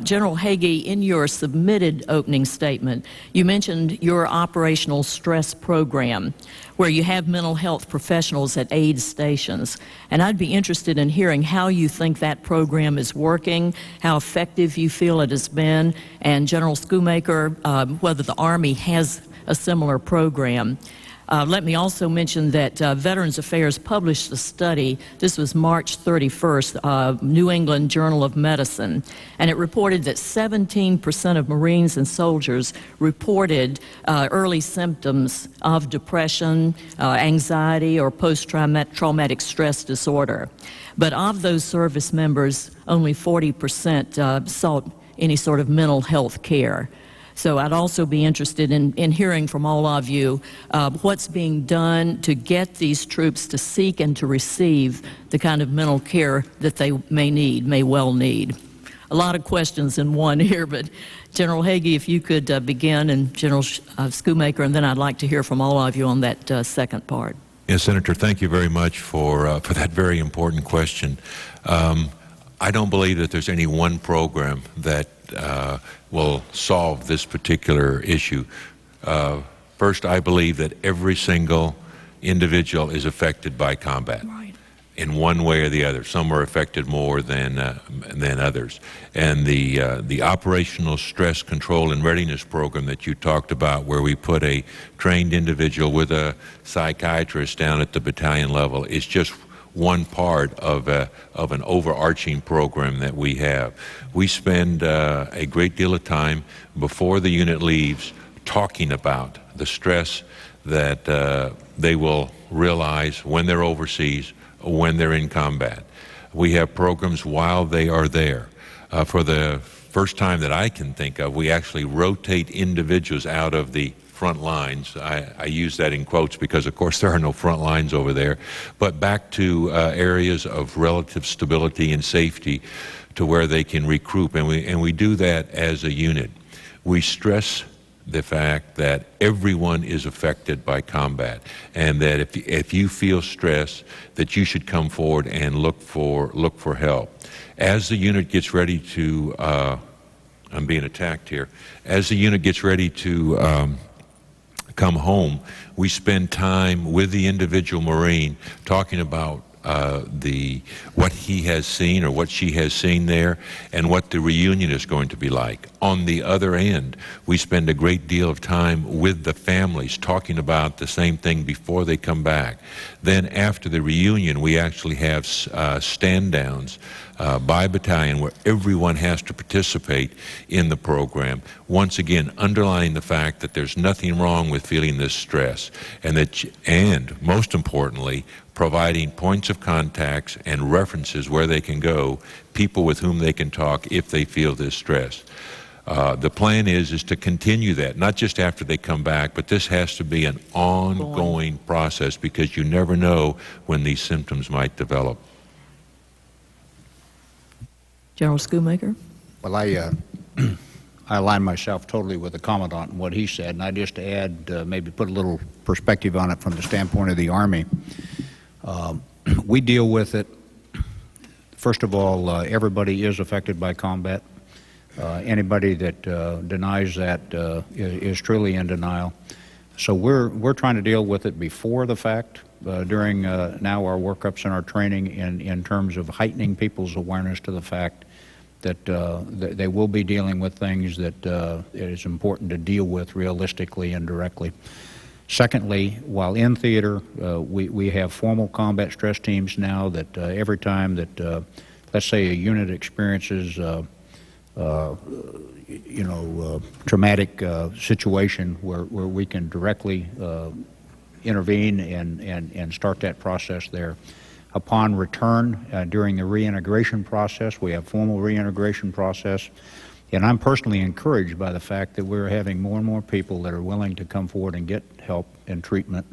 General Hagee, in your submitted opening statement, you mentioned your operational stress program, where you have mental health professionals at aid stations. And I'd be interested in hearing how you think that program is working, how effective you feel it has been, and General Schoonmaker, whether the Army has a similar program. Let me also mention that Veterans Affairs published a study. This was March 31st, New England Journal of Medicine, and it reported that 17% of Marines and soldiers reported early symptoms of depression, anxiety, or post-traumatic stress disorder. But of those service members, only 40% sought any sort of mental health care. So I'd also be interested in hearing from all of you what's being done to get these troops to seek and to receive the kind of mental care that they may well need. A lot of questions in one here, but General Hagee, if you could begin, and General Schoonmaker, and then I'd like to hear from all of you on that second part. Yes, Senator, thank you very much for that very important question. I don't believe that there's any one program that will solve this particular issue. First, I believe that every single individual is affected by combat. Right. In one way or the other. Some are affected more than others. And the operational stress control and readiness program that you talked about, where we put a trained individual with a psychiatrist down at the battalion level, is just one part of an overarching program that we have. We spend a great deal of time before the unit leaves talking about the stress that they will realize when they're overseas, when they're in combat. We have programs while they are there. For the first time that I can think of, we actually rotate individuals out of the front lines. I use that in quotes because, of course, there are no front lines over there, but back to areas of relative stability and safety to where they can recruit, and we do that as a unit. We stress the fact that everyone is affected by combat, and that if you feel stress, that you should come forward and look for help. As the unit gets ready to, I'm being attacked here. As the unit gets ready to come home, we spend time with the individual Marine talking about what he has seen or what she has seen there, and what the reunion is going to be like. On the other end, we spend a great deal of time with the families talking about the same thing before they come back. Then after the reunion, we actually have stand downs by battalion, where everyone has to participate in the program, once again underlining the fact that there's nothing wrong with feeling this stress, and most importantly, providing points of contacts and references where they can go, people with whom they can talk if they feel this stress. The plan is to continue that, not just after they come back, but this has to be an ongoing process, because you never know when these symptoms might develop. General Schoonmaker? Well, I align myself totally with the Commandant and what he said, and I just add, maybe put a little perspective on it from the standpoint of the Army. We deal with it. First of all, everybody is affected by combat. Anybody that denies that is truly in denial. So we're trying to deal with it before the fact, during now our workups and our training in terms of heightening people's awareness to the fact that they will be dealing with things that it is important to deal with realistically and directly. Secondly, while in theater, we have formal combat stress teams now that every time that, let's say, a unit experiences traumatic situation where we can directly intervene and start that process there. Upon return, during the reintegration process, we have formal reintegration process, and I'm personally encouraged by the fact that we're having more and more people that are willing to come forward and get help and treatment,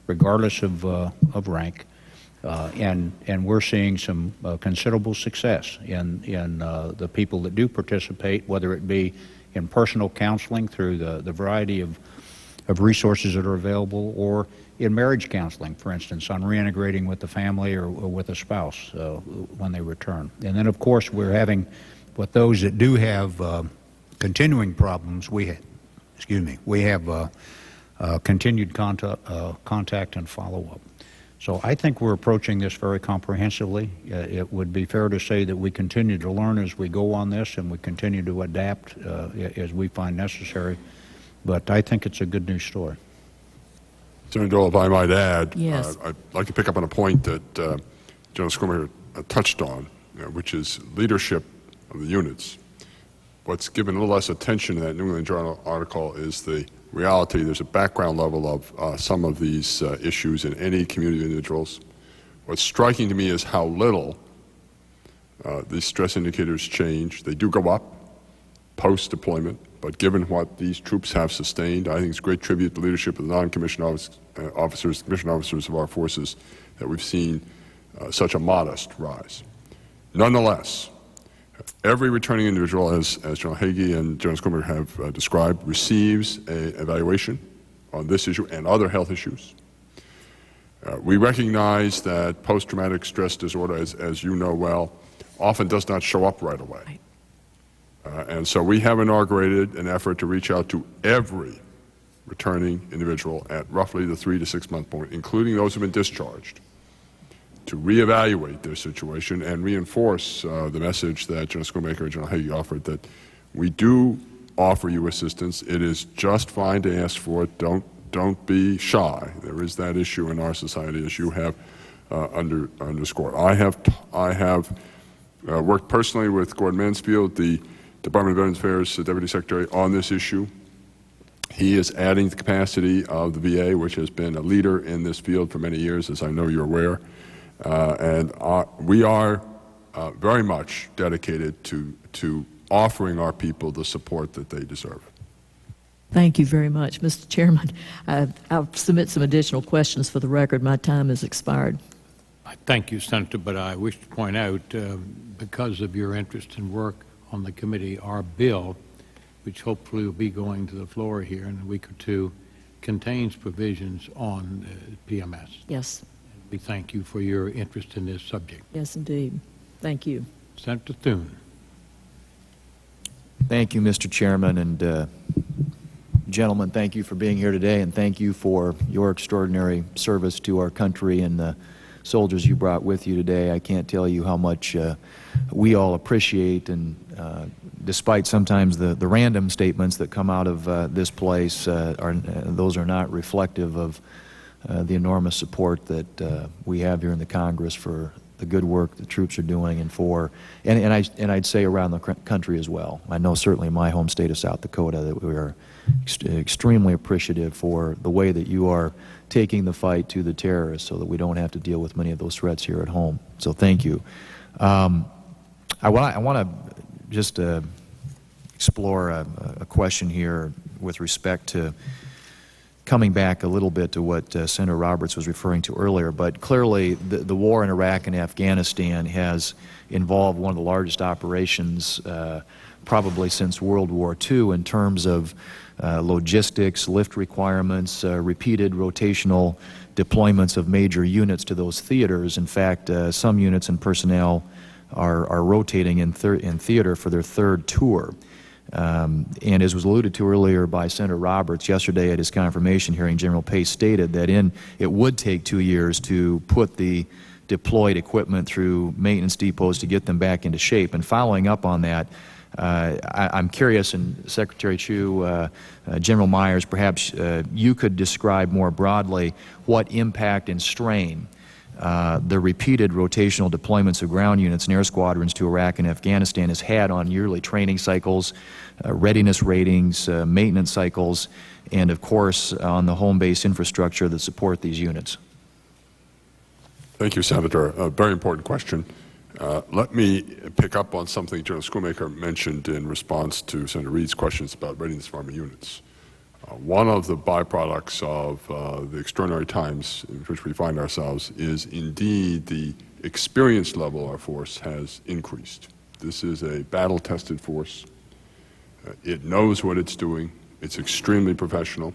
regardless of rank. And we're seeing some considerable success in the people that do participate, whether it be in personal counseling through the variety of resources that are available, or in marriage counseling, for instance, on reintegrating with the family or with a spouse when they return. And then, of course, we're having, with those that do have continuing problems, we have continued contact and follow-up. So I think we're approaching this very comprehensively. It would be fair to say that we continue to learn as we go on this, and we continue to adapt as we find necessary. But I think it's a good news story. Senator Dole, if I might add, yes. I'd like to pick up on a point that General Schoonmaker touched on, which is leadership of the units. What's given a little less attention in that New England Journal article is the reality. There's a background level of some of these issues in any community of individuals. What's striking to me is how little these stress indicators change. They do go up post-deployment, but given what these troops have sustained, I think it's a great tribute to the leadership of the non-commissioned officers, commissioned officers of our forces, that we've seen such a modest rise. Nonetheless, every returning individual, as General Hagee and General Schoonmaker have described, receives an evaluation on this issue and other health issues. We recognize that post-traumatic stress disorder, as you know well, often does not show up right away. Right. And so we have inaugurated an effort to reach out to every returning individual at roughly the 3 to 6 month point, including those who have been discharged, to reevaluate their situation and reinforce the message that General Schoonmaker and General Hagee offered, that we do offer you assistance. It is just fine to ask for it. Don't be shy. There is that issue in our society, as you have underscored. I have worked personally with Gordon Mansfield, the Department of Veterans Affairs Deputy Secretary, on this issue. He is adding the capacity of the VA, which has been a leader in this field for many years, as I know you're aware. And we are very much dedicated to offering our people the support that they deserve. Thank you very much, Mr. Chairman. I'll submit some additional questions for the record. My time has expired. Thank you, Senator, but I wish to point out, because of your interest and work on the committee, our bill, which hopefully will be going to the floor here in a week or two, contains provisions on PMS. Yes. We thank you for your interest in this subject. Yes, indeed. Thank you. Senator Thune. Thank you, Mr. Chairman, and gentlemen, thank you for being here today, and thank you for your extraordinary service to our country and the soldiers you brought with you today. I can't tell you how much we all appreciate, and despite sometimes the random statements that come out of this place, those are not reflective of the enormous support that we have here in the Congress for the good work the troops are doing, and I'd say around the country as well. I know certainly in my home state of South Dakota that we are extremely appreciative for the way that you are taking the fight to the terrorists so that we don't have to deal with many of those threats here at home. So thank you. I want to just explore a question here with respect to coming back a little bit to what Senator Roberts was referring to earlier, but clearly the war in Iraq and Afghanistan has involved one of the largest operations probably since World War II in terms of logistics, lift requirements, repeated rotational deployments of major units to those theaters. In fact, some units and personnel are rotating in theater for their third tour. And as was alluded to earlier by Senator Roberts, yesterday at his confirmation hearing, General Pace stated that it would take 2 years to put the deployed equipment through maintenance depots to get them back into shape. And following up on that, I'm curious, and Secretary Chu, General Myers, perhaps you could describe more broadly what impact and strain the repeated rotational deployments of ground units and air squadrons to Iraq and Afghanistan has had on yearly training cycles, readiness ratings, maintenance cycles, and of course on the home base infrastructure that support these units. Thank you, Senator. A very important question. Let me pick up on something General Schoolmaker mentioned in response to Senator Reed's questions about readiness of Army units. One of the byproducts of the extraordinary times in which we find ourselves is indeed the experience level of our force has increased. This is a battle-tested force. It knows what it's doing. It's extremely professional.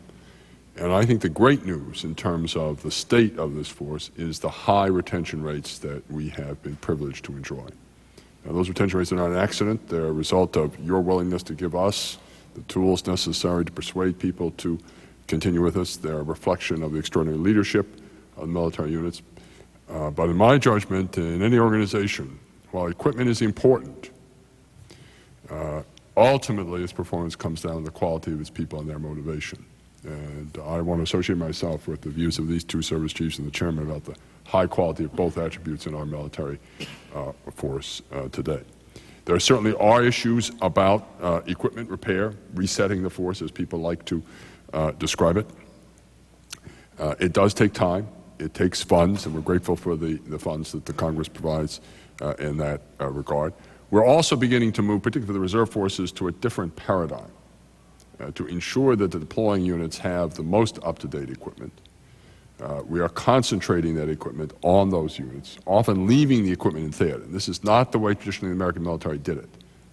And I think the great news in terms of the state of this force is the high retention rates that we have been privileged to enjoy. Now, those retention rates are not an accident. They're a result of your willingness to give us the tools necessary to persuade people to continue with us. They're a reflection of the extraordinary leadership of military units. But in my judgment, in any organization, while equipment is important, ultimately its performance comes down to the quality of its people and their motivation. And I want to associate myself with the views of these two service chiefs and the chairman about the high quality of both attributes in our military force today. There certainly are issues about equipment repair, resetting the force, as people like to describe it. It does take time. It takes funds, and we're grateful for the funds that the Congress provides in that regard. We're also beginning to move, particularly for the reserve forces, to a different paradigm to ensure that the deploying units have the most up-to-date equipment. We are concentrating that equipment on those units, often leaving the equipment in theater. This is not the way traditionally the American military did it.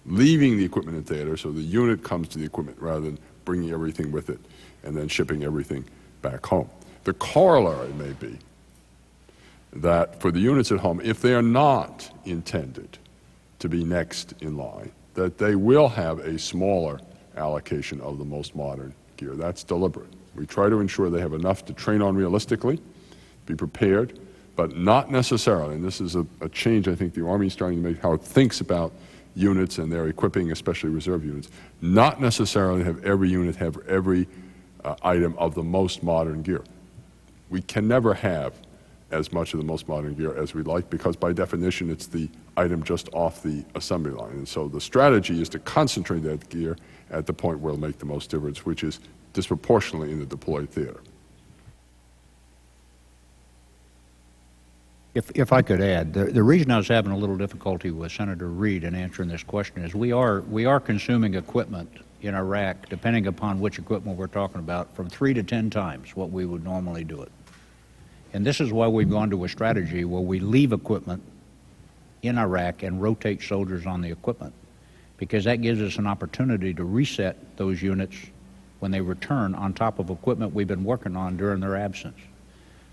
Leaving the equipment in theater so the unit comes to the equipment rather than bringing everything with it and then shipping everything back home. The corollary may be that for the units at home, if they are not intended to be next in line, that they will have a smaller allocation of the most modern gear. That's deliberate. We try to ensure they have enough to train on realistically, be prepared, but not necessarily, and this is a change I think the Army is starting to make, how it thinks about units and their equipping, especially reserve units, not necessarily have every unit have every item of the most modern gear. We can never have as much of the most modern gear as we'd like because by definition it's the item just off the assembly line. And so the strategy is to concentrate that gear at the point where it'll make the most difference, which is disproportionately in the deployed theater. If I could add, the reason I was having a little difficulty with Senator Reed in answering this question is we are consuming equipment in Iraq, depending upon which equipment we're talking about, from 3 to 10 times what we would normally do it. And this is why we've gone to a strategy where we leave equipment in Iraq and rotate soldiers on the equipment, because that gives us an opportunity to reset those units when they return on top of equipment we've been working on during their absence.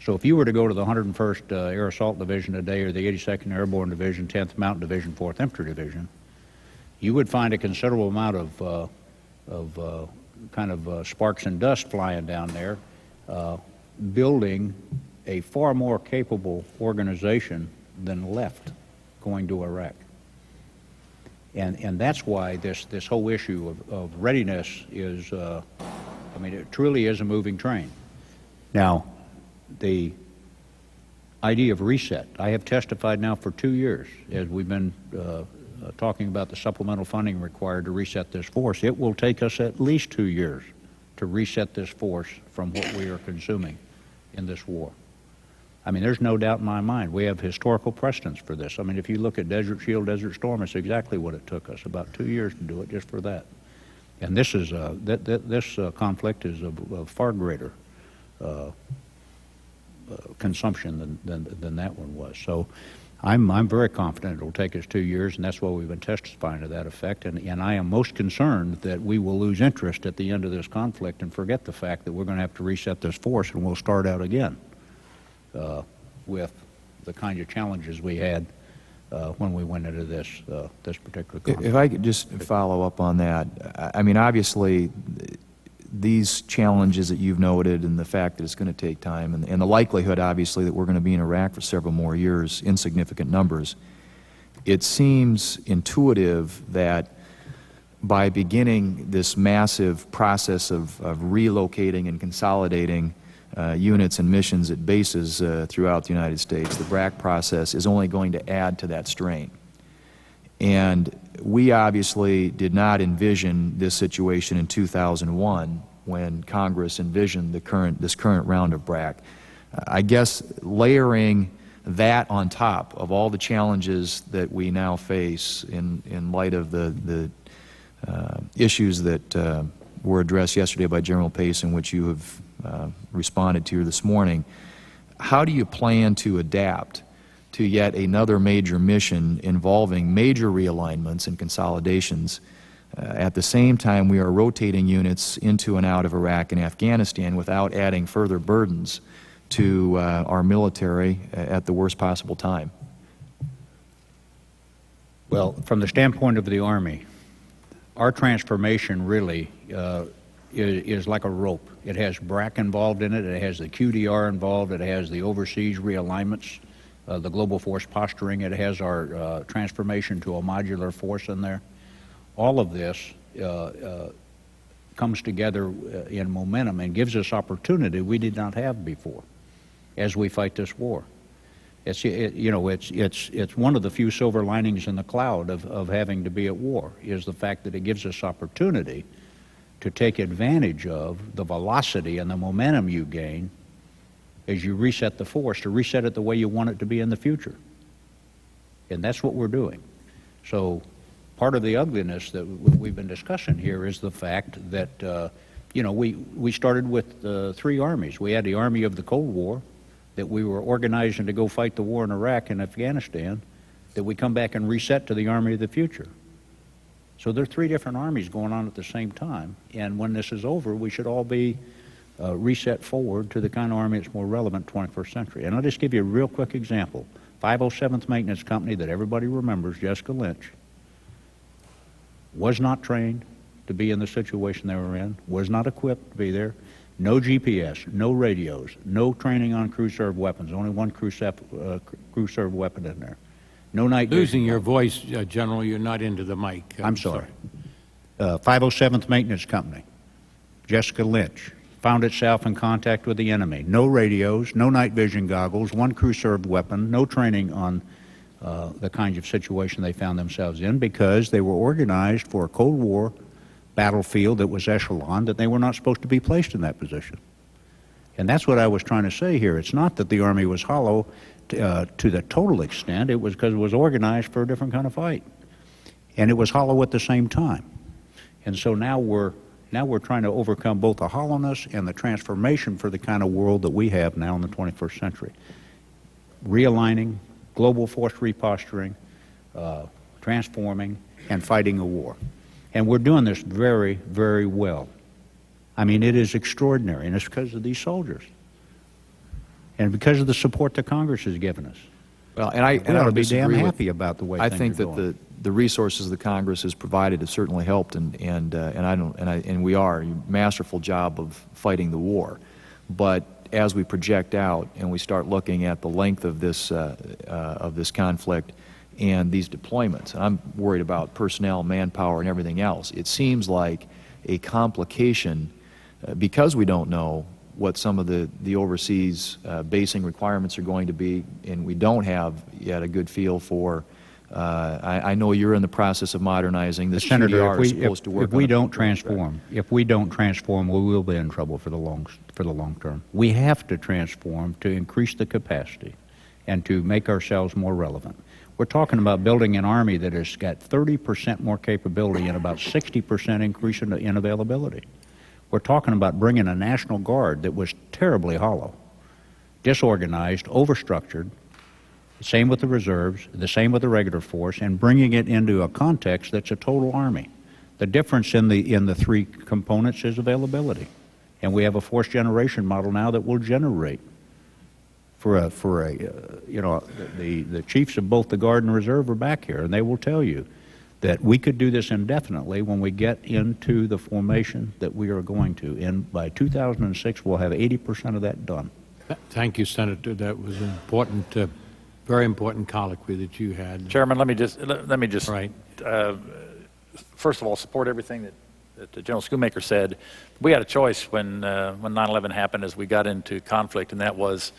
So if you were to go to the 101st Air Assault Division today or the 82nd Airborne Division, 10th Mountain Division, 4th Infantry Division, you would find a considerable amount of sparks and dust flying down there, building a far more capable organization than left going to Iraq. And that's why this whole issue of readiness is, it truly is a moving train. Now, the idea of reset. I have testified now for 2 years as we've been talking about the supplemental funding required to reset this force. It will take us at least 2 years to reset this force from what we are consuming in this war. I mean, there's no doubt in my mind. We have historical precedents for this. I mean, if you look at Desert Shield, Desert Storm, it's exactly what it took us, about 2 years to do it just for that. And this is this conflict is of far greater consumption than that one was. So I'm very confident it will take us 2 years, and that's why we've been testifying to that effect. And I am most concerned that we will lose interest at the end of this conflict and forget the fact that we're going to have to reset this force, and we'll start out again with the kind of challenges we had when we went into this particular conflict. If I could just follow up on that, I mean, obviously, these challenges that you've noted and the fact that it's going to take time and the likelihood, obviously, that we're going to be in Iraq for several more years in significant numbers, it seems intuitive that by beginning this massive process of relocating and consolidating units and missions at bases throughout the United States, the BRAC process is only going to add to that strain. And we obviously did not envision this situation in 2001 when Congress envisioned this current round of BRAC. I guess layering that on top of all the challenges that we now face in light of the issues that were addressed yesterday by General Pace, in which you have responded to this morning, how do you plan to adapt to yet another major mission involving major realignments and consolidations? At the same time, we are rotating units into and out of Iraq and Afghanistan without adding further burdens to our military at the worst possible time. Well, from the standpoint of the Army, our transformation really is like a rope. It has BRAC involved in it, it has the QDR involved, it has the overseas realignments, the global force posturing, it has our transformation to a modular force in there. All of this comes together in momentum and gives us opportunity we did not have before as we fight this war. It's one of the few silver linings in the cloud of having to be at war, is the fact that it gives us opportunity to take advantage of the velocity and the momentum you gain as you reset the force, to reset it the way you want it to be in the future. And that's what we're doing. So part of the ugliness that we've been discussing here is the fact that, we started with 3 armies. We had the Army of the Cold War, that we were organizing to go fight the war in Iraq and Afghanistan, that we come back and reset to the Army of the future. So there are 3 different armies going on at the same time, and when this is over, we should all be reset forward to the kind of Army that's more relevant 21st century. And I'll just give you a real quick example. 507th Maintenance Company, that everybody remembers, Jessica Lynch, was not trained to be in the situation they were in, was not equipped to be there. No GPS, no radios, no training on crew-served weapons, only one crew-served weapon in there. No night vision. Losing your voice, General, you're not into the mic. I'm sorry. 507th Maintenance Company, Jessica Lynch, found itself in contact with the enemy. No radios, no night vision goggles, one crew-served weapon, no training on the kinds of situation they found themselves in, because they were organized for a Cold War battlefield that was echelon, that they were not supposed to be placed in that position. And that's what I was trying to say here. It's not that the Army was hollow to the total extent. It was because it was organized for a different kind of fight. And it was hollow at the same time. And so now we're trying to overcome both the hollowness and the transformation for the kind of world that we have now in the 21st century. Realigning, global force reposturing, transforming, and fighting a war. And we're doing this very, very well. I mean, it is extraordinary, and it's because of these soldiers. And because of the support that Congress has given us. Well, and I ought to be damn disagree happy about the way I things think are that going. the resources the Congress has provided have certainly helped, and we are a masterful job of fighting the war. But as we project out and we start looking at the length of this conflict and these deployments, and I'm worried about personnel, manpower, and everything else, it seems like a complication because we don't know what some of the overseas basing requirements are going to be, and we don't have yet a good feel for. I know you're in the process of modernizing this. Senator, GDR is supposed to work if we on a don't program. transform, we will be in trouble for the long term. We have to transform to increase the capacity and to make ourselves more relevant. We're talking about building an Army that has got 30% more capability and about 60% increase in availability. We're talking about bringing a National Guard that was terribly hollow, disorganized, overstructured, the same with the reserves, the same with the regular force, and bringing it into a context that's a total Army. The difference in the three components is availability. And we have a force generation model now that will generate the chiefs of both the Guard and Reserve are back here, and they will tell you that we could do this indefinitely when we get into the formation that we are going to. And by 2006, we'll have 80% of that done. Thank you, Senator. That was an important, very important colloquy that you had. Chairman, let me just right. First of all, support everything that the General Schoonmaker said. We had a choice when 9/11 happened as we got into conflict, and that was,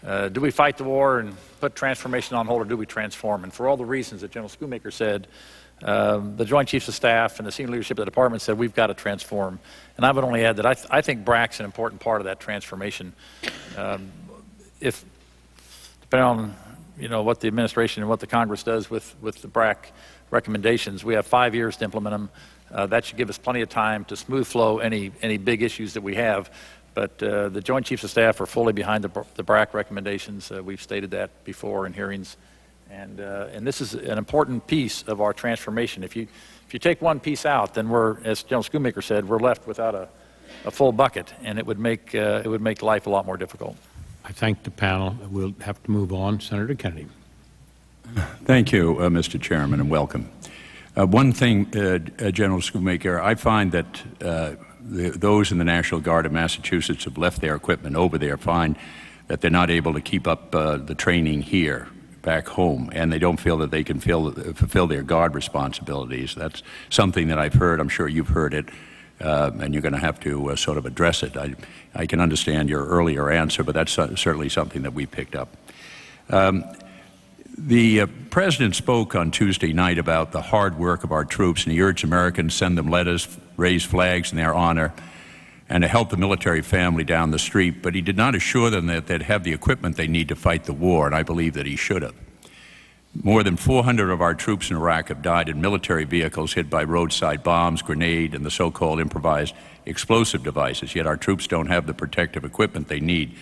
do we fight the war and put transformation on hold, or do we transform? And for all the reasons that General Schoonmaker said, the Joint Chiefs of Staff and the senior leadership of the department said we've got to transform. And I would only add that I think BRAC's an important part of that transformation. If, depending on what the administration and what the Congress does with the BRAC recommendations, we have 5 years to implement them. That should give us plenty of time to smooth flow any big issues that we have. But the Joint Chiefs of Staff are fully behind the BRAC recommendations. We've stated that before in hearings. And this is an important piece of our transformation. If you take one piece out, then we're, as General Schoonmaker said, we're left without a full bucket, and it would make life a lot more difficult. I thank the panel. We'll have to move on. Senator Kennedy. Thank you, Mr. Chairman, and welcome. One thing, General Schoonmaker, I find that those in the National Guard of Massachusetts have left their equipment over there, find that they're not able to keep up the training here back home, and they don't feel that they can fulfill their Guard responsibilities. That's something that I've heard. I'm sure you've heard it, and you're going to have to sort of address it. I can understand your earlier answer, but that's certainly something that we picked up. The President spoke on Tuesday night about the hard work of our troops, and he urged Americans to send them letters, raise flags in their honor, and to help the military family down the street, but he did not assure them that they'd have the equipment they need to fight the war, and I believe that he should have. More than 400 of our troops in Iraq have died in military vehicles hit by roadside bombs, grenade, and the so-called improvised explosive devices, yet our troops don't have the protective equipment they need.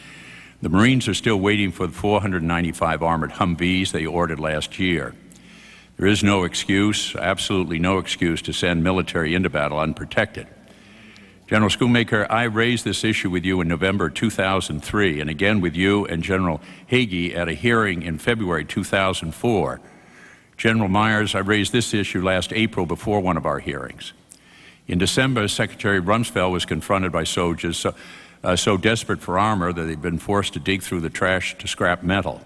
The Marines are still waiting for the 495 armored Humvees they ordered last year. There is no excuse, absolutely no excuse, to send military into battle unprotected. General Schoonmaker, I raised this issue with you in November 2003, and again with you and General Hagee at a hearing in February 2004. General Myers, I raised this issue last April before one of our hearings. In December, Secretary Rumsfeld was confronted by soldiers so desperate for armor that they'd been forced to dig through the trash to scrap metal.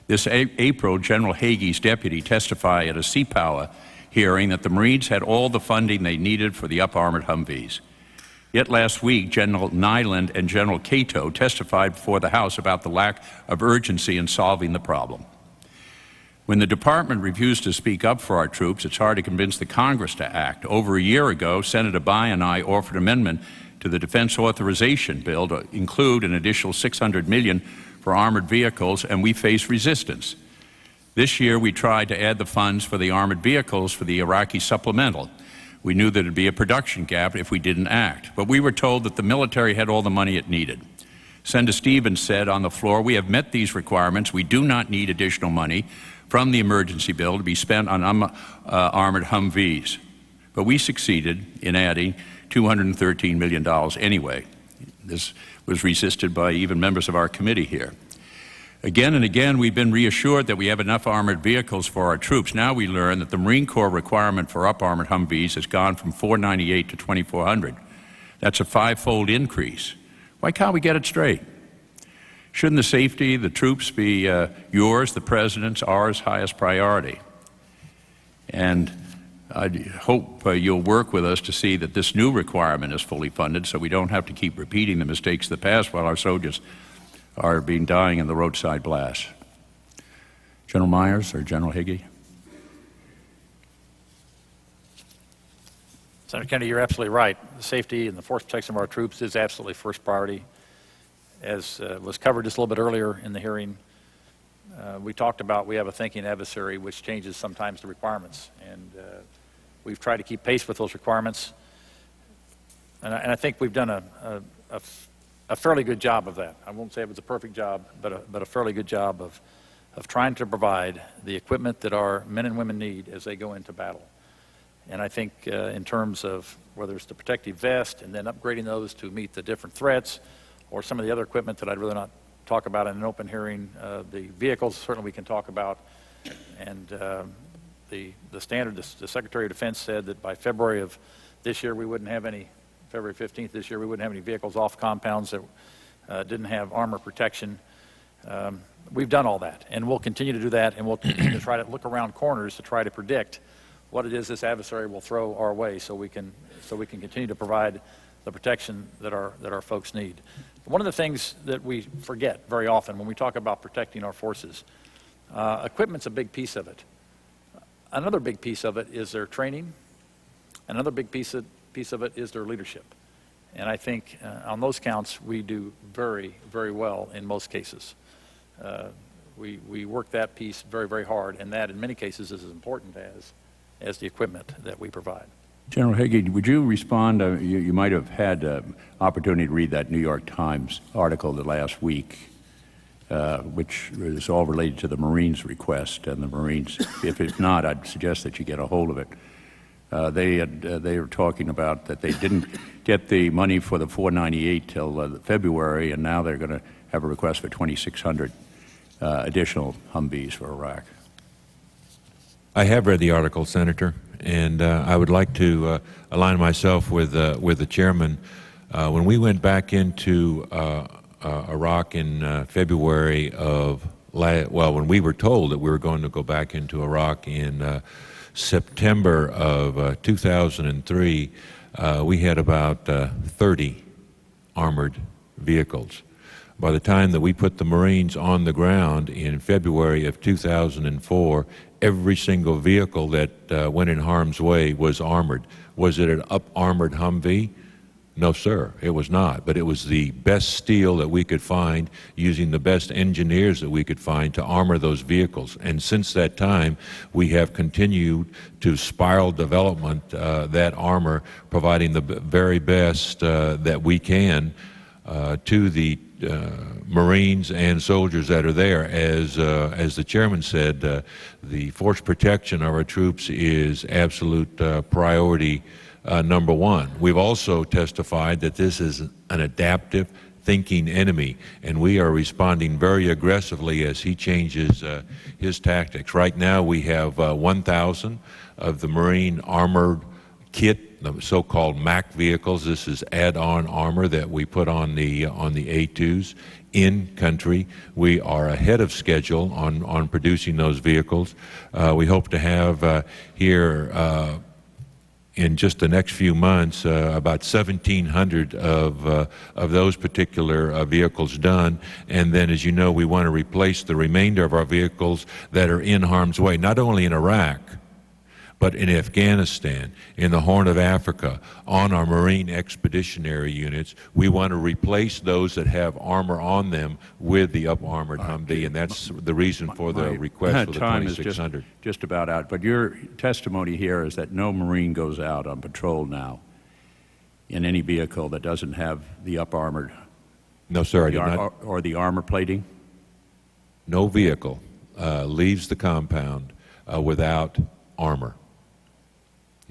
This April, General Hagee's deputy testified at a Sea Power hearing that the Marines had all the funding they needed for the up-armored Humvees. Yet last week, General Nyland and General Cato testified before the House about the lack of urgency in solving the problem. When the department refused to speak up for our troops, it's hard to convince the Congress to act. Over a year ago, Senator Bayh and I offered an amendment to the Defense Authorization Bill to include an additional $600 million for armored vehicles, and we faced resistance. This year, we tried to add the funds for the armored vehicles for the Iraqi supplemental. We knew that there'd be a production gap if we didn't act, but we were told that the military had all the money it needed. Senator Stevens said on the floor, we have met these requirements. We do not need additional money from the emergency bill to be spent on armored Humvees. But we succeeded in adding $213 million anyway. This was resisted by even members of our committee here. Again and again, we've been reassured that we have enough armored vehicles for our troops. Now we learn that the Marine Corps requirement for up-armored Humvees has gone from 498 to 2,400. That's a 5-fold increase. Why can't we get it straight? Shouldn't the safety of the troops be yours, the President's, ours, highest priority? And I hope you'll work with us to see that this new requirement is fully funded so we don't have to keep repeating the mistakes of the past while our soldiers are dying in the roadside blasts. General Myers or General Higgy? Senator Kennedy, you're absolutely right. The safety and the force protection of our troops is absolutely first priority. As was covered just a little bit earlier in the hearing, we talked about we have a thinking adversary which changes sometimes the requirements, and we've tried to keep pace with those requirements, and I think we've done a fairly good job of that. I won't say it was a perfect job, but a fairly good job of trying to provide the equipment that our men and women need as they go into battle. And I think in terms of whether it's the protective vest and then upgrading those to meet the different threats, or some of the other equipment that I'd rather not talk about in an open hearing, the vehicles certainly we can talk about, and the standard, the Secretary of Defense said that by February of this year we wouldn't have any, February 15th this year, we wouldn't have any vehicles off compounds that didn't have armor protection. We've done all that, and we'll continue to do that, and we'll continue to try to look around corners to try to predict what it is this adversary will throw our way, so we can continue to provide the protection that our folks need. One of the things that we forget very often when we talk about protecting our forces, equipment's a big piece of it. Another big piece of it is their training. Another big piece of it is their leadership. And I think on those counts, we do very, very well in most cases. We work that piece very, very hard, and that in many cases is as important as the equipment that we provide. General Hagee, would you respond? You might have had an opportunity to read that New York Times article the last week, which is all related to the Marines' request, and the Marines, if not, I'd suggest that you get a hold of it. They were talking about that they didn't get the money for the 498 till February, and now they're going to have a request for 2,600 additional Humvees for Iraq. I have read the article, Senator, and I would like to align myself with the chairman. When we went back into Iraq in February of when we were told that we were going to go back into Iraq in September of 2003, we had about 30 armored vehicles. By the time that we put the Marines on the ground in February of 2004, every single vehicle that went in harm's way was armored. Was it an up-armored Humvee? No, sir, it was not. But it was the best steel that we could find, using the best engineers that we could find to armor those vehicles. And since that time, we have continued to spiral development that armor, providing the very best that we can to the Marines and soldiers that are there. As the chairman said, the force protection of our troops is absolute priority number one. We've also testified that this is an adaptive thinking enemy, and we are responding very aggressively as he changes his tactics. Right now we have 1,000 of the Marine armored kit, the so-called MAC vehicles. This is add-on armor that we put on the A2s in country. We are ahead of schedule on producing those vehicles. We hope to have here in just the next few months about 1,700 of those particular vehicles done. And then, as you know, we want to replace the remainder of our vehicles that are in harm's way, not only in Iraq, but in Afghanistan, in the Horn of Africa, on our Marine Expeditionary Units. We want to replace those that have armor on them with the up-armored Humvee, and that's the reason for the request for the 2,600. Just about out, but your testimony here is that no Marine goes out on patrol now in any vehicle that doesn't have the up-armored. No, sir, I did not. Or the armor plating? No vehicle leaves the compound without armor.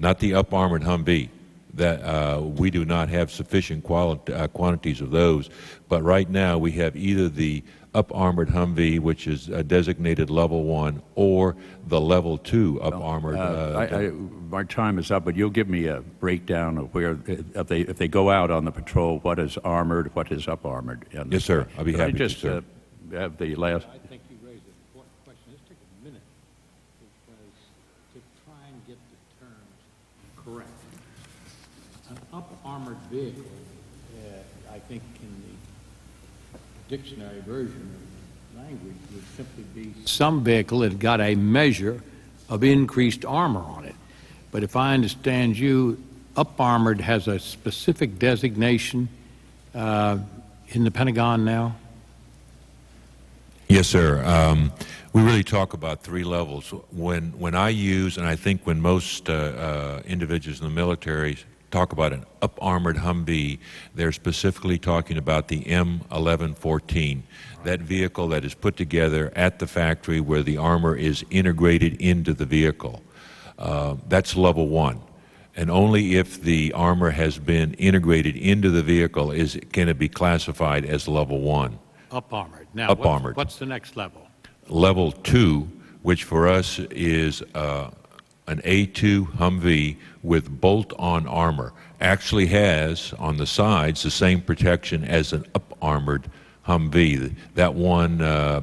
Not the up-armored Humvee. That we do not have sufficient quantities of those. But right now we have either the up-armored Humvee, which is designated level 1, or the level 2 up-armored. My time is up, but you'll give me a breakdown of where, if they go out on the patrol, what is armored, what is up-armored. Yes, sir. I'll be happy to, sir. Have the last. I think you raised an important question. Let's take a minute, because to try and get the term correct. An up-armored vehicle, I think in the dictionary version of language, would simply be some vehicle that got a measure of increased armor on it. But if I understand you, up-armored has a specific designation in the Pentagon now? Yes, sir. We really talk about three levels. When I use, and I think when most individuals in the military talk about an up-armored Humvee, they're specifically talking about the M1114, that vehicle that is put together at the factory where the armor is integrated into the vehicle. That's level one. And only if the armor has been integrated into the vehicle can it be classified as level one. Up-armored. Now, Up-armored. what's the next level? Level 2, which for us is an A2 Humvee with bolt-on armor, actually has on the sides the same protection as an up-armored Humvee. That one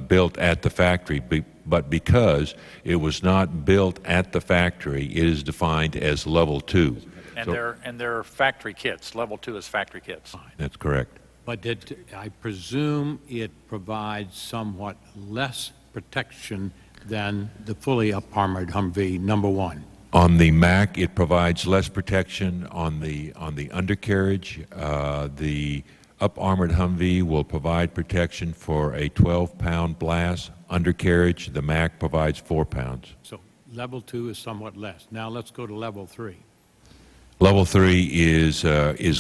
built at the factory, but because it was not built at the factory, it is defined as level 2. And they're factory kits. Level 2 is factory kits. That's correct. But I presume it provides somewhat less protection than the fully up-armored Humvee, number one. On the Mac, it provides less protection on the undercarriage. The up-armored Humvee will provide protection for a 12-pound blast undercarriage. The Mac provides 4 pounds. So level 2 is somewhat less. Now let's go to level 3. Level 3 is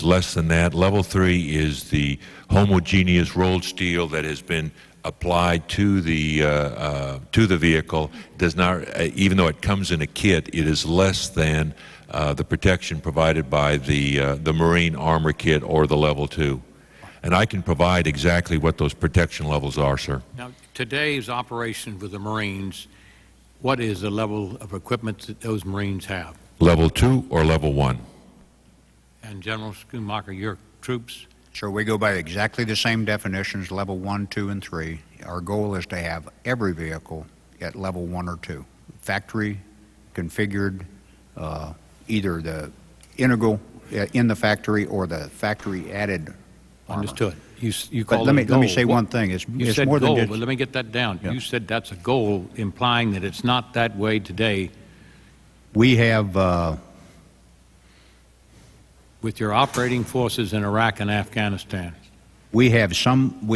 less than that. Level 3 is the homogeneous rolled steel that has been applied to the vehicle. Does not, even though it comes in a kit, it is less than the protection provided by the Marine Armor Kit or the Level 2. And I can provide exactly what those protection levels are, sir. Now, today's operation with the Marines, what is the level of equipment that those Marines have? Level 2 or level 1? And General Schumacher, your troops? Sure, we go by exactly the same definitions, level 1, 2, and 3. Our goal is to have every vehicle at level 1 or 2. Factory configured, either the integral in the factory or the factory added armor. Understood. You call let it goal. me say one thing. You It's said more goal, than just, but let me get that down. Yeah. You said that's a goal, implying that it's not that way today. we have With your operating forces in Iraq and Afghanistan. some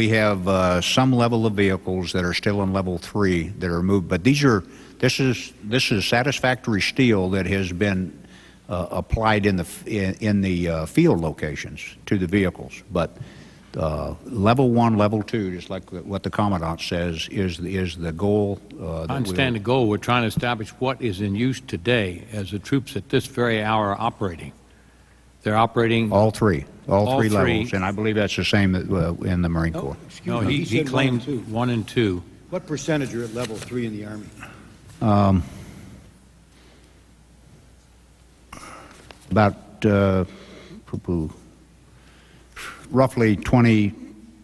level of vehicles that are still in level 3 that are moved, but this is satisfactory steel that has been applied in the field locations to the vehicles. But level 1, level 2, just like what the Commandant says, is the goal. I understand the goal. We're trying to establish what is in use today as the troops at this very hour are operating. They're operating all three three. levels, and I believe that's the same in the Marine Corps. No, he claimed 1 and 2. What percentage are at level 3 in the Army? About roughly 20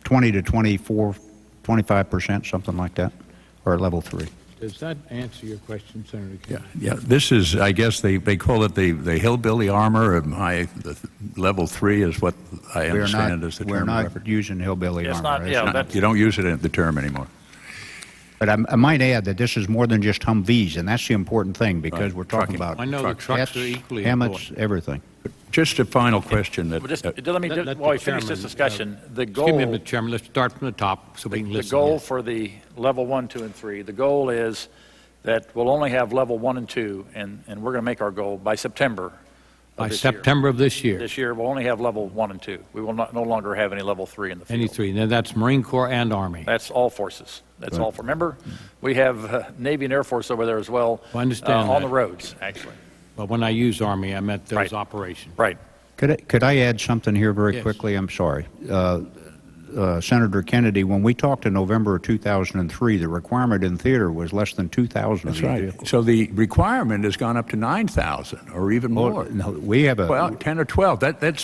to 24, 25%, something like that, are at level 3. Does that answer your question, Senator Kennedy? Yeah. This is, I guess they call it the hillbilly armor. The level 3 is what I understand is the term. We're not referred. using hillbilly It's armor. not, yeah, that's, You don't use it in the term anymore. But I might add that this is more than just Humvees, and that's the important thing, because we're talking Trucking. about I know the trucks are equally Hammocks, important. everything. Just a final question that well, just, let me, let while we the finish this chairman, discussion, the Excuse me, goal, Mr. Chairman, let's start from the top so we can the listen. goal for the level 1, 2, and 3, the goal is that we'll only have level 1 and 2, and we're going to make our goal by September. By September of this year. This year, we'll only have level 1 and 2. We will no longer have any level 3 in the field. Any 3. Now, that's Marine Corps and Army. That's all forces. That's all. Remember, we have Navy and Air Force over there as well. I understand on that. the roads, actually. But when I use Army, I meant those Right. operations. Right. Could I add something here very Yes. quickly? I'm sorry. Senator Kennedy, when we talked in November of 2003, the requirement in theater was less than 2,000 of That's these right. vehicles. So the requirement has gone up to 9,000 or even more. No, we have Well, 10 or 12. But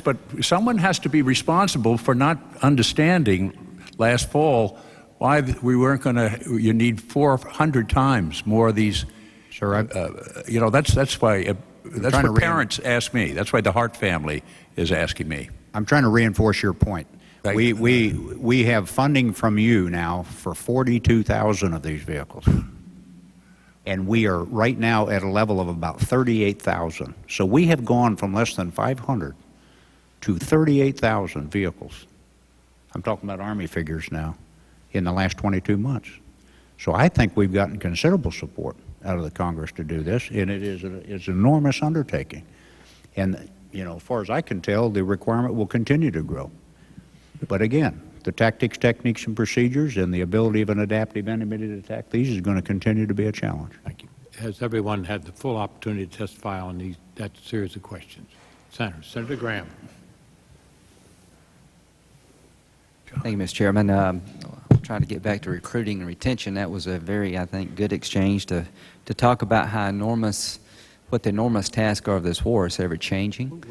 someone has to be responsible for not understanding last fall why we weren't going to. You need 400 times more of these. Sir, that's why That's what parents ask me. That's why the Hart family is asking me. I'm trying to reinforce your point. We have funding from you now for 42,000 of these vehicles. And we are right now at a level of about 38,000. So we have gone from less than 500 to 38,000 vehicles. I'm talking about Army figures now in the last 22 months. So I think we've gotten considerable support out of the Congress to do this, and it's an enormous undertaking. And, you know, as far as I can tell, the requirement will continue to grow. But again, the tactics, techniques, and procedures and the ability of an adaptive enemy to attack these is going to continue to be a challenge. Thank you. Has everyone had the full opportunity to testify on that series of questions? Senator Graham. Thank you, Mr. Chairman. Trying to get back to recruiting and retention, that was a very, I think, good exchange to talk about how what the enormous tasks are of this war. It's ever changing.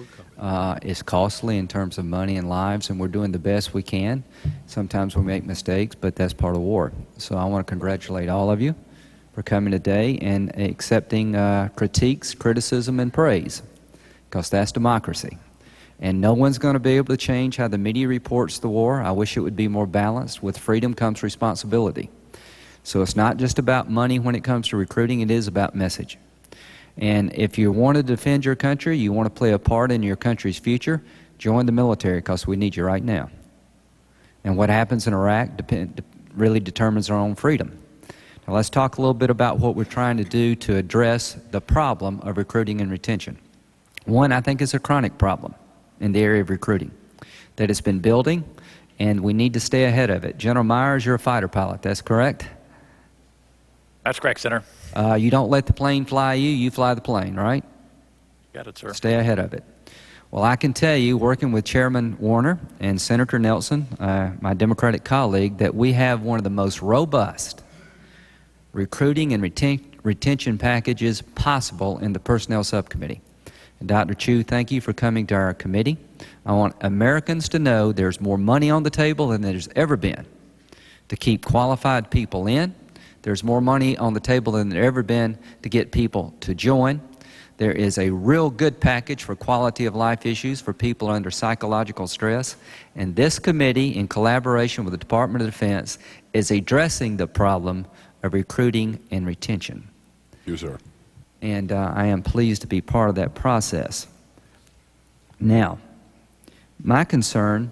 It's costly in terms of money and lives, and we're doing the best we can. Sometimes we make mistakes, but that's part of war. So I want to congratulate all of you for coming today and accepting critiques, criticism, and praise, because that's democracy. And no one's going to be able to change how the media reports the war. I wish it would be more balanced. With freedom comes responsibility. So it's not just about money when it comes to recruiting, it is about message. And if you want to defend your country, you want to play a part in your country's future, join the military, because we need you right now. And what happens in Iraq really determines our own freedom. Now let's talk a little bit about what we're trying to do to address the problem of recruiting and retention. One, I think, is a chronic problem in the area of recruiting that it's been building, and we need to stay ahead of it. General Myers, you're a fighter pilot, that's correct? That's correct, Senator. You don't let the plane fly you, you fly the plane, right? Got it, sir. Stay ahead of it. Well, I can tell you, working with Chairman Warner and Senator Nelson, my Democratic colleague, that we have one of the most robust recruiting and retention packages possible in the Personnel Subcommittee. And Dr. Chu, thank you for coming to our committee. I want Americans to know there's more money on the table than there's ever been to keep qualified people in. There's more money on the table than there ever been to get people to join. There is a real good package for quality of life issues for people under psychological stress. And this committee, in collaboration with the Department of Defense, is addressing the problem of recruiting and retention. You, sir. And I am pleased to be part of that process. Now, my concern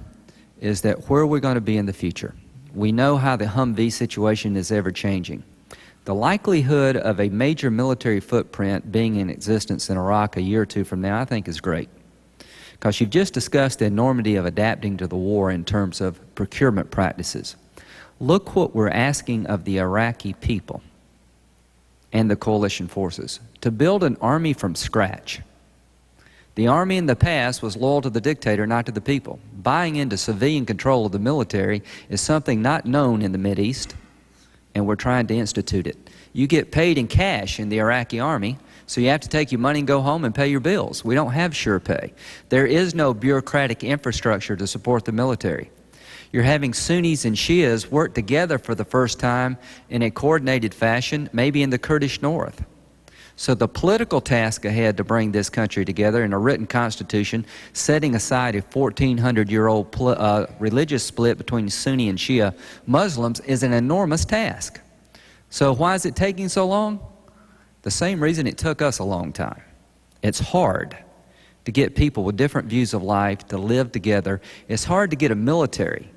is that where we're going to be in the future. We know how the Humvee situation is ever changing. The likelihood of a major military footprint being in existence in Iraq a year or two from now, I think, is great. Because you've just discussed the enormity of adapting to the war in terms of procurement practices. Look what we're asking of the Iraqi people and the coalition forces, to build an army from scratch. The army in the past was loyal to the dictator, not to the people. Buying into civilian control of the military is something not known in the Mideast, and we're trying to institute it. You get paid in cash in the Iraqi army, so you have to take your money and go home and pay your bills. We don't have sure pay. There is no bureaucratic infrastructure to support the military. You're having Sunnis and Shias work together for the first time in a coordinated fashion, maybe in the Kurdish north. So the political task ahead to bring this country together in a written constitution, setting aside a 1,400-year-old religious split between Sunni and Shia Muslims, is an enormous task. So why is it taking so long? The same reason it took us a long time. It's hard to get people with different views of life to live together. It's hard to get a military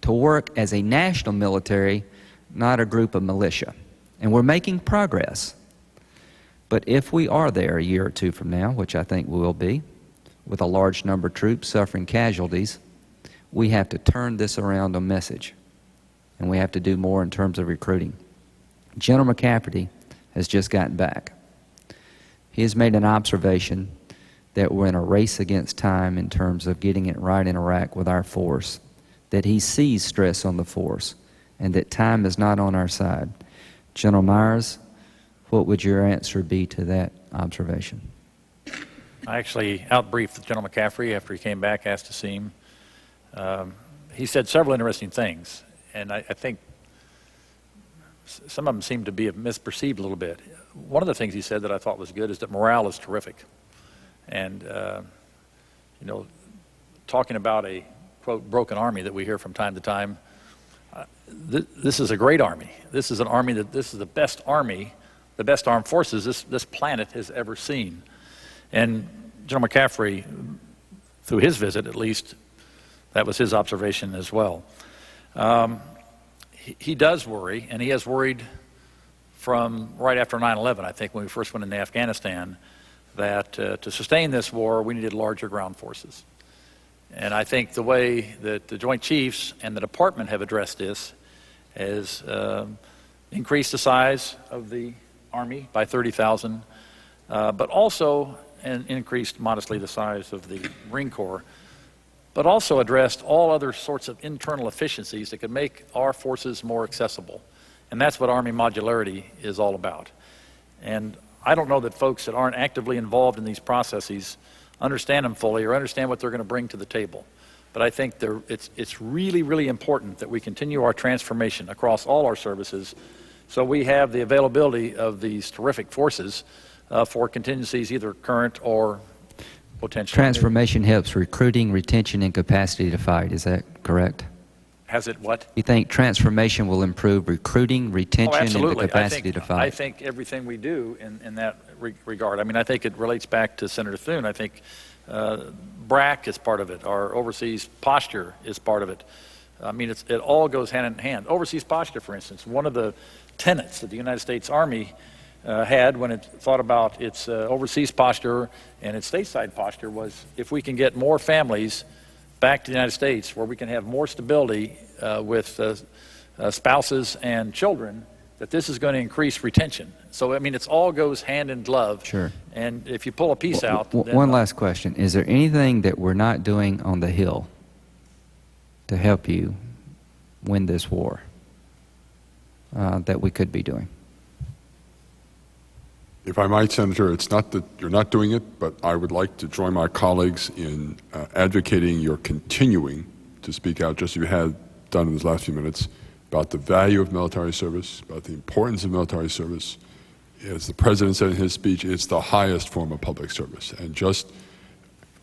to work as a national military, not a group of militia. And we're making progress. But if we are there a year or two from now, which I think we will be, with a large number of troops suffering casualties, we have to turn this around on message. And we have to do more in terms of recruiting. General McCafferty has just gotten back. He has made an observation that we're in a race against time in terms of getting it right in Iraq with our force, that he sees stress on the force, and that time is not on our side. General Myers, what would your answer be to that observation? I actually outbriefed General McCaffrey after he came back, asked to see him. He said several interesting things, and I think some of them seem to be misperceived a little bit. One of the things he said that I thought was good is that morale is terrific. And, talking about a, quote, broken army that we hear from time to time, this is a great army. This is an army this is the best army, the best armed forces this planet has ever seen. And General McCaffrey, through his visit at least, that was his observation as well. He does worry, and he has worried from right after 9/11, I think, when we first went into Afghanistan, that to sustain this war, we needed larger ground forces. And I think the way that the Joint Chiefs and the Department have addressed this is increased the size of the Army by 30,000, but also increased modestly the size of the Marine Corps, but also addressed all other sorts of internal efficiencies that could make our forces more accessible. And that's what Army modularity is all about. And I don't know that folks that aren't actively involved in these processes understand them fully or understand what they're going to bring to the table. But I think it's really, really important that we continue our transformation across all our services so we have the availability of these terrific forces for contingencies, either current or potential. Transformation helps recruiting, retention, and capacity to fight. Is that correct? Has it what? You think transformation will improve recruiting, retention, and the capacity to fight? I think everything we do in that regard. I mean, I think it relates back to Senator Thune. I think BRAC is part of it. Our overseas posture is part of it. I mean, it all goes hand in hand. Overseas posture, for instance, one of the tenets that the United States Army had when it thought about its overseas posture and its stateside posture was if we can get more families back to the United States where we can have more stability with spouses and children, that this is going to increase retention. So, I mean, it all goes hand in glove. Sure. And if you pull a piece out... One last question. Is there anything that we're not doing on the Hill to help you win this war that we could be doing? If I might, Senator, it's not that you're not doing it, but I would like to join my colleagues in advocating your continuing to speak out, just as you had done in these last few minutes, about the value of military service, about the importance of military service. As the President said in his speech, it's the highest form of public service. And just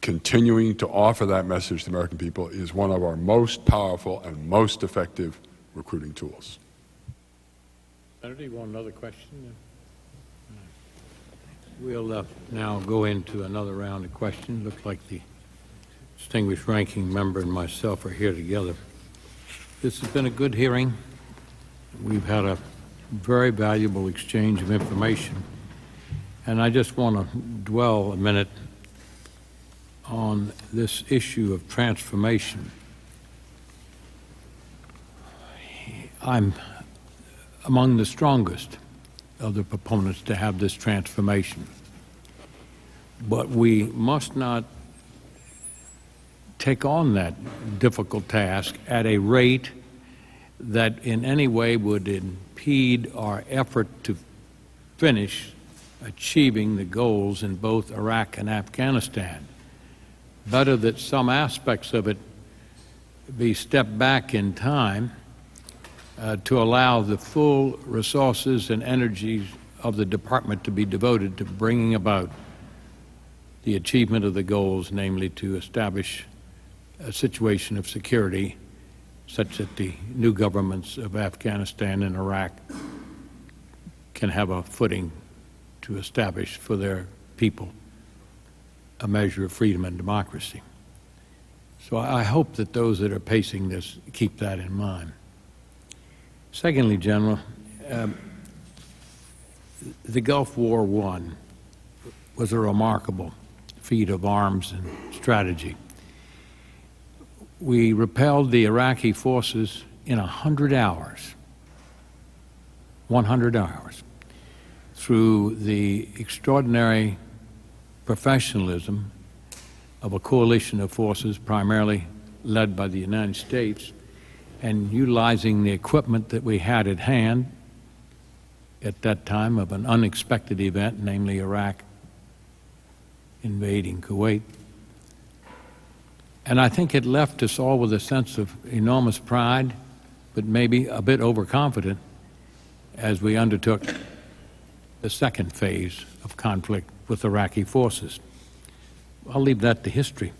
continuing to offer that message to the American people is one of our most powerful and most effective recruiting tools. Senator, you want another question? We'll now go into another round of questions. Looks like the distinguished ranking member and myself are here together. This has been a good hearing. We've had a very valuable exchange of information. And I just want to dwell a minute on this issue of transformation. I'm among the strongest of the proponents to have this transformation. But we must not take on that difficult task at a rate that in any way would impede our effort to finish achieving the goals in both Iraq and Afghanistan. Better that some aspects of it be stepped back in time to allow the full resources and energies of the department to be devoted to bringing about the achievement of the goals, namely to establish a situation of security such that the new governments of Afghanistan and Iraq can have a footing to establish for their people a measure of freedom and democracy. So I hope that those that are pacing this keep that in mind. Secondly, General, the Gulf War I was a remarkable feat of arms and strategy. We repelled the Iraqi forces in 100 hours, 100 hours, through the extraordinary professionalism of a coalition of forces primarily led by the United States, and utilizing the equipment that we had at hand at that time of an unexpected event, namely Iraq invading Kuwait. And I think it left us all with a sense of enormous pride, but maybe a bit overconfident as we undertook the second phase of conflict with Iraqi forces. I'll leave that to history.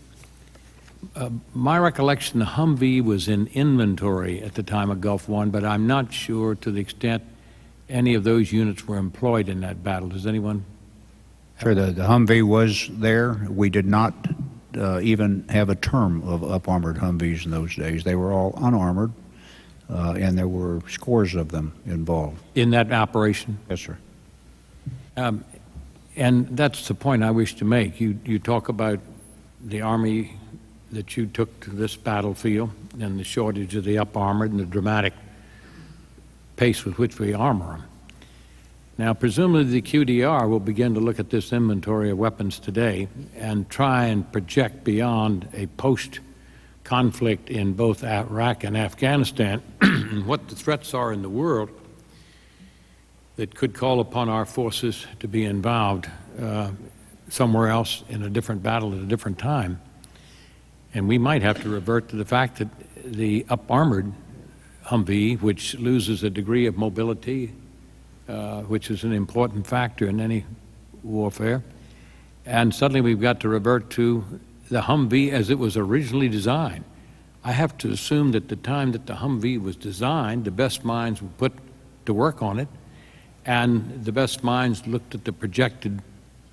My recollection, the Humvee was in inventory at the time of Gulf War, but I'm not sure to the extent any of those units were employed in that battle. Does anyone? Sure, the Humvee was there. We did not even have a term of up-armored Humvees in those days. They were all unarmored, and there were scores of them involved. In that operation? Yes, sir. And that's the point I wish to make. You talk about the Army that you took to this battlefield and the shortage of the up-armored and the dramatic pace with which we armor them. Now, presumably the QDR will begin to look at this inventory of weapons today and try and project beyond a post-conflict in both Iraq and Afghanistan what the threats are in the world that could call upon our forces to be involved somewhere else in a different battle at a different time. And we might have to revert to the fact that the up-armored Humvee, which loses a degree of mobility, which is an important factor in any warfare, and suddenly we've got to revert to the Humvee as it was originally designed. I have to assume that the time that the Humvee was designed, the best minds were put to work on it, and the best minds looked at the projected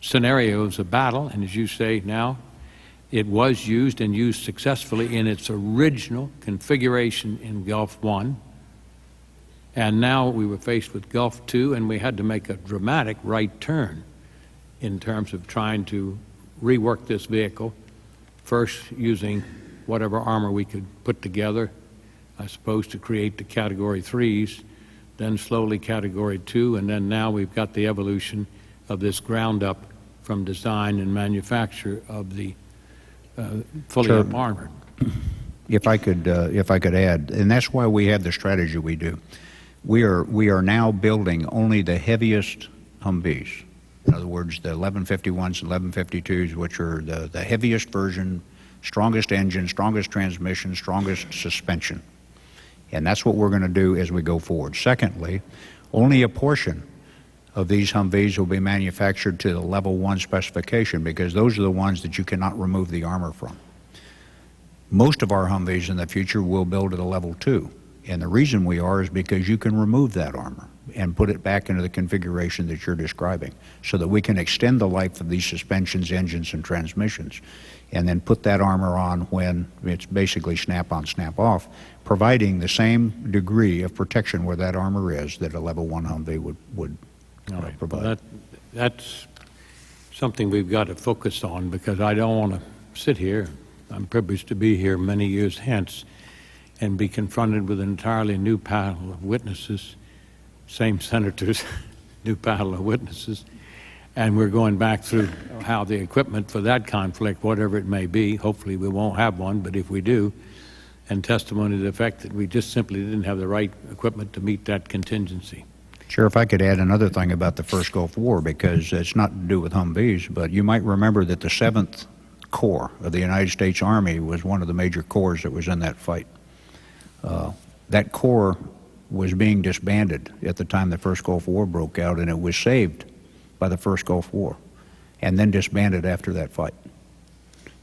scenarios of battle, and as you say now, it was used and used successfully in its original configuration in Gulf War. And now we were faced with Gulf II, and we had to make a dramatic right turn in terms of trying to rework this vehicle, first using whatever armor we could put together, I suppose, to create the Category 3s, then slowly Category 2, and then now we've got the evolution of this ground up from design and manufacture of the fully Sure. up-armored. If I could add, and that's why we have the strategy we do. We are now building only the heaviest Humvees. In other words, the 1151s and 1152s, which are the heaviest version, strongest engine, strongest transmission, strongest suspension. And that's what we're going to do as we go forward. Secondly, only a portion of these Humvees will be manufactured to the level 1 specification, because those are the ones that you cannot remove the armor from. Most of our Humvees in the future will build at a level 2. And the reason we are is because you can remove that armor and put it back into the configuration that you're describing, so that we can extend the life of these suspensions, engines, and transmissions, and then put that armor on when it's basically snap-on, snap-off, providing the same degree of protection where that armor is that a level 1 Humvee would provide. Well, that's something we've got to focus on, because I don't want to sit here. I'm privileged to be here many years hence and be confronted with an entirely new panel of witnesses, same senators, new panel of witnesses, and we're going back through how the equipment for that conflict, whatever it may be, hopefully we won't have one, but if we do, and testimony to the fact that we just simply didn't have the right equipment to meet that contingency. Sure, if I could add another thing about the first Gulf War, because it's not to do with Humvees, but you might remember that the 7th Corps of the United States Army was one of the major corps that was in that fight. That corps was being disbanded at the time the first Gulf War broke out, and it was saved by the first Gulf War, and then disbanded after that fight.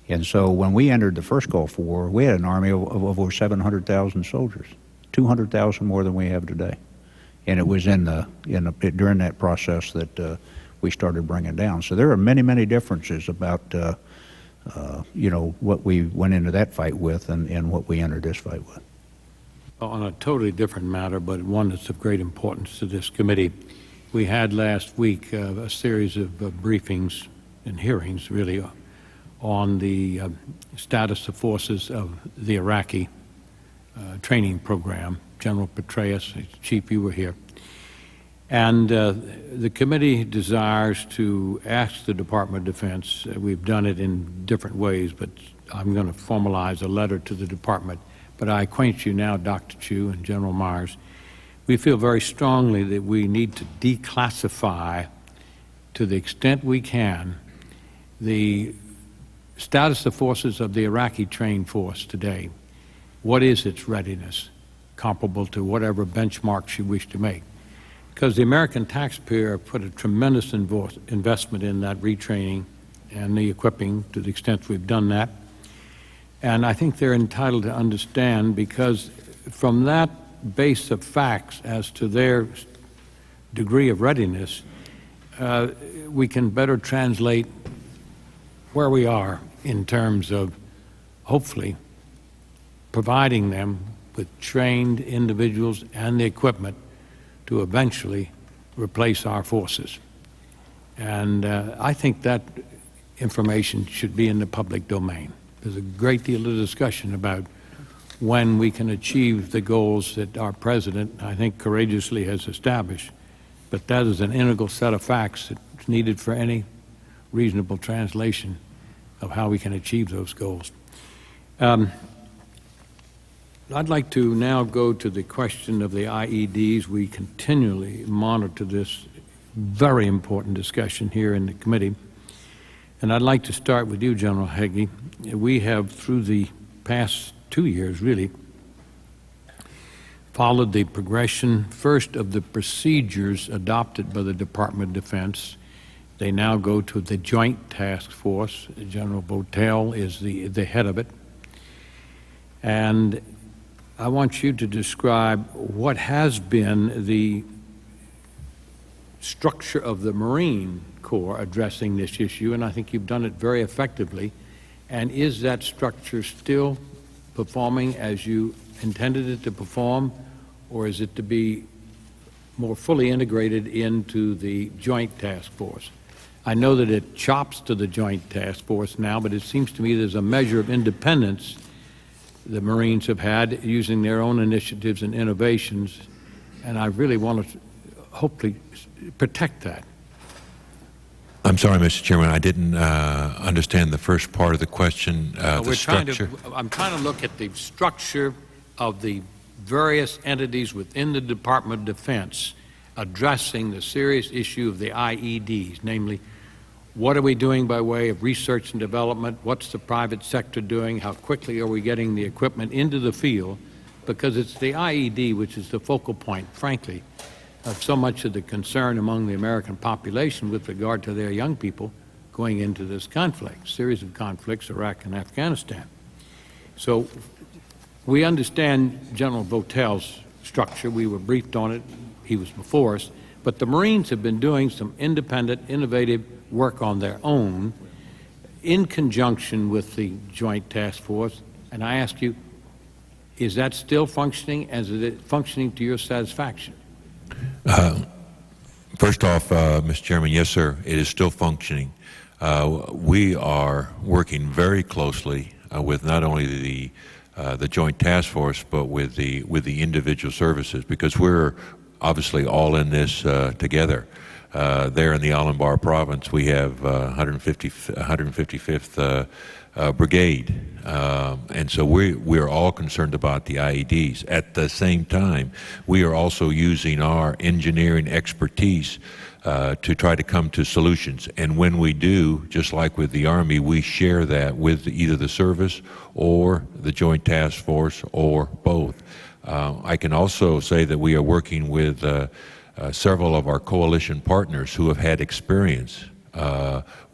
And so when we entered the first Gulf War, we had an army of over 700,000 soldiers, 200,000 more than we have today. And it was during that process that we started bringing down. So there are many, many differences about what we went into that fight with and what we entered this fight with. On a totally different matter, but one that's of great importance to this committee, we had last week a series of briefings and hearings, really, on the status of forces of the Iraqi training program. General Petraeus, Chief, you were here. And the committee desires to ask the Department of Defense, we've done it in different ways, but I'm going to formalize a letter to the Department. But I acquaint you now, Dr. Chu and General Myers, we feel very strongly that we need to declassify, to the extent we can, the status of forces of the Iraqi trained force today. What is its readiness, comparable to whatever benchmarks you wish to make? Because the American taxpayer put a tremendous investment in that retraining and the equipping to the extent we've done that. And I think they're entitled to understand, because from that base of facts as to their degree of readiness, we can better translate where we are in terms of hopefully providing them with trained individuals and the equipment to eventually replace our forces. And I think that information should be in the public domain. There's a great deal of discussion about when we can achieve the goals that our president, I think, courageously has established. But that is an integral set of facts that's needed for any reasonable translation of how we can achieve those goals. I'd like to now go to the question of the IEDs. We continually monitor this very important discussion here in the committee. And I'd like to start with you, General Hagee. We have, through the past 2 years, really, followed the progression, first, of the procedures adopted by the Department of Defense. They now go to the Joint Task Force. General Votel is the head of it. And I want you to describe what has been the structure of the Marine Corps addressing this issue, and I think you've done it very effectively. And is that structure still performing as you intended it to perform, or is it to be more fully integrated into the Joint Task Force? I know that it chops to the Joint Task Force now, but it seems to me there's a measure of independence the Marines have had using their own initiatives and innovations, and I really want to hopefully protect that. I'm sorry, Mr. Chairman, I didn't understand the first part of the question, the structure. I'm trying to look at the structure of the various entities within the Department of Defense addressing the serious issue of the IEDs, namely, what are we doing by way of research and development? What's the private sector doing? How quickly are we getting the equipment into the field? Because it's the IED which is the focal point, frankly, of so much of the concern among the American population with regard to their young people going into this conflict, series of conflicts, Iraq and Afghanistan. So we understand General Votel's structure. We were briefed on it. He was before us. But the Marines have been doing some independent, innovative work on their own in conjunction with the Joint Task Force. And I ask you, is that still functioning? Is it functioning to your satisfaction? First off, Mr. Chairman, yes, sir, it is still functioning. We are working very closely with not only the Joint Task Force, but with the individual services, because we're obviously all in this together. There in the Al-Anbar province, we have 155th Brigade, and so we're all concerned about the IEDs. At the same time, we are also using our engineering expertise to try to come to solutions. And when we do, just like with the Army, we share that with either the service or the Joint Task Force or both. I can also say that we are working with several of our coalition partners who have had experience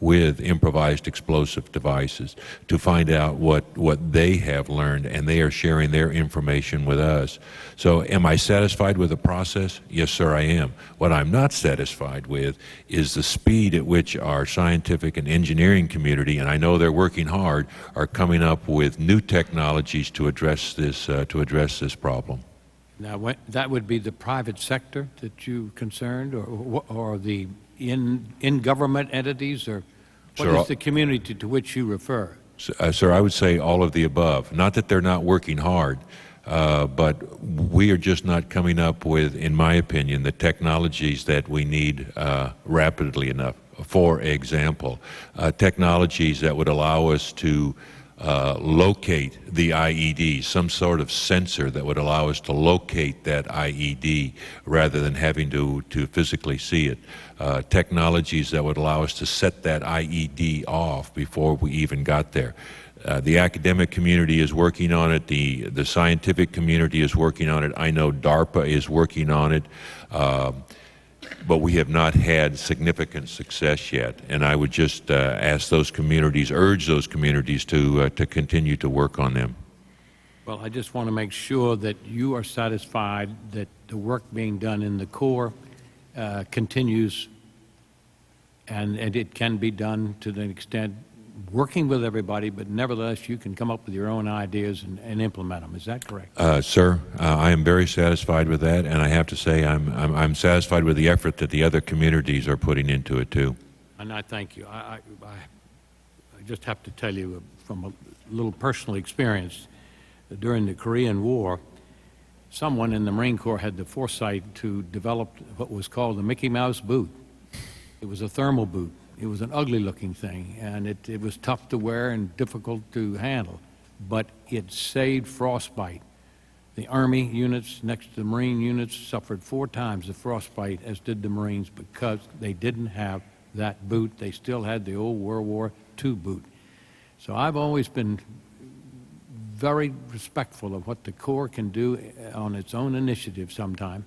with improvised explosive devices to find out what they have learned, and they are sharing their information with us. So am I satisfied with the process? Yes, sir, I am. What I'm not satisfied with is the speed at which our scientific and engineering community, and I know they're working hard, are coming up with new technologies to address this problem. Now, that would be the private sector that you concerned, or the in-government entities, or what is the community to which you refer? Sir, I would say all of the above. Not that they're not working hard, but we are just not coming up with, in my opinion, the technologies that we need rapidly enough. For example, technologies that would allow us to locate the IED, some sort of sensor that would allow us to locate that IED rather than having to physically see it. Technologies that would allow us to set that IED off before we even got there. The academic community is working on it. The scientific community is working on it. I know DARPA is working on it. but we have not had significant success yet. And I would just ask those communities, urge those communities to continue to work on them. Well, I just want to make sure that you are satisfied that the work being done in the Corps continues, and it can be done to the extent working with everybody, but nevertheless you can come up with your own ideas and implement them. Is that correct? Sir, I am very satisfied with that, and I have to say I'm satisfied with the effort that the other communities are putting into it too. And I thank you. I just have to tell you from a little personal experience, during the Korean War, someone in the Marine Corps had the foresight to develop what was called the Mickey Mouse boot. It was a thermal boot. It was an ugly-looking thing, and it was tough to wear and difficult to handle, but it saved frostbite. The Army units next to the Marine units suffered 4 times the frostbite as did the Marines because they didn't have that boot. They still had the old World War II boot. So I've always been very respectful of what the Corps can do on its own initiative sometime,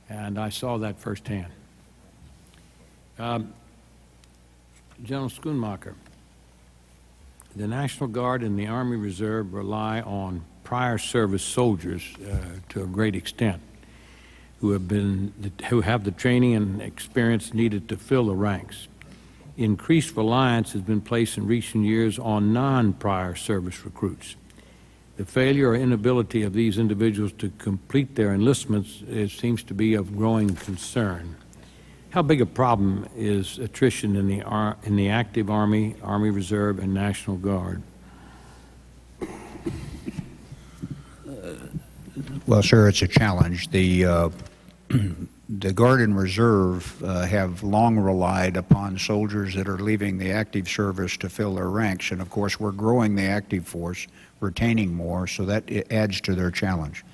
and I saw that firsthand. General Schoonmaker, the National Guard and the Army Reserve rely on prior service soldiers to a great extent who have the training and experience needed to fill the ranks. Increased reliance has been placed in recent years on non-prior service recruits. The failure or inability of these individuals to complete their enlistments seems to be of growing concern. How big a problem is attrition in the active Army, Army Reserve, and National Guard? Well, sir, it's a challenge. The Guard and Reserve have long relied upon soldiers that are leaving the active service to fill their ranks, and of course we're growing the active force, retaining more, so that it adds to their challenge.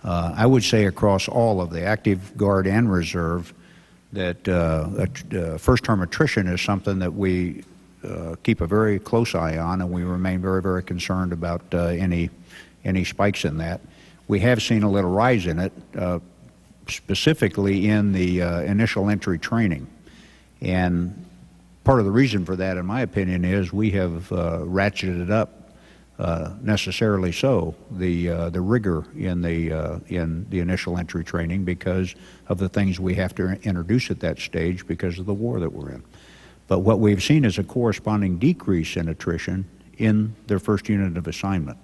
I would say across all of the active Guard and Reserve that first-term attrition is something that we keep a very close eye on, and we remain very, very concerned about any spikes in that. We have seen a little rise in it, specifically in the initial entry training. And part of the reason for that, in my opinion, is we have ratcheted up, necessarily so, the rigor in the initial entry training because of the things we have to introduce at that stage because of the war that we're in. But what we've seen is a corresponding decrease in attrition in their first unit of assignment.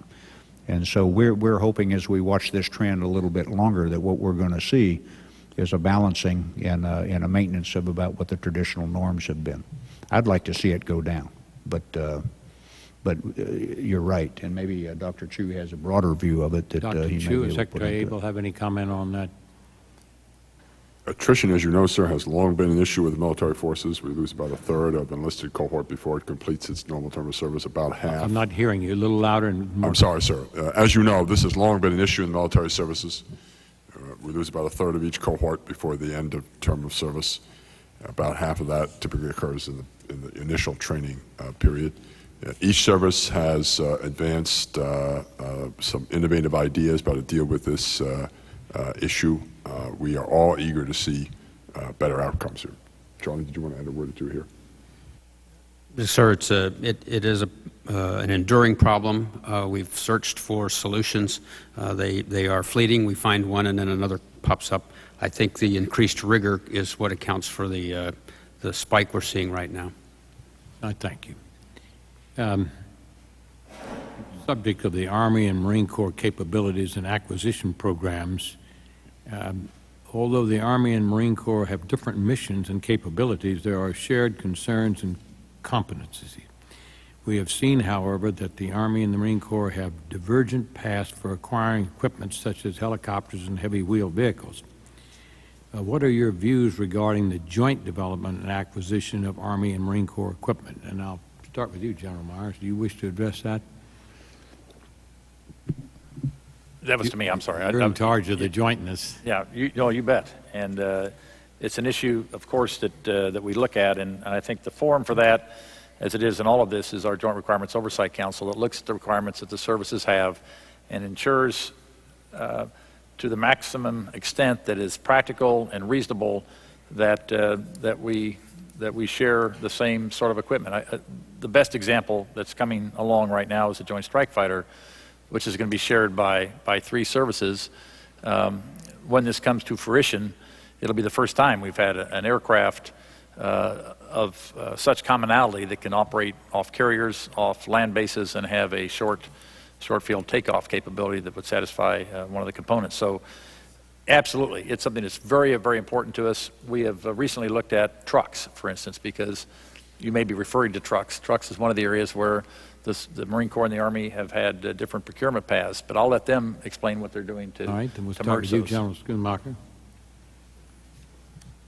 And so we're hoping as we watch this trend a little bit longer that what we're going to see is a balancing and a maintenance of about what the traditional norms have been. I'd like to see it go down, but you're right, and maybe Dr. Chu has a broader view of it that Dr. he Chu, may be Secretary Abel, have any comment on that? Attrition, as you know, sir, has long been an issue with the military forces. We lose about 1/3 of the enlisted cohort before it completes its normal term of service, about half. I'm not hearing you. A little louder. And more. I'm sorry, sir. As you know, this has long been an issue in the military services. We lose about 1/3 of each cohort before the end of term of service. About half of that typically occurs in the initial training period. Each service has advanced some innovative ideas about how to deal with this issue. We are all eager to see better outcomes here. Charlie, did you want to add a word or two here? Sir, it is an enduring problem. We've searched for solutions. They are fleeting. We find one and then another pops up. I think the increased rigor is what accounts for the spike we're seeing right now. Thank you. Subject of the Army and Marine Corps capabilities and acquisition programs, although the Army and Marine Corps have different missions and capabilities, there are shared concerns and competencies. We have seen, however, that the Army and the Marine Corps have divergent paths for acquiring equipment such as helicopters and heavy wheel vehicles. What are your views regarding the joint development and acquisition of Army and Marine Corps equipment? And I'll start with you, General Myers. Do you wish to address that? That was to me, I'm sorry. You're in charge of the jointness. Yeah, you bet. And it's an issue, of course, that we look at, and I think the forum for that, as it is in all of this, is our Joint Requirements Oversight Council that looks at the requirements that the services have and ensures to the maximum extent that is practical and reasonable that we share the same sort of equipment. The best example that's coming along right now is the Joint Strike Fighter, which is going to be shared by 3 services. When this comes to fruition, it'll be the first time we've had an aircraft of such commonality that can operate off carriers, off land bases, and have a short field takeoff capability that would satisfy one of the components. So absolutely, it's something that's very, very important to us. We have recently looked at trucks, for instance, because you may be referring to trucks. Trucks is one of the areas where the Marine Corps and the Army have had different procurement paths, but I'll let them explain what they're doing to All right, then we'll to start merge with you, those. General Schoonmaker.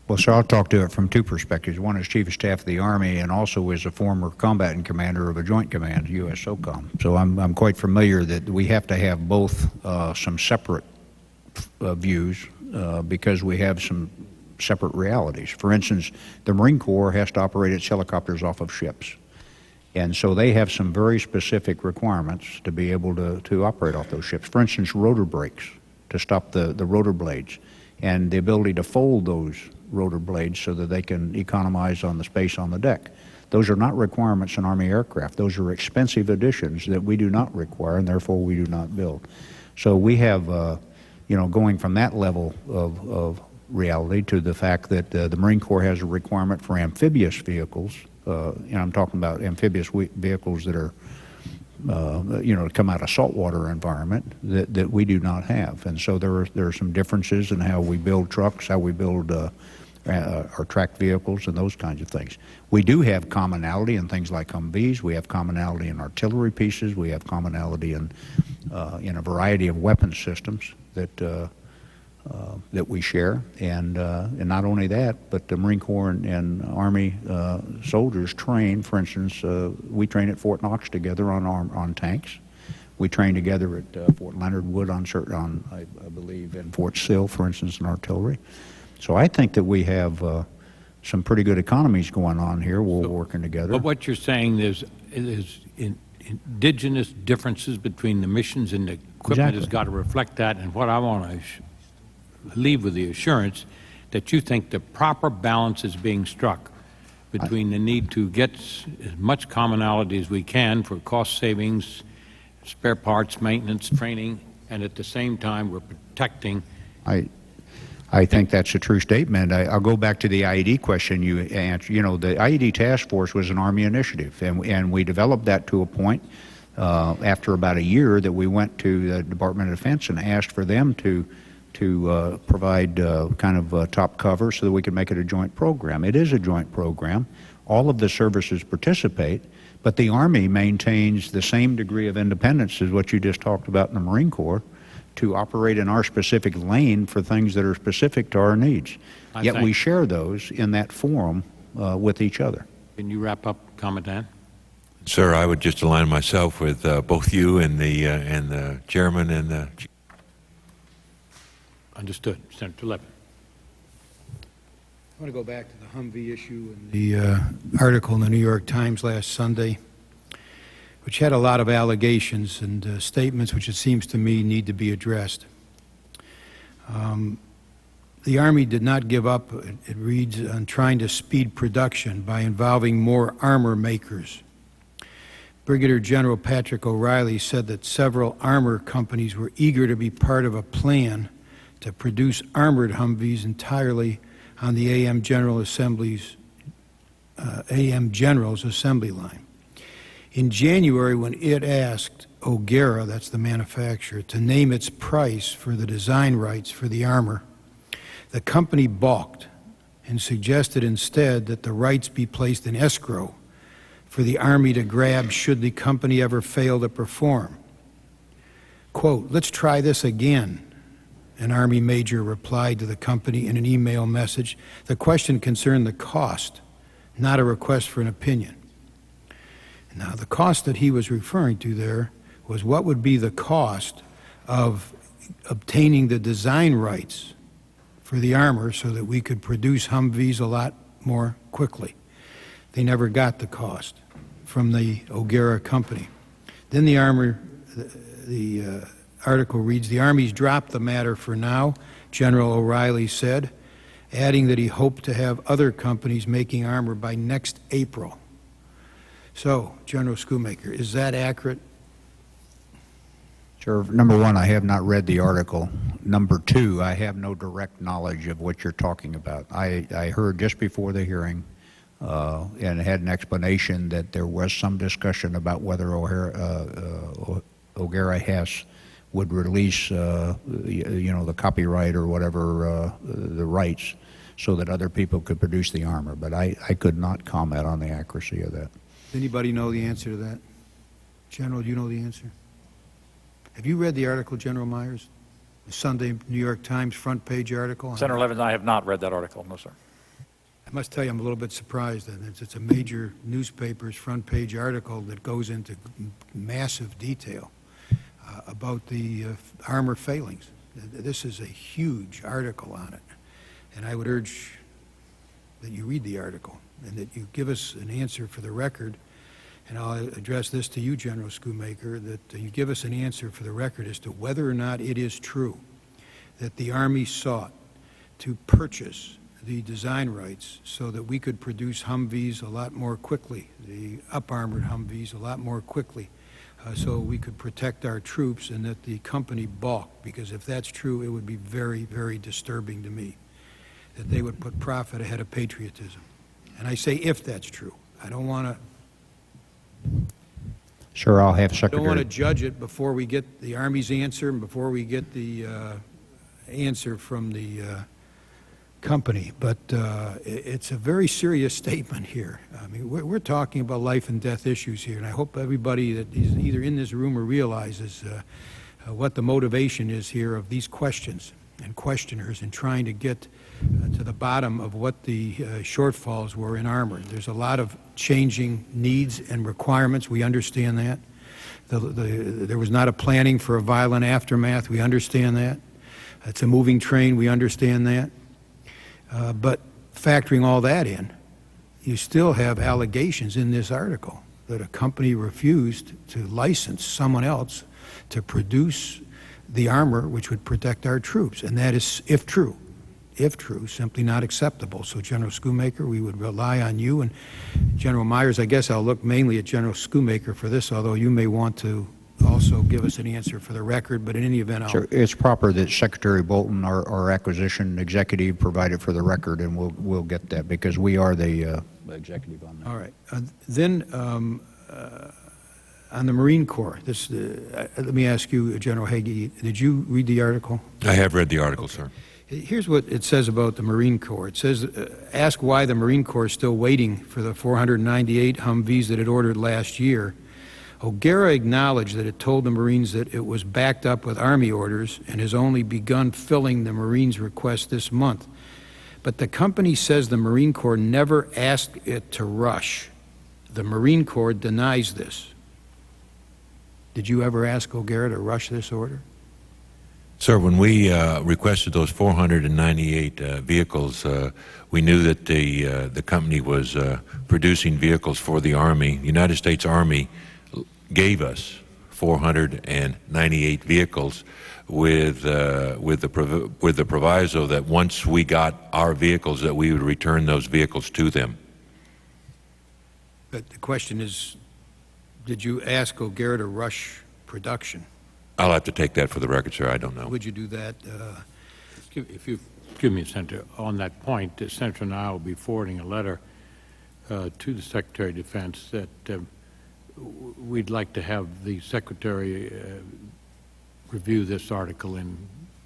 Well, so I'll talk to it from 2 perspectives. One is Chief of Staff of the Army and also as a former combatant commander of a joint command, U.S. SOCOM. So I'm quite familiar that we have to have both some separate views because we have some separate realities. For instance, the Marine Corps has to operate its helicopters off of ships. And so they have some very specific requirements to be able to operate off those ships. For instance, rotor brakes to stop the rotor blades and the ability to fold those rotor blades so that they can economize on the space on the deck. Those are not requirements in Army aircraft. Those are expensive additions that we do not require and therefore we do not build. So we have, going from that level of reality to the fact that the Marine Corps has a requirement for amphibious vehicles, and I'm talking about amphibious vehicles that are, come out of saltwater environment that we do not have. And so there are some differences in how we build trucks, how we build our tracked vehicles and those kinds of things. We do have commonality in things like Humvees. We have commonality in artillery pieces. We have commonality in a variety of weapon systems that we share, and not only that, but the Marine Corps and Army soldiers train. For instance, we train at Fort Knox together on tanks. We train together at Fort Leonard Wood I believe, in Fort Sill, for instance, in artillery. So I think that we have some pretty good economies going on here. We're working together. But what you're saying is indigenous differences between the missions and the equipment has got to reflect that. And what I want to leave with the assurance that you think the proper balance is being struck between the need to get as much commonality as we can for cost savings, spare parts, maintenance, training, and at the same time we're protecting. I think that's a true statement. I'll go back to the IED question you answered. The IED task force was an Army initiative, and we developed that to a point after about a year that we went to the Department of Defense and asked for them to provide kind of top cover so that we could make it a joint program. It is a joint program. All of the services participate, but the Army maintains the same degree of independence as what you just talked about in the Marine Corps to operate in our specific lane for things that are specific to our needs. Yet we share those in that forum with each other. Can you wrap up, Commandant? Sir, I would just align myself with both you and the chairman and the... Understood. Senator Levin. I want to go back to the Humvee issue and the article in the New York Times last Sunday, which had a lot of allegations and statements which it seems to me need to be addressed. The Army did not give up, it reads, on trying to speed production by involving more armor makers. Brigadier General Patrick O'Reilly said that several armor companies were eager to be part of a plan to produce armored Humvees entirely on the AM General's assembly line. In January, when it asked O'Gara, that's the manufacturer, to name its price for the design rights for the armor, the company balked and suggested instead that the rights be placed in escrow for the Army to grab should the company ever fail to perform. Quote, "Let's try this again," an Army major replied to the company in an email message. The question concerned the cost, not a request for an opinion. Now, the cost that he was referring to there was what would be the cost of obtaining the design rights for the armor so that we could produce Humvees a lot more quickly. They never got the cost from the O'Gara company. Then the article reads, "The Army's dropped the matter for now," General O'Reilly said. adding that he hoped to have other companies making armor by next April. So, General Schoonmaker, is that accurate? Sir, number one, I have not read the article. Number two, I have no direct knowledge of what you're talking about. I heard just before the hearing and had an explanation that there was some discussion about whether O'Gara Hess would release, the copyright or whatever, the rights, so that other people could produce the armor. But I could not comment on the accuracy of that. Does anybody know the answer to that? General, do you know the answer? Have you read the article, General Myers? The Sunday New York Times front page article? Senator Levin, I have not read that article. No, sir. I must tell you, I'm a little bit surprised that it's a major newspaper's front page article that goes into massive detail about the armor failings. This is a huge article on it, and I would urge that you read the article and that you give us an answer for the record. And I'll address this to you, General Schoonmaker, that you give us an answer for the record as to whether or not it is true that the Army sought to purchase the design rights so that we could produce Humvees a lot more quickly, the up-armored Humvees a lot more quickly, so we could protect our troops, and that the company balked. Because if that's true, it would be very, very disturbing to me that they would put profit ahead of patriotism. And I say if that's true. I don't want to... Sir, I'll have I Secretary... don't want to judge it before we get the Army's answer and before we get the answer from the company, but it's a very serious statement here. I mean, we're talking about life and death issues here, and I hope everybody that is either in this room or realizes what the motivation is here of these questions and questioners in trying to get to the bottom of what the shortfalls were in armor. There's a lot of changing needs and requirements. We understand that. There was not a planning for a violent aftermath. We understand that. It's a moving train. We understand that. But factoring all that in, you still have allegations in this article that a company refused to license someone else to produce the armor which would protect our troops. And that is, if true, simply not acceptable. So, General Schoonmaker, we would rely on you. And General Myers, I guess I'll look mainly at General Schoonmaker for this, although you may want to also give us an answer for the record. But in any event, I'll... Sir, it's proper that Secretary Bolton, our acquisition executive, provide it for the record, and we'll get that, because we are the executive on that. All right. Then, on the Marine Corps, let me ask you, General Hagee, did you read the article? I have read the article, sir. Here's what it says about the Marine Corps. It says, ask why the Marine Corps is still waiting for the 498 Humvees that it ordered last year. O'Gara acknowledged that it told the Marines that it was backed up with Army orders and has only begun filling the Marines' request this month. But the company says the Marine Corps never asked it to rush. The Marine Corps denies this. Did you ever ask O'Gara to rush this order? Sir, when we requested those 498 vehicles, we knew that the company was producing vehicles for the Army. The United States Army gave us 498 vehicles with the proviso that once we got our vehicles, that we would return those vehicles to them. But the question is, did you ask O'Gara to rush production? I'll have to take that for the record, sir. I don't know. Would you do that? If you give me, Senator, on that point, Senator and I will be forwarding a letter to the Secretary of Defense that we'd like to have the Secretary review this article and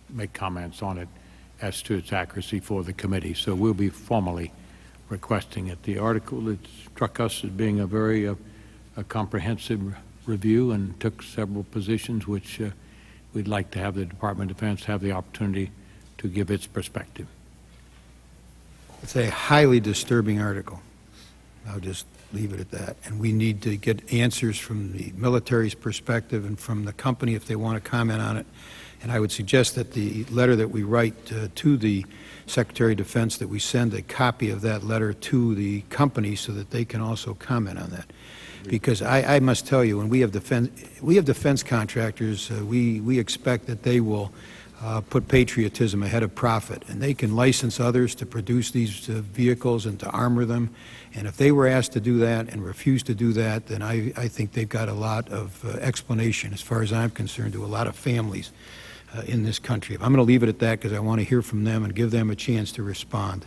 make comments on it as to its accuracy for the committee. So we'll be formally requesting it. The article, it struck us as being a very a comprehensive review and took several positions which we'd like to have the Department of Defense have the opportunity to give its perspective. It's a highly disturbing article. I'll just leave it at that. And we need to get answers from the military's perspective and from the company if they want to comment on it. And I would suggest that the letter that we write to the Secretary of Defense, that we send a copy of that letter to the company so that they can also comment on that. Because I must tell you, when we have defense contractors, we expect that they will put patriotism ahead of profit, and they can license others to produce these vehicles and to armor them. And if they were asked to do that and refuse to do that, then I think they've got a lot of explanation, as far as I'm concerned, to a lot of families in this country. I'm going to leave it at that because I want to hear from them and give them a chance to respond.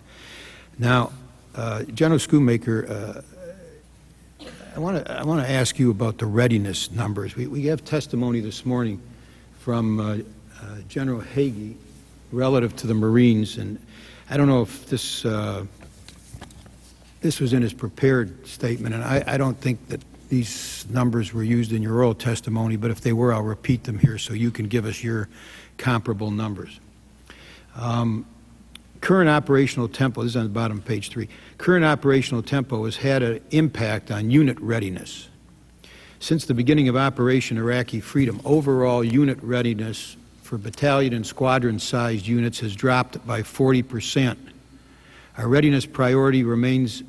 Now, General Schoonmaker, I want to ask you about the readiness numbers. We have testimony this morning from General Hagee relative to the Marines, and I don't know if this was in his prepared statement, and I don't think that these numbers were used in your oral testimony, but if they were, I'll repeat them here so you can give us your comparable numbers. Current operational tempo, this is on the bottom of page 3, current operational tempo has had an impact on unit readiness. Since the beginning of Operation Iraqi Freedom, overall unit readiness for battalion and squadron-sized units has dropped by 40%. Our readiness priority remains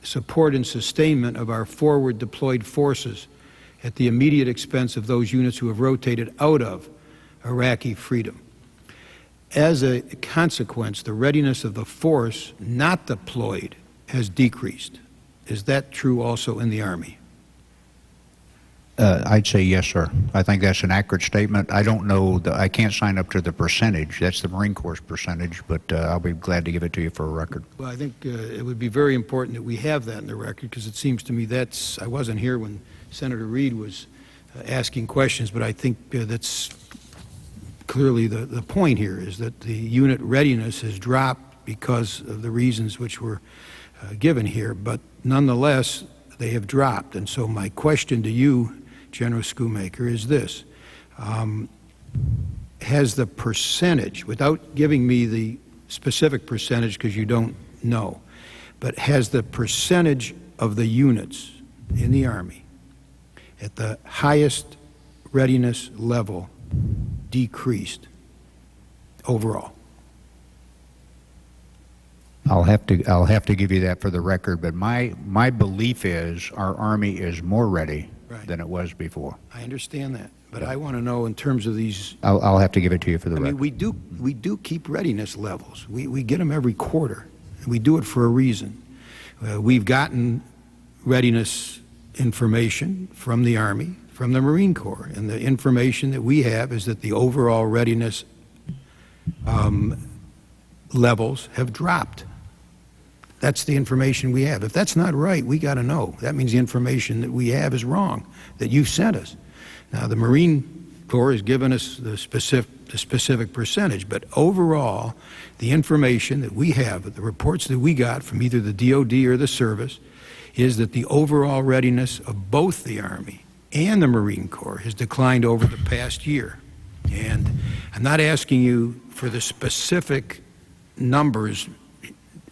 support and sustainment of our forward deployed forces at the immediate expense of those units who have rotated out of Iraqi freedom. As a consequence, the readiness of the force not deployed has decreased. Is that true also in the Army? I'd say yes, sir. I think that's an accurate statement. I don't know, I can't sign up to the percentage. That's the Marine Corps percentage, but I'll be glad to give it to you for a record. Well, I think it would be very important that we have that in the record, because it seems to me that's, I wasn't here when Senator Reid was asking questions, but I think that's clearly the point here, is that the unit readiness has dropped because of the reasons which were given here, but nonetheless, they have dropped. And so my question to you, General Schoonmaker, is this. Has the percentage, without giving me the specific percentage because you don't know, but has the percentage of the units in the Army at the highest readiness level decreased overall? I'll have to give you that for the record, but my belief is our Army is more ready than it was before. I understand that, but I want to know in terms of these. I'll have to give it to you for the record. I mean, we do keep readiness levels. We get them every quarter, and we do it for a reason. We've gotten readiness information from the Army, from the Marine Corps, and the information that we have is that the overall readiness levels have dropped. That's the information we have. If that's not right, we got to know. That means the information that we have is wrong, that you sent us. Now, the Marine Corps has given us the specific percentage, but overall, the information that we have, the reports that we got from either the DOD or the service, is that the overall readiness of both the Army and the Marine Corps has declined over the past year. And I'm not asking you for the specific numbers.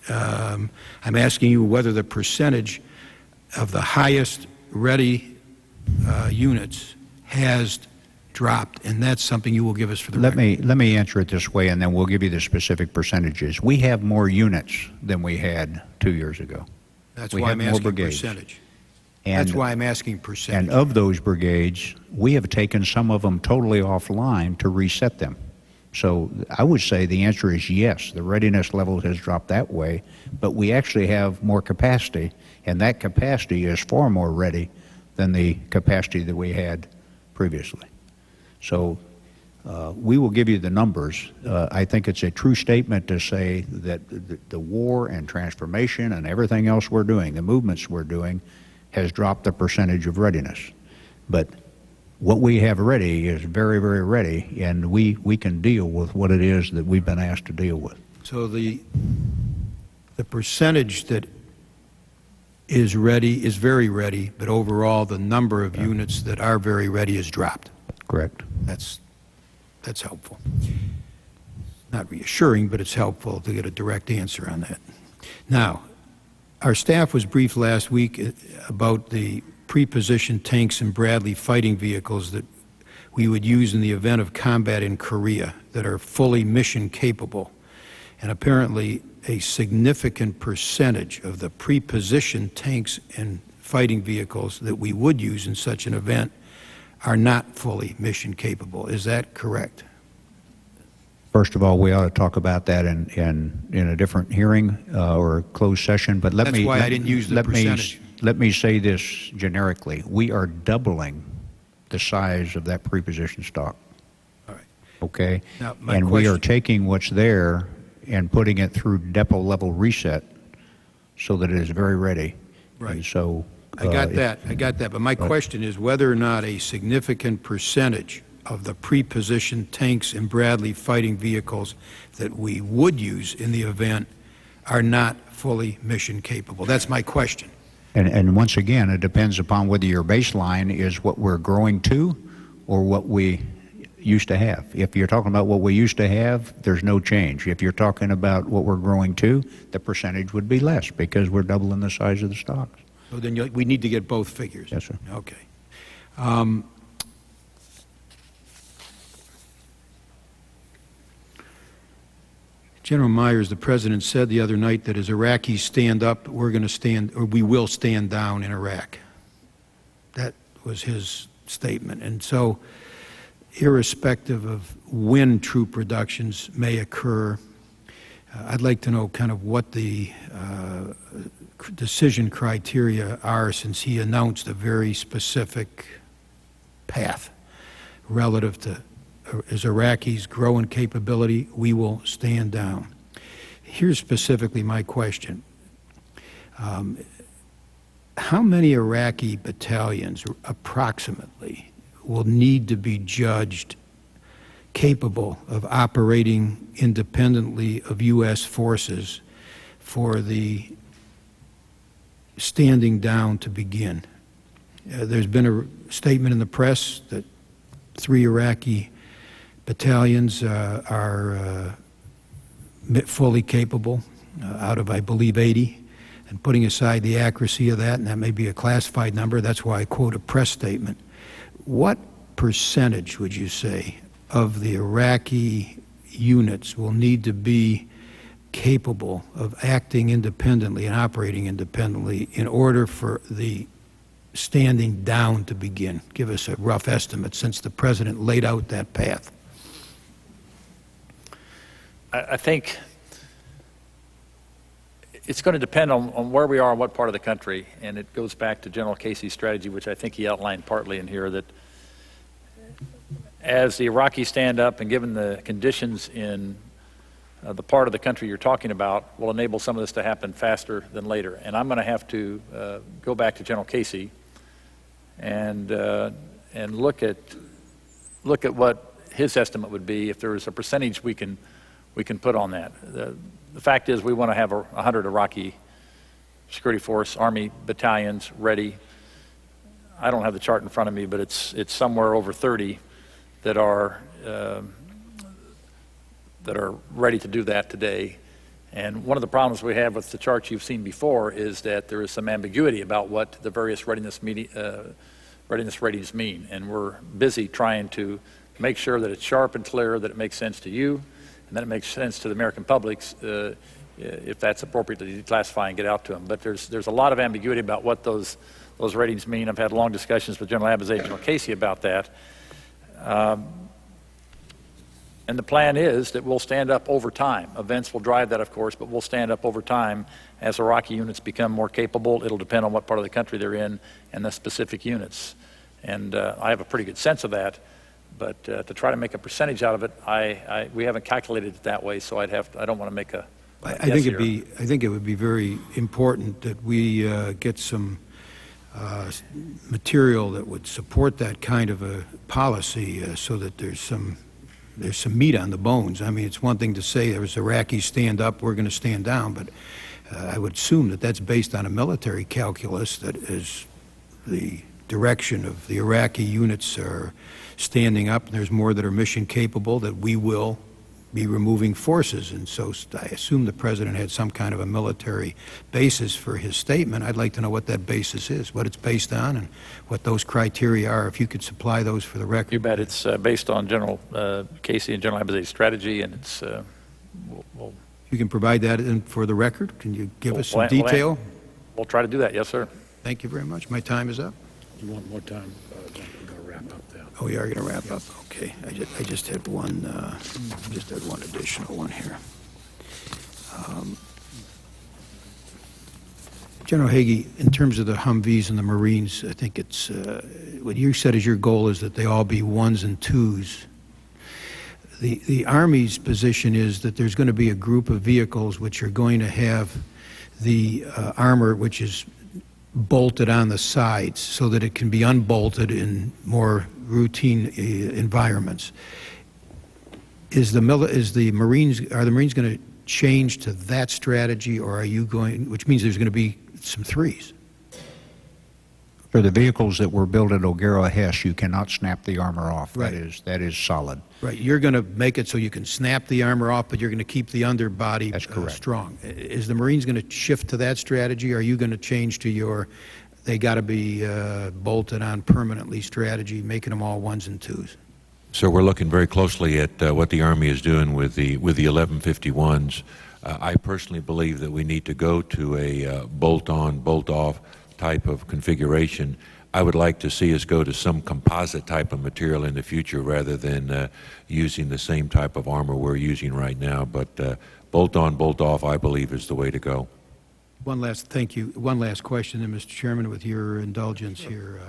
I'm asking you whether the percentage of the highest ready units has dropped, and that's something you will give us for the record. Let me answer it this way, and then we'll give you the specific percentages. We have more units than we had 2 years ago. That's why I'm asking percentage. That's why I'm asking percentage. And of those brigades, we have taken some of them totally offline to reset them. So I would say the answer is yes, the readiness level has dropped that way, but we actually have more capacity, and that capacity is far more ready than the capacity that we had previously. So we will give you the numbers. I think it's a true statement to say that the war and transformation and everything else we're doing, the movements we're doing, has dropped the percentage of readiness. But what we have ready is very, very ready, and we can deal with what it is that we've been asked to deal with. So the percentage that is ready is very ready, but overall the number of units that are very ready has dropped. Correct. That's helpful. Not reassuring, but it's helpful to get a direct answer on that. Now, our staff was briefed last week about the pre-positioned tanks and Bradley fighting vehicles that we would use in the event of combat in Korea that are fully mission capable. And apparently a significant percentage of the pre-positioned tanks and fighting vehicles that we would use in such an event are not fully mission capable. Is that correct? First of all, we ought to talk about that in a different hearing or a closed session, but let That's me... why I didn't use the percentage. Let me say this generically. We are doubling the size of that preposition stock. All right. Okay? Now, my and we are question- taking what's there and putting it through depot level reset so that it is very ready. Right. And so... I got that. But my question is whether or not a significant percentage of the pre-positioned tanks and Bradley fighting vehicles that we would use in the event are not fully mission capable. That's my question. And once again, it depends upon whether your baseline is what we're growing to or what we used to have. If you're talking about what we used to have, there's no change. If you're talking about what we're growing to, the percentage would be less because we're doubling the size of the stocks. So then we need to get both figures. Yes, sir. Okay. General Myers, the President, said the other night that as Iraqis stand up, we're going to stand, or we will stand down in Iraq. That was his statement. And so, irrespective of when troop reductions may occur, I'd like to know kind of what the decision criteria are, since he announced a very specific path relative to as Iraqis grow in capability, we will stand down. Here's specifically my question. How many Iraqi battalions, approximately, will need to be judged capable of operating independently of U.S. forces for the standing down to begin? There's been a statement in the press that 3 Iraqi battalions are fully capable out of, I believe, 80. And putting aside the accuracy of that, and that may be a classified number, that's why I quote a press statement. What percentage, would you say, of the Iraqi units will need to be capable of acting independently and operating independently in order for the standing down to begin? Give us a rough estimate, since the President laid out that path. I think it's going to depend on where we are in what part of the country, and it goes back to General Casey's strategy, which I think he outlined partly in here, that as the Iraqis stand up and given the conditions in the part of the country you're talking about, will enable some of this to happen faster than later. And I'm going to have to go back to General Casey and look at what his estimate would be if there was a percentage we can put on that. The fact is, we want to have 100 Iraqi security force, Army battalions ready. I don't have the chart in front of me, but it's somewhere over 30 that are ready to do that today. And one of the problems we have with the charts you've seen before is that there is some ambiguity about what the various readiness ratings mean. And we're busy trying to make sure that it's sharp and clear, that it makes sense to you, and that it makes sense to the American public if that's appropriate to declassify and get out to them. But there's a lot of ambiguity about what those ratings mean. I've had long discussions with General Abizaid and General Casey about that. And the plan is that we'll stand up over time. Events will drive that, of course, but we'll stand up over time as Iraqi units become more capable. It'll depend on what part of the country they're in and the specific units. And I have a pretty good sense of that. But to try to make a percentage out of it, we haven't calculated it that way, so I don't want to make a I think it would be very important that we get some material that would support that kind of a policy, so that there's some meat on the bones. I mean, it's one thing to say there's Iraqis stand up, we're going to stand down, but I would assume that that's based on a military calculus that is the direction of the Iraqi units are standing up, and there's more that are mission capable, that we will be removing forces. And so I assume the President had some kind of a military basis for his statement. I'd like to know what that basis is, what it's based on, and what those criteria are. If you could supply those for the record. You bet. It's based on General Casey and General Abizaid's strategy, and it's you can provide that for the record. Can you give us some detail? We'll try to do that. Yes, sir. Thank you very much. My time is up. You want more time? We're going to wrap up there. Oh, we are going to wrap up. Okay. I just had one additional one here. General Hagee, in terms of the Humvees and the Marines, I think it's what you said is your goal is that they all be ones and twos. The Army's position is that there's going to be a group of vehicles which are going to have the armor which is bolted on the sides so that it can be unbolted in more routine environments. Are the Marines going to change to that strategy, or are you going, which means there's going to be some threes? For the vehicles that were built at O'Gara Hess, you cannot snap the armor off. Right. That is solid. Right. You're going to make it so you can snap the armor off, but you're going to keep the underbody strong. Is the Marines going to shift to that strategy, or are you going to change to they got to be bolted on permanently strategy, making them all ones and twos? So we're looking very closely at what the Army is doing with the 1151s. I personally believe that we need to go to a bolt-on, bolt-off type of configuration. I would like to see us go to some composite type of material in the future rather than using the same type of armor we're using right now. But bolt-on, bolt-off, I believe, is the way to go. Thank you. One last question, then, Mr. Chairman, with your indulgence here.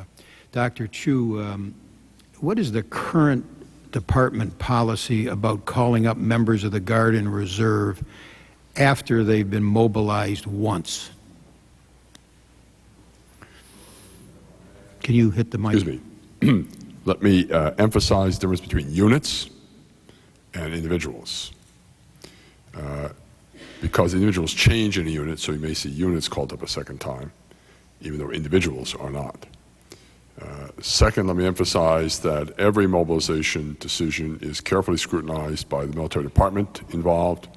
Dr. Chu, what is the current department policy about calling up members of the Guard and Reserve after they've been mobilized once? Can you hit the mic? Excuse me. Let me emphasize the difference between units and individuals. Because individuals change in a unit, so you may see units called up a second time, even though individuals are not. Second, let me emphasize that every mobilization decision is carefully scrutinized by the military department involved,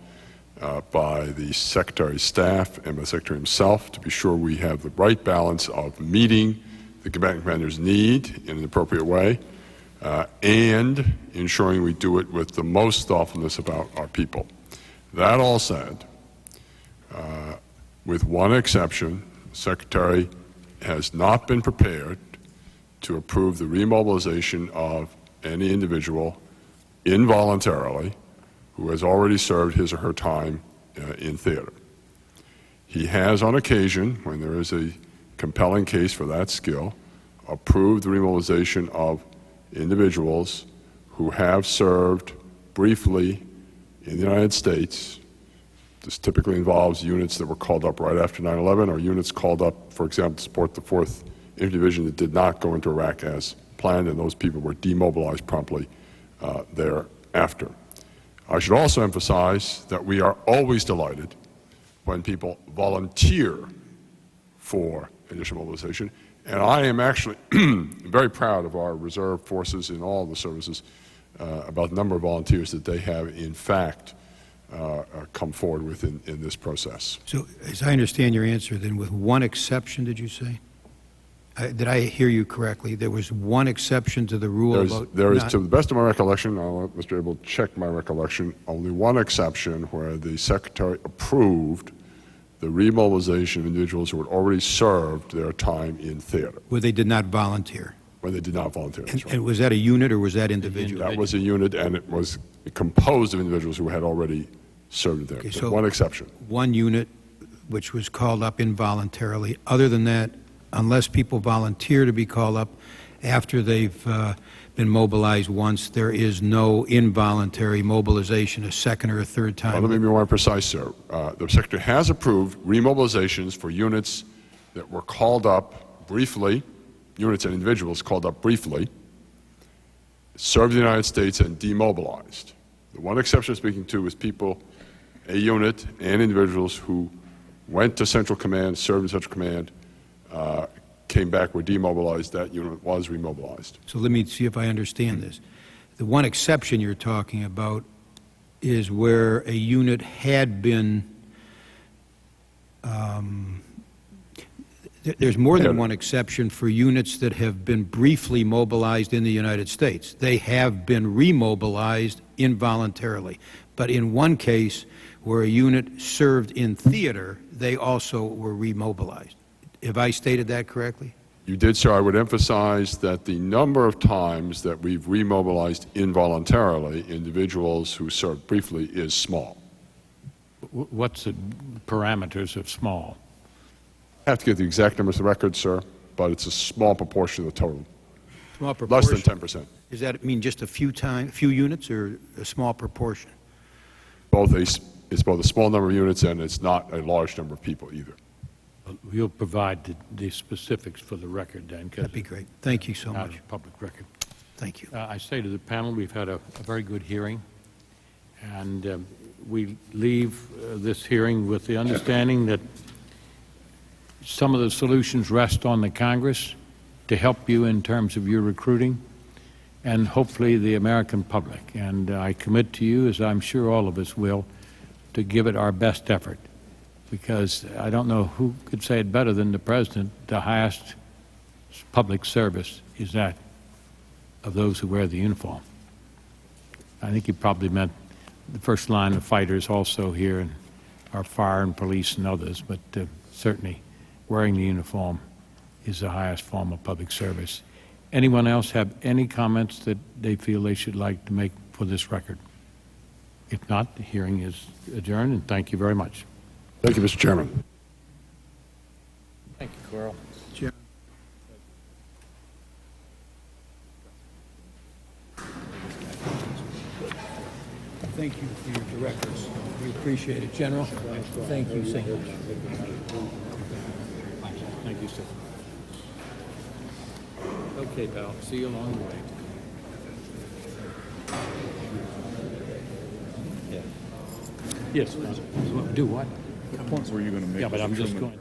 by the Secretary's staff, and by the Secretary himself to be sure we have the right balance of meeting the combatant commander's need in an appropriate way and ensuring we do it with the most thoughtfulness about our people. That all said, with one exception, the Secretary has not been prepared to approve the remobilization of any individual involuntarily who has already served his or her time in theater. He has, on occasion, when there is a compelling case for that skill, approved the remobilization of individuals who have served briefly in the United States. This typically involves units that were called up right after 9/11 or units called up, for example, to support the 4th Infantry Division that did not go into Iraq as planned, and those people were demobilized promptly thereafter. I should also emphasize that we are always delighted when people volunteer for additional mobilization, and I am actually very proud of our reserve forces in all the services about the number of volunteers that they have, in fact, come forward with in this process. So, as I understand your answer, then with one exception, did you say? Did I hear you correctly? There was one exception to the rule There is, to the best of my recollection, I'll let Mr. Abel check my recollection, only one exception where the Secretary approved the remobilization of individuals who had already served their time in theater. Where they did not volunteer. When they did not volunteer. And was that a unit or was that individual? That was a unit, and it was composed of individuals who had already served there. Okay, so one exception. One unit which was called up involuntarily. Other than that, unless people volunteer to be called up after they've been mobilized once, there is no involuntary mobilization a second or a third time. Well, let me be more precise, sir. The Secretary has approved remobilizations for units that were called up briefly, units and individuals called up briefly, served in the United States and demobilized. The one exception I'm speaking to is people, a unit and individuals who went to Central Command, served in Central Command, came back, were demobilized, that unit was remobilized. So let me see if I understand this. The one exception you're talking about is where a unit had been, there's more than one exception for units that have been briefly mobilized in the United States. They have been remobilized involuntarily. But in one case where a unit served in theater, they also were remobilized. Have I stated that correctly? You did, sir. I would emphasize that the number of times that we've remobilized involuntarily individuals who served briefly is small. What's the parameters of small? I have to get the exact numbers of the record, sir, but it's a small proportion of the total. Small proportion? Less than 10%. Does that mean just a few units or a small proportion? It's both a small number of units and it's not a large number of people either. You'll provide the specifics for the record then. That'd be great. Thank you so Not much. a public record. Thank you. I say to the panel, we've had a very good hearing, and we leave this hearing with the understanding that some of the solutions rest on the Congress to help you in terms of your recruiting, and hopefully the American public. And I commit to you, as I'm sure all of us will, to give it our best effort, because I don't know who could say it better than the President. The highest public service is that of those who wear the uniform. I think he probably meant the first line of fighters also here, and our fire and police and others, but certainly wearing the uniform is the highest form of public service. Anyone else have any comments that they feel they should like to make for this record? If not, the hearing is adjourned, and thank you very much. Thank you, Mr. Chairman. Thank you, Carl. Thank you for your directors. We appreciate it. General, thank you so much. Thank you, sir. Okay, pal. See you along the way. Yeah. Yes. Do what? Were you going to make? Yeah, but I'm just going to.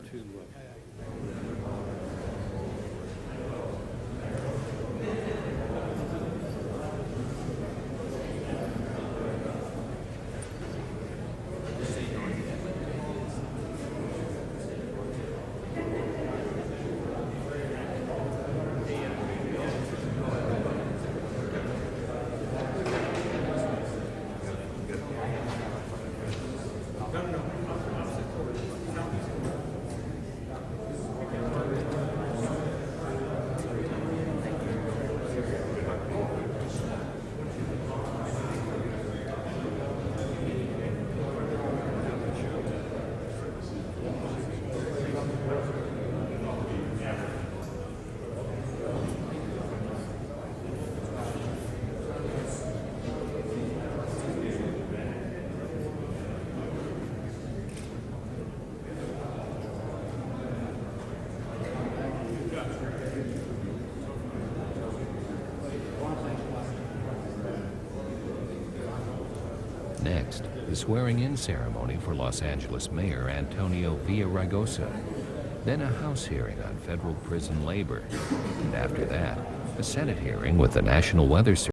Next, the swearing-in ceremony for Los Angeles Mayor Antonio Villaraigosa. Then a House hearing on federal prison labor. And after that, a Senate hearing with the National Weather Service.